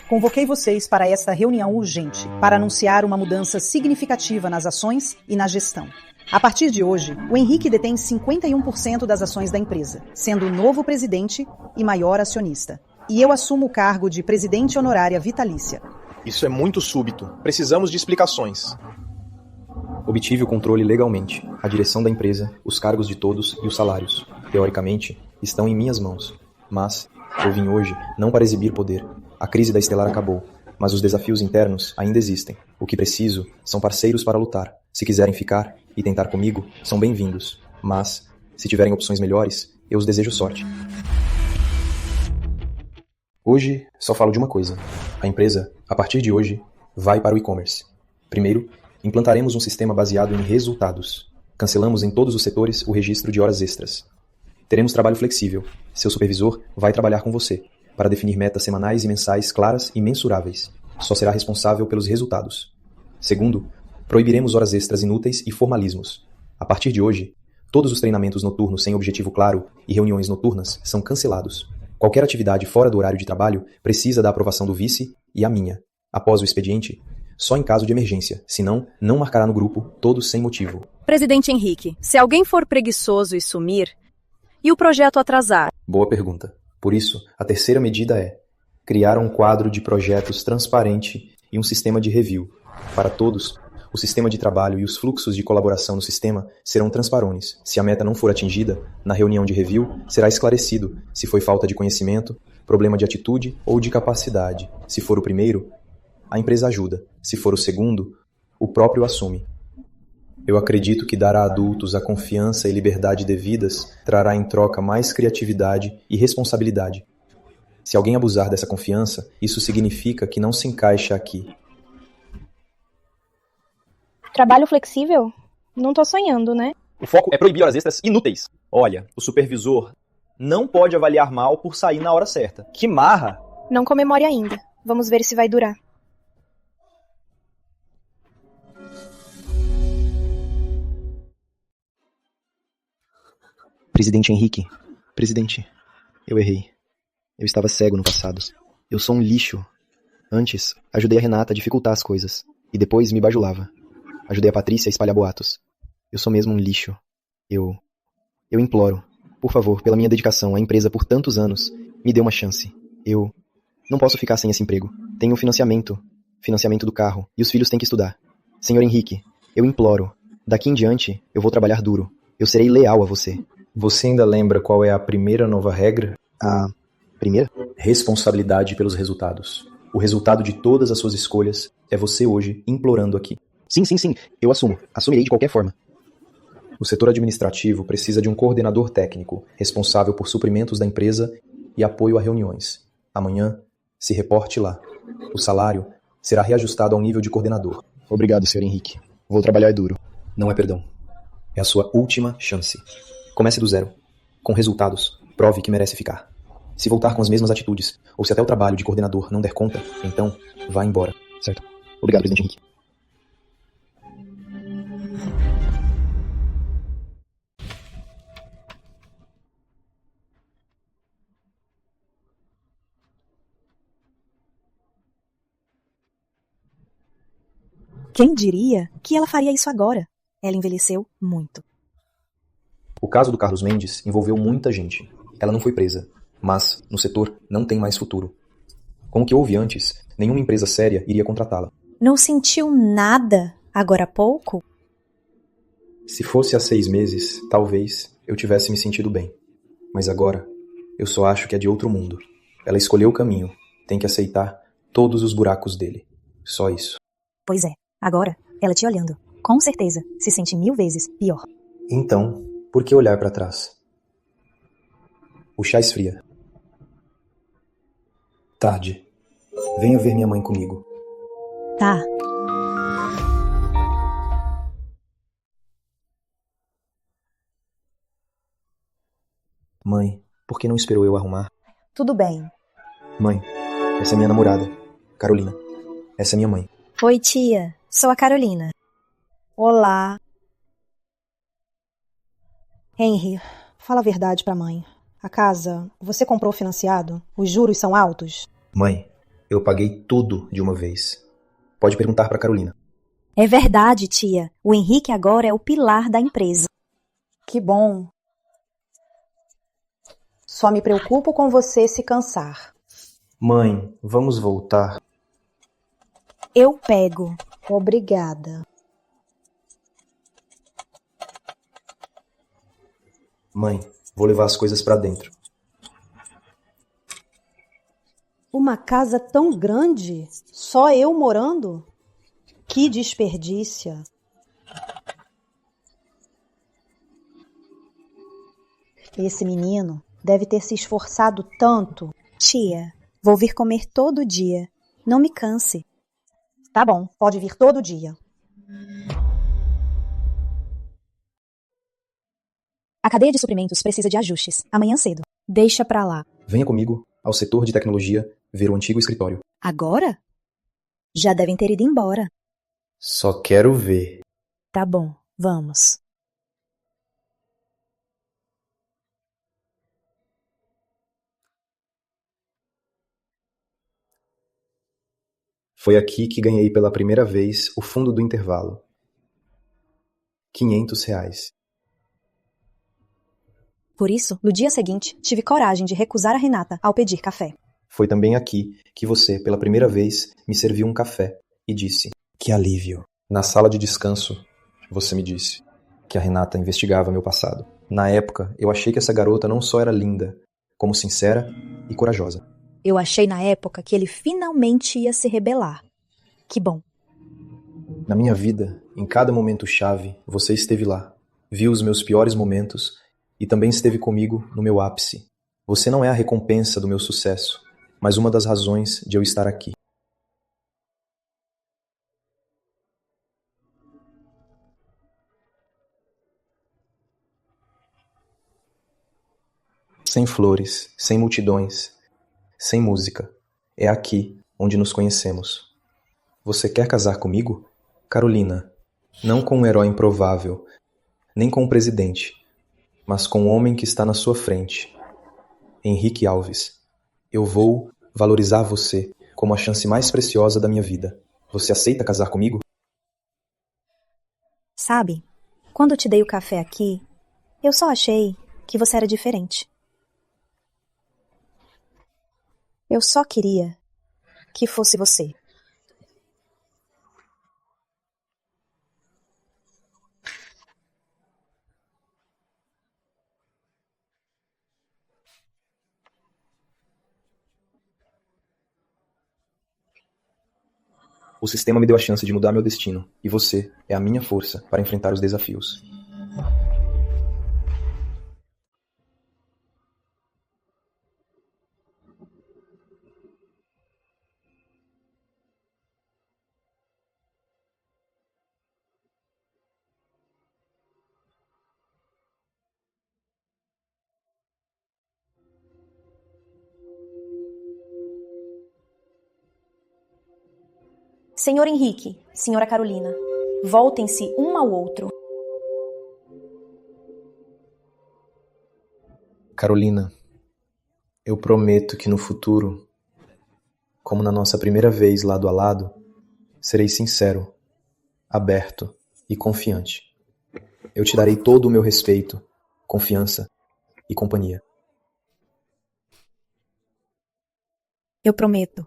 S9: Convoquei vocês para esta reunião urgente para anunciar uma mudança significativa nas ações e na gestão. A partir de hoje, o Henrique detém 51% das ações da empresa, sendo o novo presidente e maior acionista. E eu assumo o cargo de presidente honorária vitalícia.
S16: Isso é muito súbito. Precisamos de explicações.
S8: Obtive o controle legalmente, a direção da empresa, os cargos de todos e os salários. Teoricamente, estão em minhas mãos. Mas eu vim hoje não para exibir poder. A crise da Estelar acabou, mas os desafios internos ainda existem. O que preciso são parceiros para lutar. Se quiserem ficar e tentar comigo, são bem-vindos. Mas, se tiverem opções melhores, eu os desejo sorte. Hoje, só falo de uma coisa. A empresa, a partir de hoje, vai para o e-commerce. Primeiro, implantaremos um sistema baseado em resultados. Cancelamos em todos os setores o registro de horas extras. Teremos trabalho flexível. Seu supervisor vai trabalhar com você, para definir metas semanais e mensais claras e mensuráveis. Só será responsável pelos resultados. Segundo, proibiremos horas extras inúteis e formalismos. A partir de hoje, todos os treinamentos noturnos sem objetivo claro e reuniões noturnas são cancelados. Qualquer atividade fora do horário de trabalho precisa da aprovação do vice e a minha. Após o expediente, só em caso de emergência, senão não marcará no grupo, todos sem motivo.
S2: Presidente Henrique, se alguém for preguiçoso e sumir, e o projeto atrasar?
S8: Boa pergunta. Por isso, a terceira medida é criar um quadro de projetos transparente e um sistema de review. Para todos, o sistema de trabalho e os fluxos de colaboração no sistema serão transparentes. Se a meta não for atingida, na reunião de review, será esclarecido se foi falta de conhecimento, problema de atitude ou de capacidade. Se for o primeiro, a empresa ajuda. Se for o segundo, o próprio assume. Eu acredito que dar a adultos a confiança e liberdade devidas trará em troca mais criatividade e responsabilidade. Se alguém abusar dessa confiança, isso significa que não se encaixa aqui.
S11: Trabalho flexível? Não tô sonhando, né?
S6: O foco é proibir horas extras inúteis. Olha, o supervisor não pode avaliar mal por sair na hora certa. Que marra!
S11: Não comemore ainda. Vamos ver se vai durar.
S1: Presidente Henrique. Presidente, eu errei. Eu estava cego no passado. Eu sou um lixo. Antes, ajudei a Renata a dificultar as coisas. E depois me bajulava. Ajudei a Patrícia a espalhar boatos. Eu sou mesmo um lixo. Eu imploro, por favor, pela minha dedicação à empresa por tantos anos, me dê uma chance. Eu não posso ficar sem esse emprego. Tenho financiamento do carro, e os filhos têm que estudar. Senhor Henrique, eu imploro. Daqui em diante, eu vou trabalhar duro. Eu serei leal a você.
S8: Você ainda lembra qual é a primeira nova regra?
S1: A primeira?
S8: Responsabilidade pelos resultados. O resultado de todas as suas escolhas é você hoje implorando aqui.
S1: Sim, eu assumo. Assumirei de qualquer forma.
S8: O setor administrativo precisa de um coordenador técnico, responsável por suprimentos da empresa e apoio a reuniões. Amanhã, se reporte lá. O salário será reajustado ao nível de coordenador.
S1: Obrigado, Sr. Henrique. Vou trabalhar duro.
S8: Não é perdão. É a sua última chance. Comece do zero. Com resultados, prove que merece ficar. Se voltar com as mesmas atitudes, ou se até o trabalho de coordenador não der conta, então vá embora.
S1: Certo. Obrigado, presidente Henrique.
S3: Quem diria que ela faria isso agora? Ela envelheceu muito.
S8: O caso do Carlos Mendes envolveu muita gente. Ela não foi presa, mas no setor não tem mais futuro. Com o que houve antes, nenhuma empresa séria iria contratá-la.
S3: Não sentiu nada agora há pouco?
S8: Se fosse há 6 meses, talvez eu tivesse me sentido bem. Mas agora, eu só acho que é de outro mundo. Ela escolheu o caminho, tem que aceitar todos os buracos dele. Só isso.
S3: Pois é, agora, ela te olhando. Com certeza, se sente 1000 vezes pior.
S8: Então, por que olhar para trás? O chá esfria. Tarde. Venha ver minha mãe comigo.
S3: Tá.
S1: Mãe, por que não esperou eu arrumar?
S9: Tudo bem.
S1: Mãe, essa é minha namorada, Carolina. Essa é minha mãe.
S3: Oi, tia. Sou a Carolina.
S9: Olá. Henry, fala a verdade pra mãe. A casa, você comprou financiado? Os juros são altos?
S1: Mãe, eu paguei tudo de uma vez. Pode perguntar pra Carolina.
S3: É verdade, tia. O Henrique agora é o pilar da empresa.
S9: Que bom. Só me preocupo com você se cansar.
S1: Mãe, vamos voltar.
S3: Eu pego.
S9: Obrigada.
S1: Mãe, vou levar as coisas pra dentro.
S9: Uma casa tão grande? Só eu morando? Que desperdício. Esse menino deve ter se esforçado tanto.
S3: Tia, vou vir comer todo dia. Não me canse.
S9: Tá bom, pode vir todo dia.
S3: A cadeia de suprimentos precisa de ajustes. Amanhã cedo. Deixa pra lá.
S1: Venha comigo ao setor de tecnologia ver o antigo escritório.
S3: Agora? Já devem ter ido embora.
S1: Só quero ver.
S3: Tá bom, vamos.
S1: Foi aqui que ganhei pela primeira vez o fundo do intervalo. R$ 500.
S3: Por isso, no dia seguinte, tive coragem de recusar a Renata ao pedir café.
S1: Foi também aqui que você, pela primeira vez, me serviu um café e disse: que alívio. Na sala de descanso, você me disse que a Renata investigava meu passado. Na época, eu achei que essa garota não só era linda, como sincera e corajosa.
S3: Eu achei na época que ele finalmente ia se rebelar. Que bom.
S1: Na minha vida, em cada momento chave, você esteve lá. Viu os meus piores momentos e também esteve comigo no meu ápice. Você não é a recompensa do meu sucesso, mas uma das razões de eu estar aqui. Sem flores, sem multidões, sem música. É aqui onde nos conhecemos. Você quer casar comigo? Carolina, não com um herói improvável, nem com um presidente, mas com o homem que está na sua frente. Henrique Alves. Eu vou valorizar você como a chance mais preciosa da minha vida. Você aceita casar comigo?
S3: Sabe, quando eu te dei o café aqui, eu só achei que você era diferente. Eu só queria que fosse você.
S1: O sistema me deu a chance de mudar meu destino, e você é a minha força para enfrentar os desafios.
S7: Senhor Henrique, senhora Carolina, voltem-se um ao outro.
S1: Carolina, eu prometo que no futuro, como na nossa primeira vez lado a lado, serei sincero, aberto e confiante. Eu te darei todo o meu respeito, confiança e companhia.
S3: Eu prometo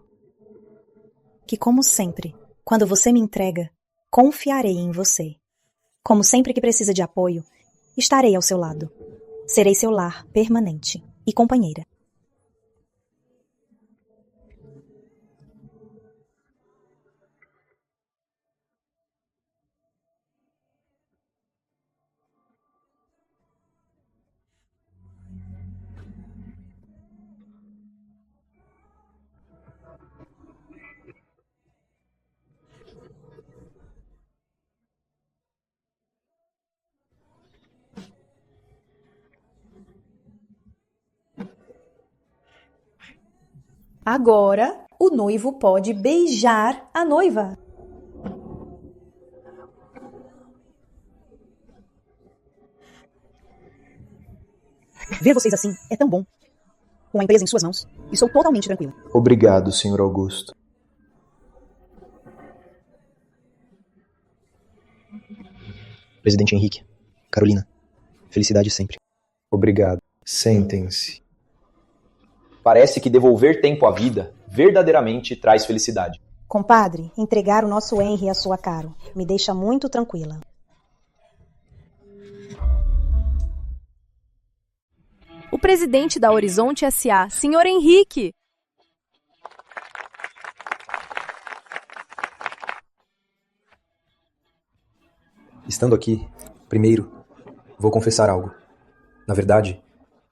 S3: que, como sempre, quando você me entrega, confiarei em você. Como sempre que precisa de apoio, estarei ao seu lado. Serei seu lar permanente e companheira.
S9: Agora, o noivo pode beijar a noiva. Ver vocês assim é tão bom. Com a empresa em suas mãos, estou totalmente tranquilo.
S8: Obrigado, Sr. Augusto.
S1: Presidente Henrique, Carolina, felicidade sempre.
S8: Obrigado. Sentem-se.
S6: Parece que devolver tempo à vida verdadeiramente traz felicidade.
S3: Compadre, entregar o nosso Henry à sua Caro me deixa muito tranquila.
S17: O presidente da Horizonte S.A., Sr. Henrique.
S8: Estando aqui, primeiro, vou confessar algo. Na verdade,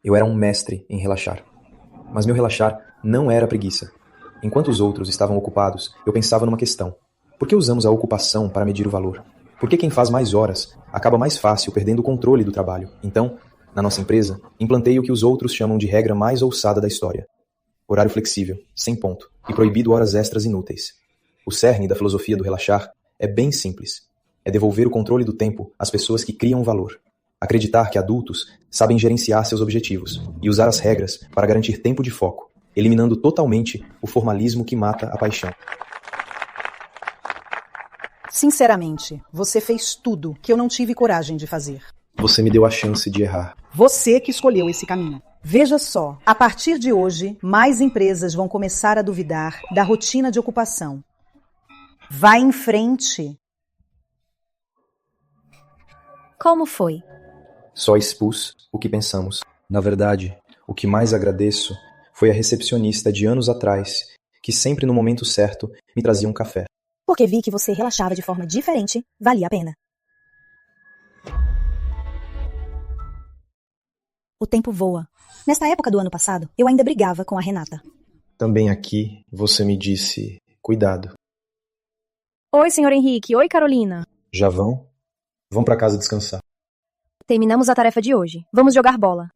S8: eu era um mestre em relaxar. Mas meu relaxar não era preguiça. Enquanto os outros estavam ocupados, eu pensava numa questão. Por que usamos a ocupação para medir o valor? Por que quem faz mais horas acaba mais fácil perdendo o controle do trabalho? Então, na nossa empresa, implantei o que os outros chamam de regra mais ousada da história. Horário flexível, sem ponto, e proibido horas extras inúteis. O cerne da filosofia do relaxar é bem simples. É devolver o controle do tempo às pessoas que criam valor. Acreditar que adultos sabem gerenciar seus objetivos e usar as regras para garantir tempo de foco, eliminando totalmente o formalismo que mata a paixão.
S9: Sinceramente, você fez tudo que eu não tive coragem de fazer.
S8: Você me deu a chance de errar.
S9: Você que escolheu esse caminho. Veja só, a partir de hoje, mais empresas vão começar a duvidar da rotina de ocupação. Vá em frente.
S4: Como foi?
S8: Só expus o que pensamos. Na verdade, o que mais agradeço foi a recepcionista de anos atrás, que sempre no momento certo me trazia um café.
S3: Porque vi que você relaxava de forma diferente, valia a pena. O tempo voa. Nesta época do ano passado, eu ainda brigava com a Renata.
S8: Também aqui, você me disse, cuidado.
S17: Oi, Sr. Henrique. Oi, Carolina.
S8: Já vão? Vão para casa descansar.
S17: Terminamos a tarefa de hoje. Vamos jogar bola.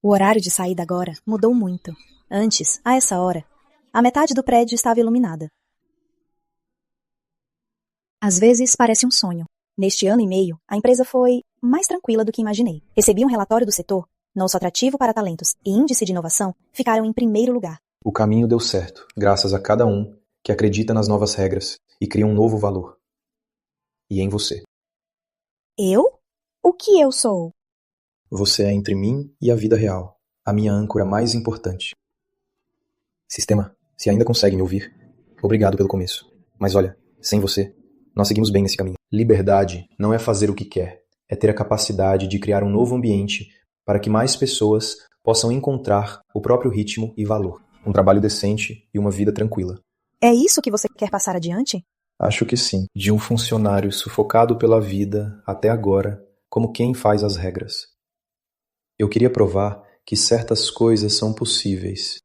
S3: O horário de saída agora mudou muito. Antes, a essa hora, a metade do prédio estava iluminada. Às vezes parece um sonho. Neste ano e meio, a empresa foi mais tranquila do que imaginei. Recebi um relatório do setor, nosso atrativo para talentos e índice de inovação ficaram em primeiro lugar.
S8: O caminho deu certo, graças a cada um que acredita nas novas regras e cria um novo valor. E em você.
S3: Eu? O que eu sou?
S8: Você é entre mim e a vida real, a minha âncora mais importante. Sistema, se ainda consegue me ouvir, obrigado pelo começo. Mas olha, sem você, nós seguimos bem nesse caminho. Liberdade não é fazer o que quer, é ter a capacidade de criar um novo ambiente para que mais pessoas possam encontrar o próprio ritmo e valor. Um trabalho decente e uma vida tranquila.
S3: É isso que você quer passar adiante?
S8: Acho que sim. De um funcionário sufocado pela vida até agora, como quem faz as regras. Eu queria provar que certas coisas são possíveis